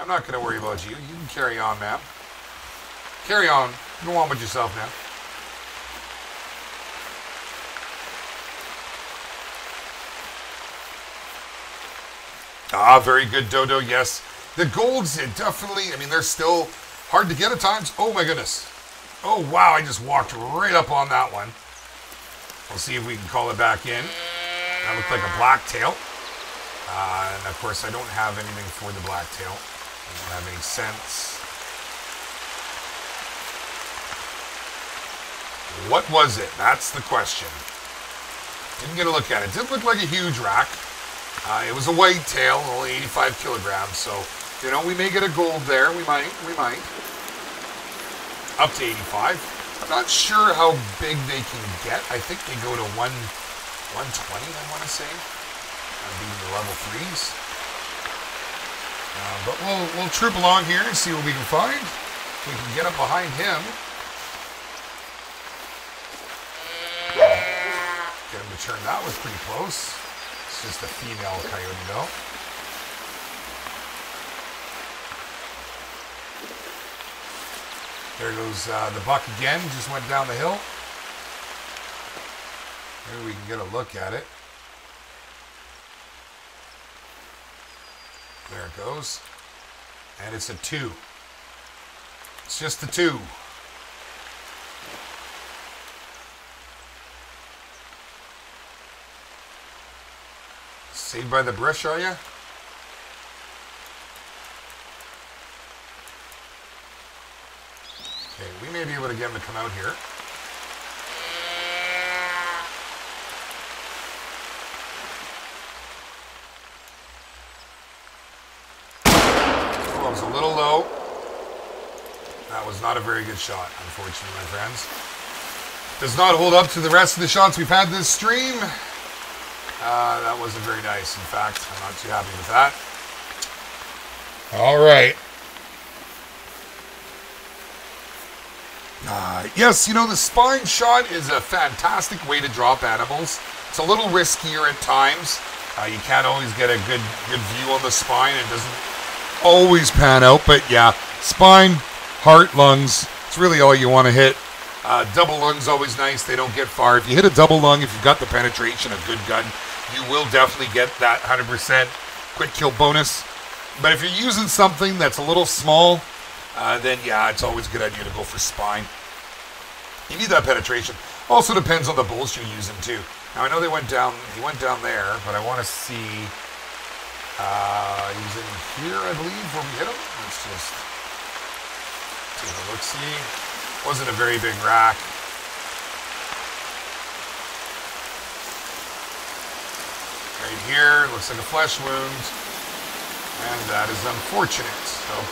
A: I'm not going to worry about you. You can carry on, ma'am. Carry on. Go on with yourself now. Ah, very good, Dodo. Yes. The golds, definitely, I mean, they're still hard to get at times. Oh, my goodness. Oh, wow. I just walked right up on that one. We'll see if we can call it back in. That looked like a blacktail. And of course, I don't have anything for the blacktail. I don't have any sense. What was it? That's the question. Didn't get a look at it. Didn't look like a huge rack. It was a white tail, only 85 kilograms. So, you know, we may get a gold there. We might. Up to 85. I'm not sure how big they can get. I think they go to 120, I want to say, being the level 3s. But we'll troop along here and see what we can find. We can get up behind him. Get him to turn. That was pretty close. It's just a female coyote, though. There goes the buck again. Just went down the hill. Maybe we can get a look at it. There it goes. And it's a 2. It's just a 2. Saved by the brush, are you? Okay, we may be able to get him to come out here. Oh, it was a little low. That was not a very good shot, unfortunately, my friends. Does not hold up to the rest of the shots we've had this stream. That wasn't very nice. In fact, I'm not too happy with that. All right. Yes, you know, the spine shot is a fantastic way to drop animals. It's a little riskier at times. You can't always get a good view on the spine. It doesn't always pan out. But yeah, spine, heart, lungs, it's really all you want to hit. Double lung's always nice. They don't get far. If you hit a double lung, if you've got the penetration, a good gun, you will definitely get that 100% quick kill bonus. But if you're using something that's a little small, then yeah, it's always a good idea to go for spine. You need that penetration. Also depends on the bulls you're using too. Now I know he went down there, but I want to see. He's in here, I believe, where we hit him. Let's just take a look. See, wasn't a very big rack. Right here, looks like a flesh wound. And that is unfortunate.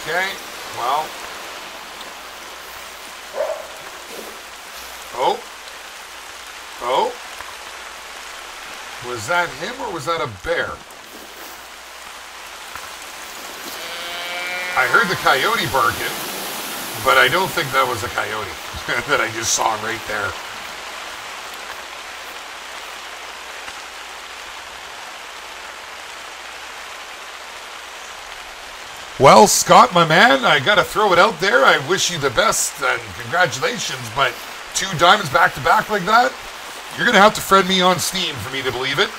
A: Okay, well. Oh. Was that him or was that a bear? I heard the coyote barking, but I don't think that was a coyote that I just saw right there. Well, Scott, my man, I got to throw it out there. I wish you the best and congratulations, but 2 diamonds back to back like that, you're going to have to friend me on Steam for me to believe it.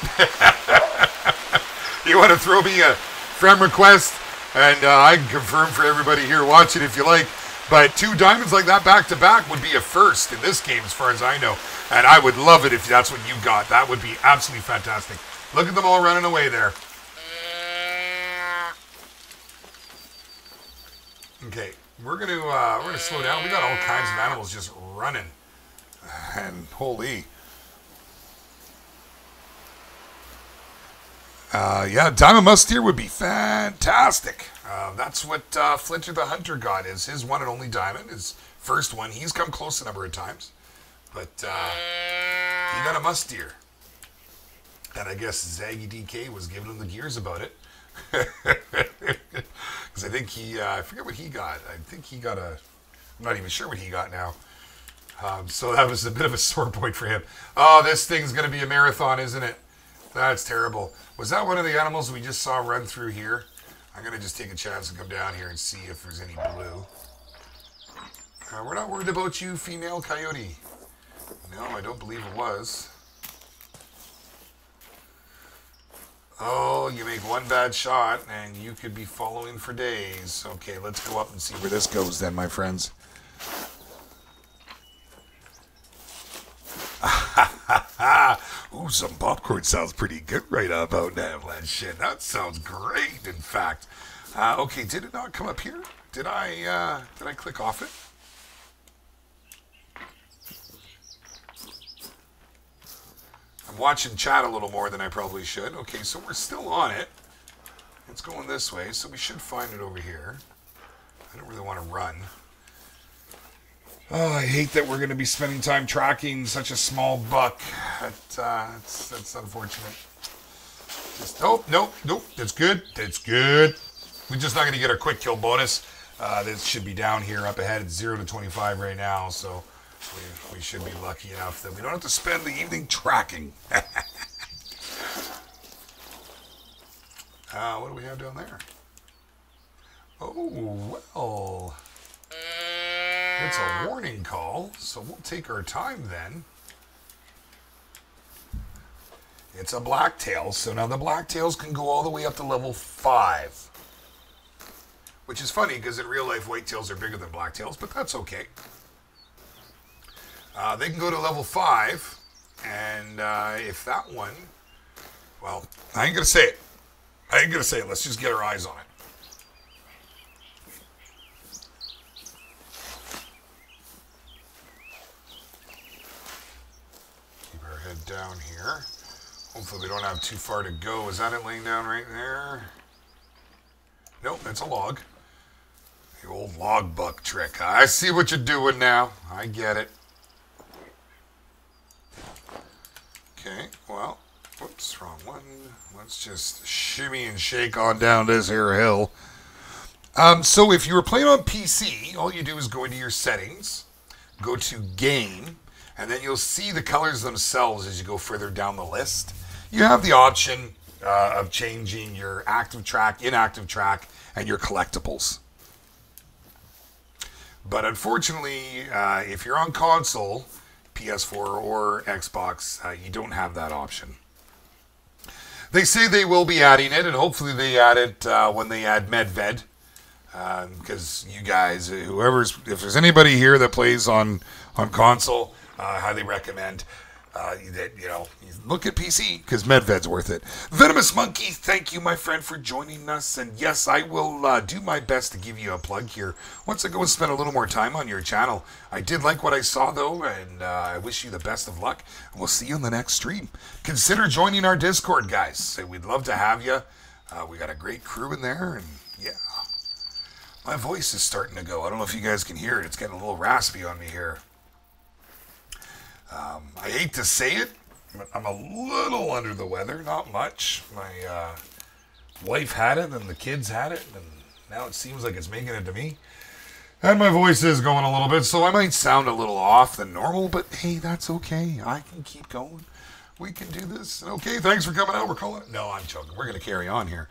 A: You want to throw me a friend request, and I can confirm for everybody here watching if you like, but 2 diamonds like that back to back would be a first in this game as far as I know, and I would love it if that's what you got. That would be absolutely fantastic. Look at them all running away there. Okay, we're gonna slow down. We got all kinds of animals just running, and holy, yeah, diamond musk deer would be fantastic. That's what Flinter the Hunter got. Is his one and only diamond, his first one. He's come close a number of times, but he got a musk deer, and I guess Zaggy DK was giving him the gears about it. Because I think I forget what he got. I think he got I'm not even sure what he got now. So that was a bit of a sore point for him. Oh, this thing's going to be a marathon, isn't it? That's terrible. Was that one of the animals we just saw run through here? I'm going to just take a chance and come down here and see if there's any blue. We're not worried about you, female coyote. No, I don't believe it was. Oh, you make one bad shot, and you could be following for days. Okay, let's go up and see where this goes then, my friends. Ooh, some popcorn sounds pretty good right about now, that shit. That sounds great, in fact. Okay, did it not come up here? Did I click off it? I'm watching chat a little more than I probably should. Okay, so we're still on it. It's going this way, so we should find it over here. I don't really want to run. Oh, I hate that we're going to be spending time tracking such a small buck. That's unfortunate. Just, nope. That's good. We're just not going to get our quick kill bonus. This should be down here up ahead. It's 0 to 25 right now, so we should be lucky enough that we don't have to spend the evening tracking. What do we have down there? Oh, well. It's a warning call, so we'll take our time then. It's a blacktail, so now the blacktails can go all the way up to level 5. Which is funny, because in real life, whitetails are bigger than blacktails, but that's okay. They can go to level 5, and if that one... Well, I ain't going to say it. Let's just get our eyes on it. Keep our head down here. Hopefully we don't have too far to go. Is that it laying down right there? Nope, that's a log. The old log buck trick. I see what you're doing now. I get it. Okay, well, whoops, wrong one. Let's just shimmy and shake on down this here hill. So if you were playing on PC, all you do is go into your settings, go to game, and then you'll see the colors themselves as you go further down the list. You have the option of changing your active track, inactive track, and your collectibles. But unfortunately, if you're on console, PS4 or Xbox, you don't have that option. They say they will be adding it, and hopefully they add it when they add Medved. Because you guys, if there's anybody here that plays on console, highly recommend that, look at PC, because Medved's worth it. Venomous Monkey, thank you, my friend, for joining us. And yes, I will do my best to give you a plug here once I go and spend a little more time on your channel. I did like what I saw, though, and I wish you the best of luck. And we'll see you in the next stream. Consider joining our Discord, guys. We'd love to have you. We got a great crew in there, and yeah. My voice is starting to go. I don't know if you guys can hear it. It's getting a little raspy on me here. I hate to say it, but I'm a little under the weather. Not much. My wife had it, and the kids had it, and now it seems like it's making it to me. And my voice is going a little bit, so I might sound a little off than normal, but hey, that's okay. I can keep going. We can do this. Okay, thanks for coming out. We're calling it. No, I'm joking. We're going to carry on here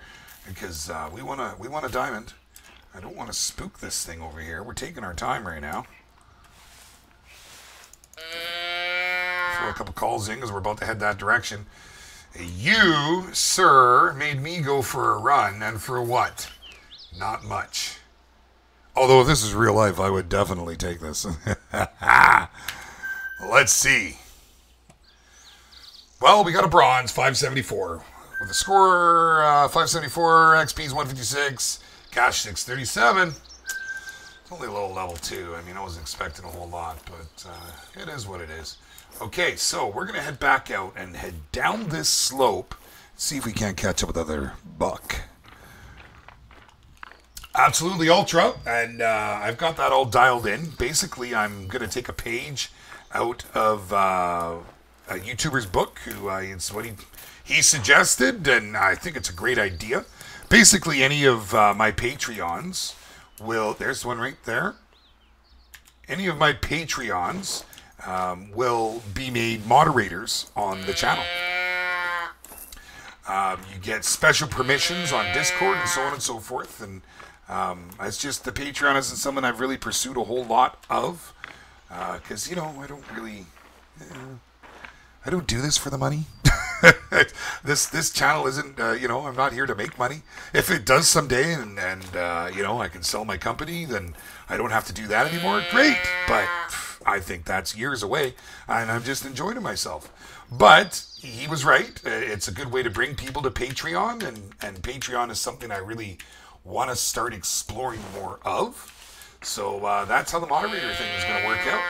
A: because we want a diamond. I don't want to spook this thing over here. We're taking our time right now. Throw a couple calls in because we're about to head that direction. You, sir, made me go for a run, and for what? Not much. Although if this is real life, I would definitely take this. Let's see. Well, we got a bronze, 574. With a score, 574, XP's 156. Cash 637. It's only a little level 2. I mean, I wasn't expecting a whole lot, but it is what it is. Okay, so we're going to head back out and head down this slope. See if we can't catch up with other buck. Absolutely Ultra, and I've got that all dialed in. Basically, I'm going to take a page out of a YouTuber's book. It's what he suggested, and I think it's a great idea. Basically, any of my Patreons will... There's one right there. Any of my Patreons will be made moderators on the channel. You get special permissions on Discord and so on and so forth. And it's just the Patreon isn't something I've really pursued a whole lot of. Because, I don't really... I don't do this for the money. This channel isn't, I'm not here to make money. If it does someday and I can sell my company, then I don't have to do that anymore. Great. But I think that's years away, and I'm just enjoying myself. But he was right. It's a good way to bring people to Patreon, and Patreon is something I really want to start exploring more of. So that's how the moderator thing is going to work out.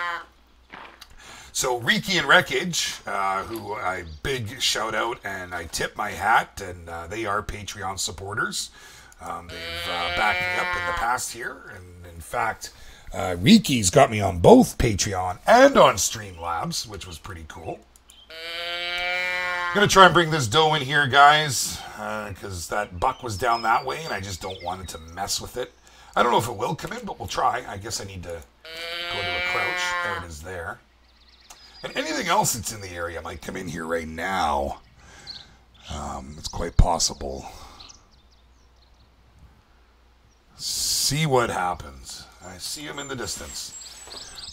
A: So Riki and Wreckage, who I big shout out and I tip my hat, and they are Patreon supporters. They've backed me up in the past here, and in fact, Riki's got me on both Patreon and on Streamlabs, which was pretty cool. I'm going to try and bring this doe in here, guys, because that buck was down that way, and I just don't want it to mess with it. I don't know if it will come in, but we'll try. I guess I need to go to a crouch. There it is there. And anything else that's in the area might come in here right now. It's quite possible. see what happens. I see him in the distance.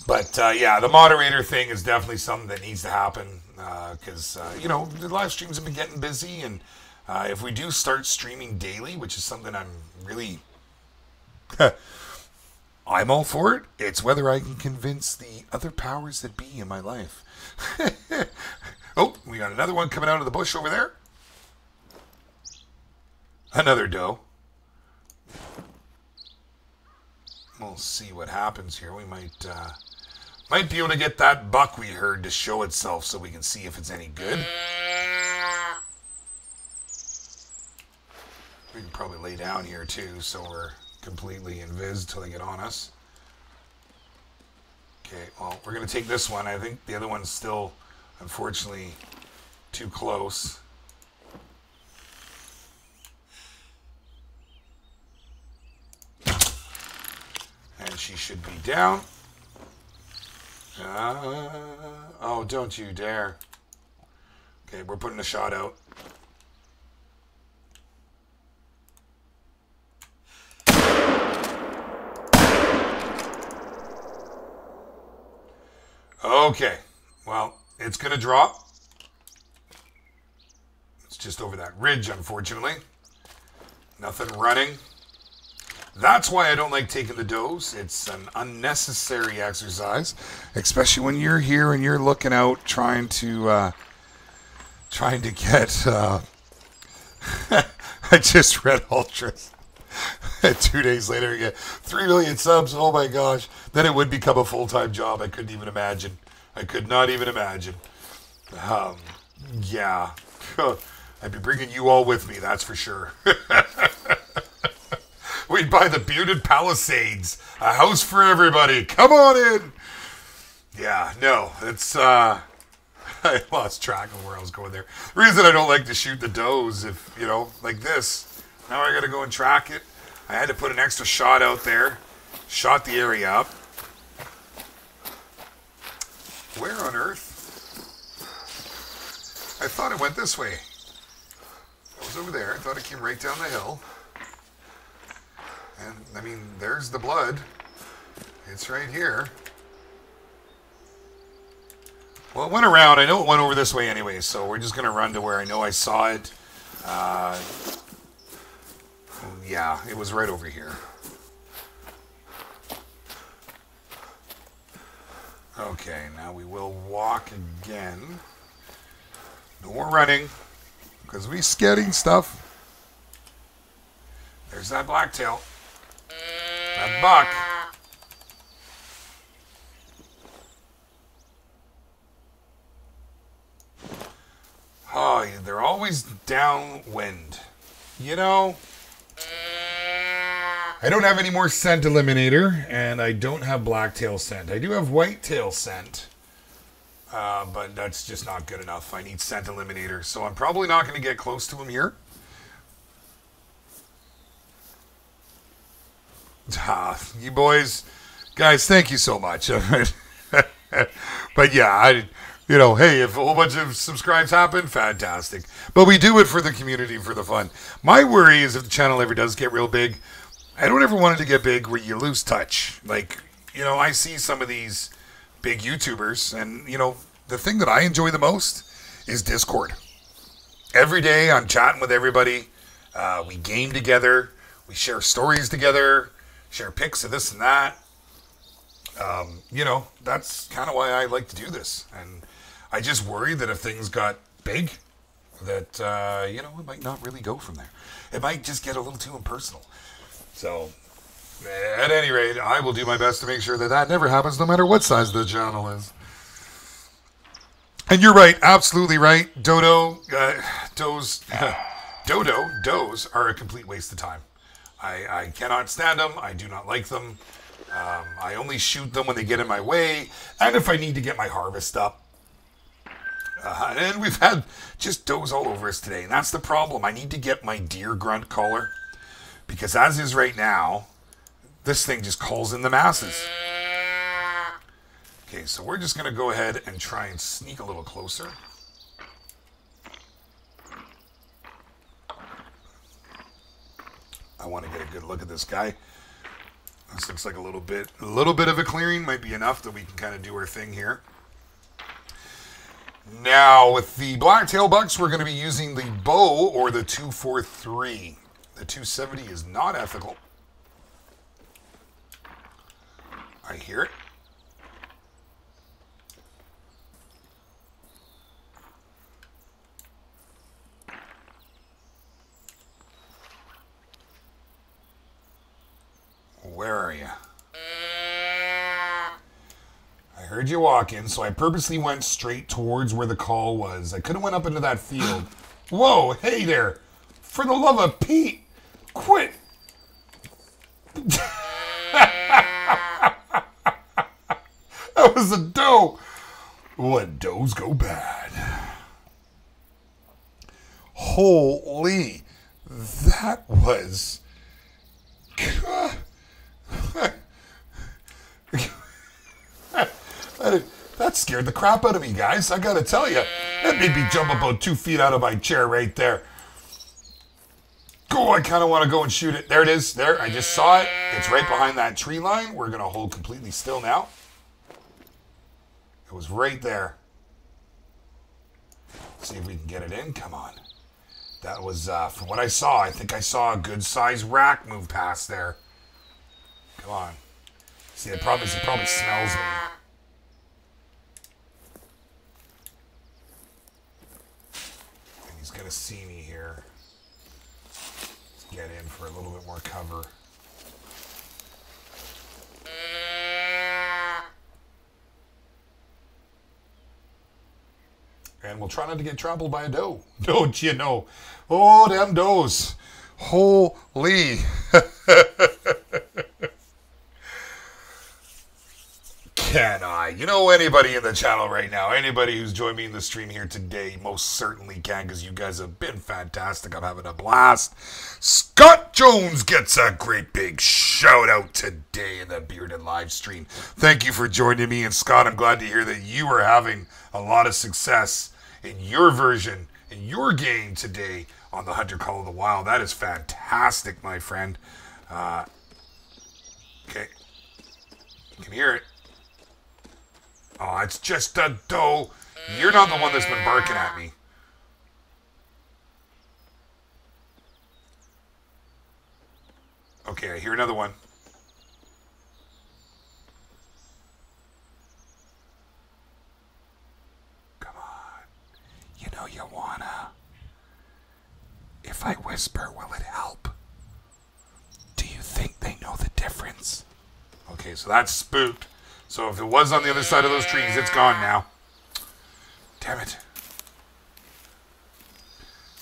A: But, yeah, the moderator thing is definitely something that needs to happen. Because, you know, the live streams have been getting busy. And if we do start streaming daily, which is something I'm really... I'm all for it. It's whether I can convince the other powers that be in my life. Oh, we got another one coming out of the bush over there. Another doe. We'll see what happens here. We might be able to get that buck we heard to show itself so we can see if it's any good. We can probably lay down here too so we're completely invis till they get on us. Okay, well, we're going to take this one. I think the other one's still, unfortunately, too close. And she should be down. Oh, don't you dare. Okay, we're putting a shot out. Okay, well, it's going to drop. It's just over that ridge, unfortunately. Nothing running. That's why I don't like taking the does. It's an unnecessary exercise, especially when you're here and you're looking out trying to get... I just read Ultras. 2 days later, you get 3 million subs. Oh my gosh. Then it would become a full-time job. I couldn't even imagine. I could not even imagine. Yeah. I'd be bringing you all with me, that's for sure. We'd buy the Bearded Palisades. A house for everybody. Come on in. Yeah, no. It's, I lost track of where I was going there. The reason I don't like to shoot the does, if, you know, like this. Now I gotta go and track it. I had to put an extra shot out there. Shot the area up. Where on earth? I thought it went this way. It was over there. I thought it came right down the hill. And, I mean, there's the blood. It's right here. Well, it went around. I know it went over this way anyway, so we're just going to run to where I know I saw it. Yeah, it was right over here. Okay, now we will walk again. No more running, because we're getting stuff. There's that blacktail. That buck. Oh, they're always downwind. You know, I don't have any more scent eliminator, and I don't have blacktail scent. I do have whitetail scent, but that's just not good enough. I need scent eliminator, so I'm probably not going to get close to him here. You boys, guys, thank you so much. But yeah, you know, hey, if a whole bunch of subscribes happen, fantastic. But we do it for the community, for the fun. My worry is if the channel ever does get real big, I don't ever want it to get big where you lose touch. Like, you know, I see some of these big YouTubers, and, you know, the thing that I enjoy the most is Discord. Every day I'm chatting with everybody. We game together. We share stories together. Share pics of this and that. You know, that's kind of why I like to do this. And I just worry that if things got big, that, you know, it might not really go from there. It might just get a little too impersonal. So, at any rate, I will do my best to make sure that that never happens, no matter what size the channel is. And you're right, absolutely right. Does are a complete waste of time. I cannot stand them. I do not like them. I only shoot them when they get in my way, and if I need to get my harvest up. And we've had just does all over us today, and that's the problem. I need to get my deer grunt collar, because as is right now, this thing just calls in the masses. Okay, so we're just going to go ahead and try and sneak a little closer. I want to get a good look at this guy. This looks like a little bit of a clearing. Might be enough that we can kind of do our thing here. Now, with the blacktail bucks, we're going to be using the bow or the 243. The 270 is not ethical. I hear it. Where are you? I heard you walking, so I purposely went straight towards where the call was. I could have went up into that field. Whoa, hey there. For the love of Pete, quit. That was a doe. Let does go bad. Holy, that was... That scared the crap out of me, guys. I gotta tell you. That made me jump about 2 feet out of my chair right there. Oh, I kind of want to go and shoot it. There it is. There, I just saw it. It's right behind that tree line. We're going to hold completely still now. It was right there. Let's see if we can get it in. Come on. That was, from what I saw, I think I saw a good-sized rack move past there. Come on. See, the problem is it probably smells me. And he's going to see me here. Let's get in for a little bit more cover. And we'll try not to get trampled by a doe. Don't you know? Oh, them does. Holy. Can I? You know, anybody in the channel right now, anybody who's joined me in the stream here today, most certainly can, because you guys have been fantastic. I'm having a blast. Scott Jones gets a great big shout out today in the Bearded live stream. Thank you for joining me. And Scott, I'm glad to hear that you are having a lot of success in your version, in your game today on the Hunter Call of the Wild. That is fantastic, my friend. Okay. You can hear it. Oh, it's just a doe. You're not the one that's been barking at me. Okay, I hear another one. Come on. You know you wanna. If I whisper, will it help? Do you think they know the difference? Okay, so that's spooked. So if it was on the other side of those trees, it's gone now. Damn it.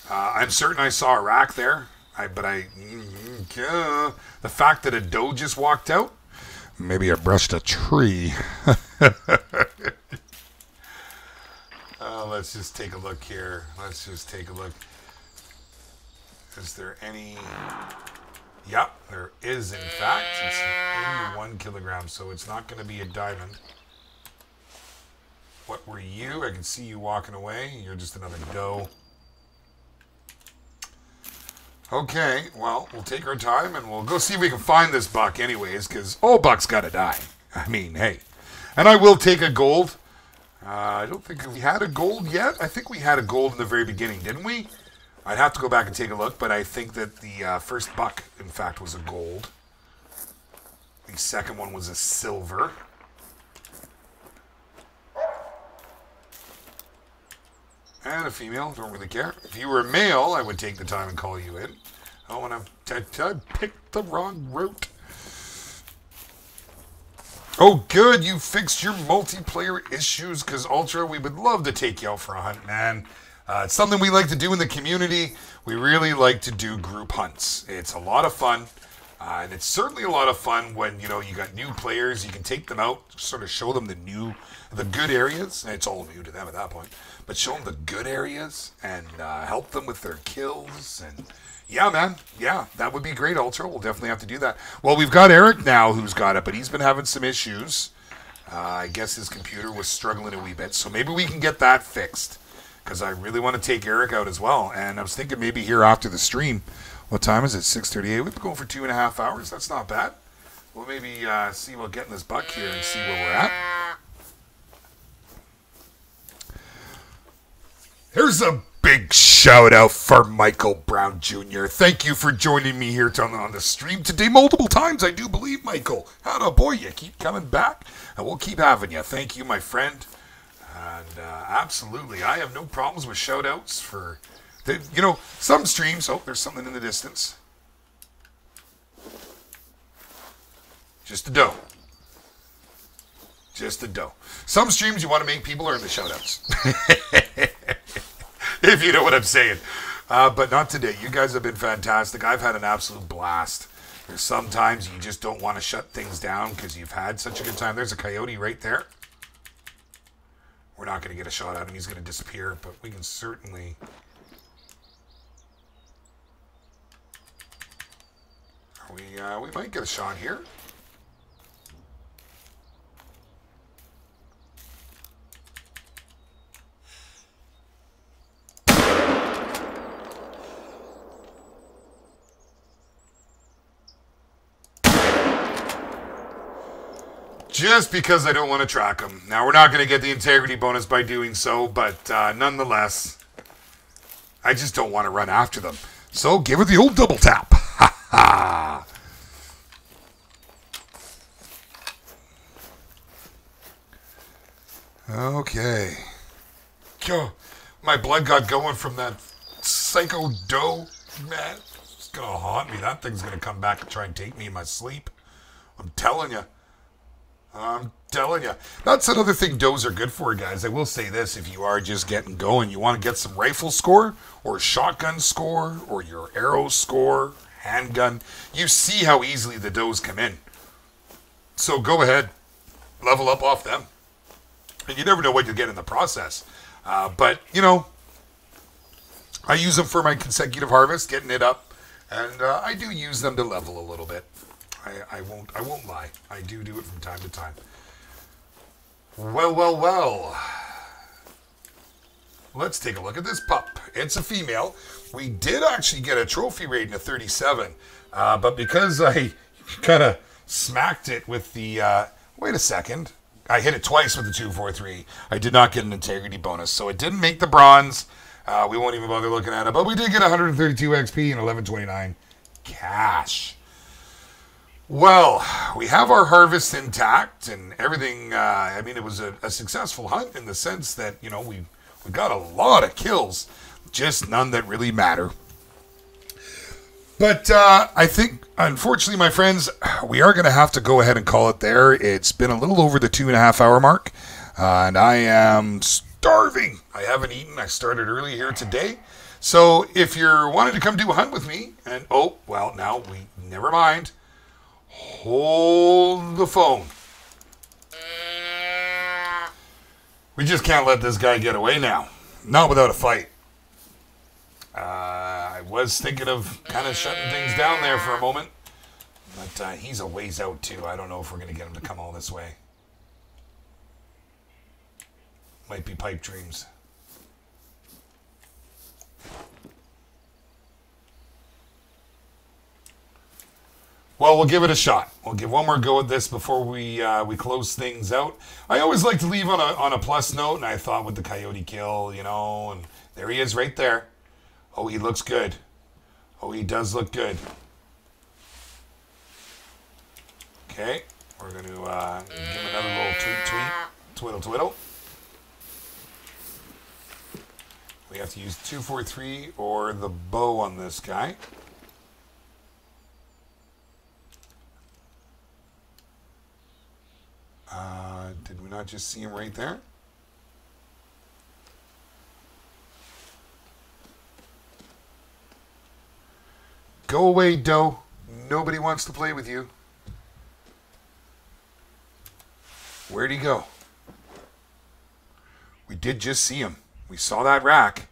A: I'm certain I saw a rack there. The fact that a doe just walked out, maybe I brushed a tree. Let's just take a look here. Let's just take a look. Is there any... Yep, there is, in fact. It's 81 kilograms, so it's not going to be a diamond. What were you? I can see you walking away. You're just another doe. Okay, well, we'll take our time, and we'll go see if we can find this buck anyways, because all bucks got to die. I mean, hey. And I will take a gold. I don't think we had a gold yet. I think we had a gold in the very beginning, didn't we? I'd have to go back and take a look, but I think that the first buck, in fact, was a gold. The second one was a silver. And a female, don't really care. If you were a male, I would take the time and call you in. Oh, and I picked the wrong route. Oh, good, you fixed your multiplayer issues, because Ultra, we would love to take you out for a hunt, man. It's something we like to do in the community. We really like to do group hunts. It's a lot of fun. And it's certainly a lot of fun when, you know, you got new players. You can take them out, sort of show them the good areas. And it's all new to them at that point. But show them the good areas and help them with their kills. And yeah, man. Yeah, that would be great, Ultra. We'll definitely have to do that. Well, we've got Eric now who's got it, but he's been having some issues. I guess his computer was struggling a wee bit. So maybe we can get that fixed. Because I really want to take Eric out as well. And I was thinking maybe here after the stream. What time is it? 6:38. We've been going for 2.5 hours. That's not bad. we'll maybe see about getting this buck here and see where we're at. Here's a big shout out for Michael Brown Jr. Thank you for joining me here on the stream today multiple times, I do believe, Michael. Atta boy, you keep coming back, and we'll keep having you. Thank you, my friend. And absolutely, I have no problems with shout outs for, some streams. Oh, there's something in the distance. Just a doe. Just a doe. Some streams you want to make people earn the shout outs. If you know what I'm saying. But not today. You guys have been fantastic. I've had an absolute blast. There's sometimes you just don't want to shut things down because you've had such a good time. There's a coyote right there. We're not going to get a shot at him. He's going to disappear, but we can certainly... we might get a shot here. Just because I don't want to track them. Now, we're not going to get the integrity bonus by doing so, but nonetheless, I just don't want to run after them. So, give it the old double tap. Ha ha! Okay. My blood got going from that psycho doe, man. It's going to haunt me. That thing's going to come back and try and take me in my sleep. I'm telling you. That's another thing does are good for, guys. I will say this, if you are just getting going, you want to get some rifle score, or shotgun score, or your arrow score, handgun, you see how easily the does come in. So go ahead, level up off them. And you never know what you'll get in the process. But, I use them for my consecutive harvest, getting it up, and I do use them to level a little bit. I won't lie. I do it from time to time. Well. Let's take a look at this pup. It's a female. We did actually get a trophy rating of 37, but because I kind of smacked it with the... wait a second. I hit it twice with the 243. I did not get an integrity bonus, so it didn't make the bronze. We won't even bother looking at it, but we did get 132 XP and 1129 cash. Well, we have our harvest intact and everything. It was a successful hunt in the sense that, we got a lot of kills, just none that really matter. But I think, unfortunately, my friends, we are going to have to go ahead and call it there. It's been a little over the 2.5 hour mark, and I am starving. I haven't eaten. I started early here today. So if you're wanting to come do a hunt with me, and never mind. Hold the phone. We just can't let this guy get away now. Not without a fight. I was thinking of kind of shutting things down there for a moment. But he's a ways out too. I don't know if we're going to get him to come all this way. Might be pipe dreams. Well, we'll give it a shot. We'll give one more go at this before we close things out. I always like to leave on a plus note, and I thought with the coyote kill, and there he is right there. Oh, he looks good. Oh, he does look good. Okay, we're going to give him another little tweet, twiddle. We have to use 243 or the bow on this guy. Did we not just see him right there? Go away, doe. Nobody wants to play with you. Where'd he go? We did just see him. We saw that rack.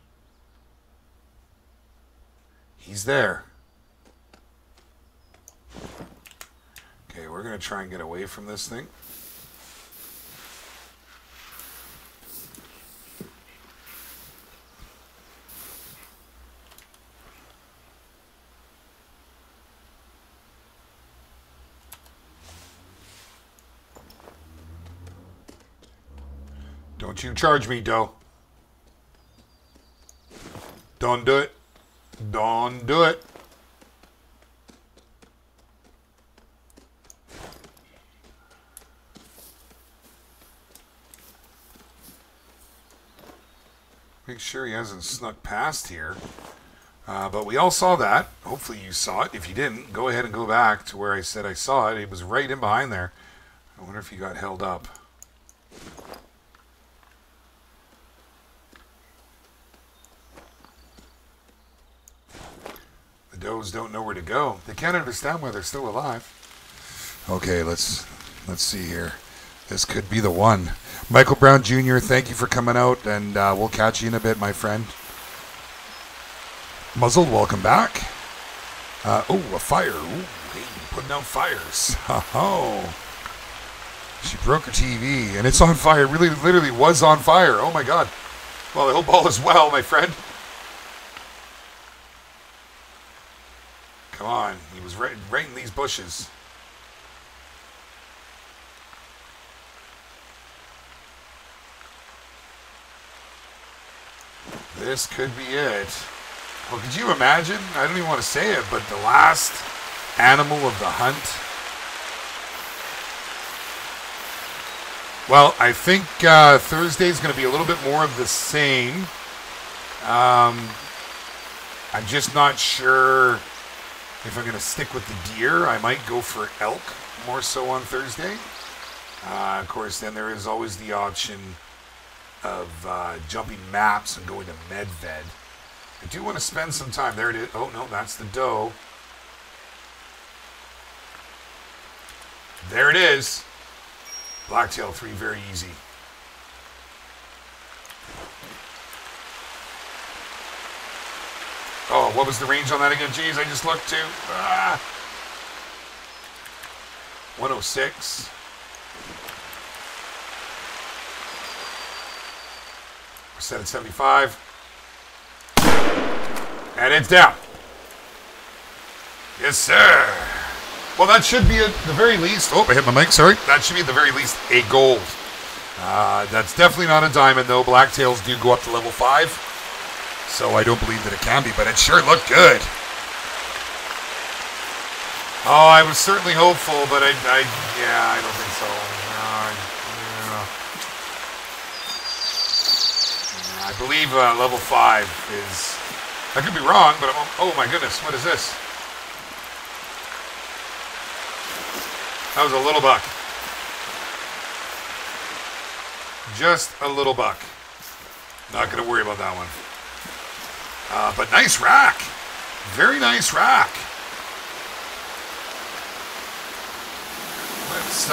A: He's there. Okay, we're going to try and get away from this thing. Don't you charge me, doe. Don't do it. Don't do it. Make sure he hasn't snuck past here. But we all saw that. Hopefully you saw it. If you didn't, go ahead and go back to where I said I saw it. It was right in behind there. I wonder if he got held up. The does don't know where to go. They can't understand why they're still alive. Okay, let's see here. This could be the one. Michael Brown Jr., thank you for coming out, and we'll catch you in a bit, my friend. Muzzled, welcome back. Oh, a fire. Ooh, hey, putting out fires. Oh. She broke her TV, and it's on fire. Really, literally was on fire. Oh, my God. Well, I hope all is well, my friend. Come on. He was right in these bushes. This could be it. Well, could you imagine? I don't even want to say it, but the last animal of the hunt. Well, I think Thursday is going to be a little bit more of the same. I'm just not sure if I'm going to stick with the deer. I might go for elk more so on Thursday. Of course, then there is always the option of jumping maps and going to Medved. I do want to spend some time. There it is. Oh, no, that's the doe. There it is. Blacktail 3, very easy. Oh, what was the range on that again? Jeez, I just looked too. 106. We're set at 75. And it's down. Yes, sir. Well, that should be at the very least. Oh, I hit my mic, sorry. That should be at the very least a gold. That's definitely not a diamond, though. Blacktails do go up to level 5. So I don't believe that it can be, but it sure looked good. Oh, I was certainly hopeful, but I don't think so. I believe level 5 is... I could be wrong, but oh my goodness, what is this? That was a little buck. Just a little buck. Not going to worry about that one. But nice rack. Very nice rack. Let's,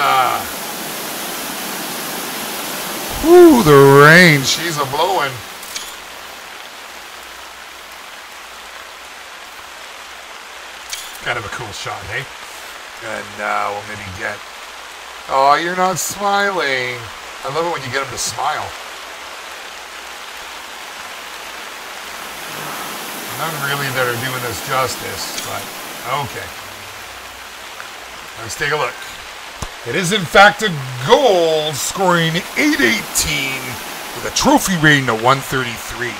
A: whoo, the rain. She's a-blowing. Kind of a cool shot, hey? And we'll maybe get... Oh, you're not smiling. I love it when you get them to smile. None really that are doing this justice, but okay. Let's take a look. It is, in fact, a gold, scoring 818 with a trophy rating of 133.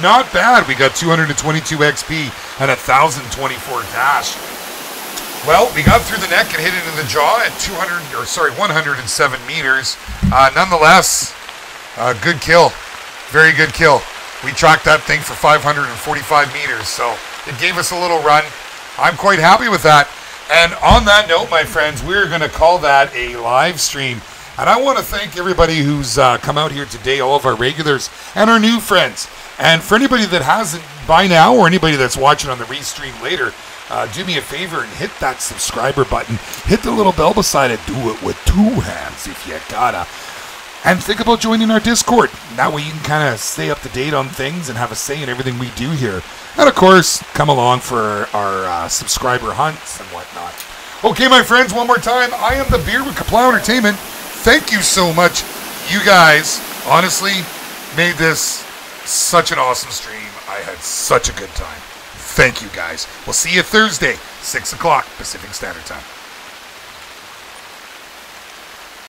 A: Not bad. We got 222 XP and 1,024 dash. Well, we got through the neck and hit it in the jaw at 107 meters. Nonetheless, good kill. Very good kill. We tracked that thing for 545 meters, so it gave us a little run. I'm quite happy with that. And on that note, my friends, we're going to call that a live stream. And I want to thank everybody who's come out here today, all of our regulars and our new friends. And for anybody that hasn't by now, or anybody that's watching on the restream later, do me a favor and hit that subscriber button. Hit the little bell beside it. Do it with 2 hands if you gotta. And think about joining our Discord. That way you can kind of stay up to date on things and have a say in everything we do here. And of course, come along for our subscriber hunts and whatnot. Okay, my friends, one more time. I am the Beard with Kaplow Entertainment. Thank you so much. You guys, honestly, made this such an awesome stream. I had such a good time. Thank you, guys. We'll see you Thursday, 6 o'clock Pacific Standard Time.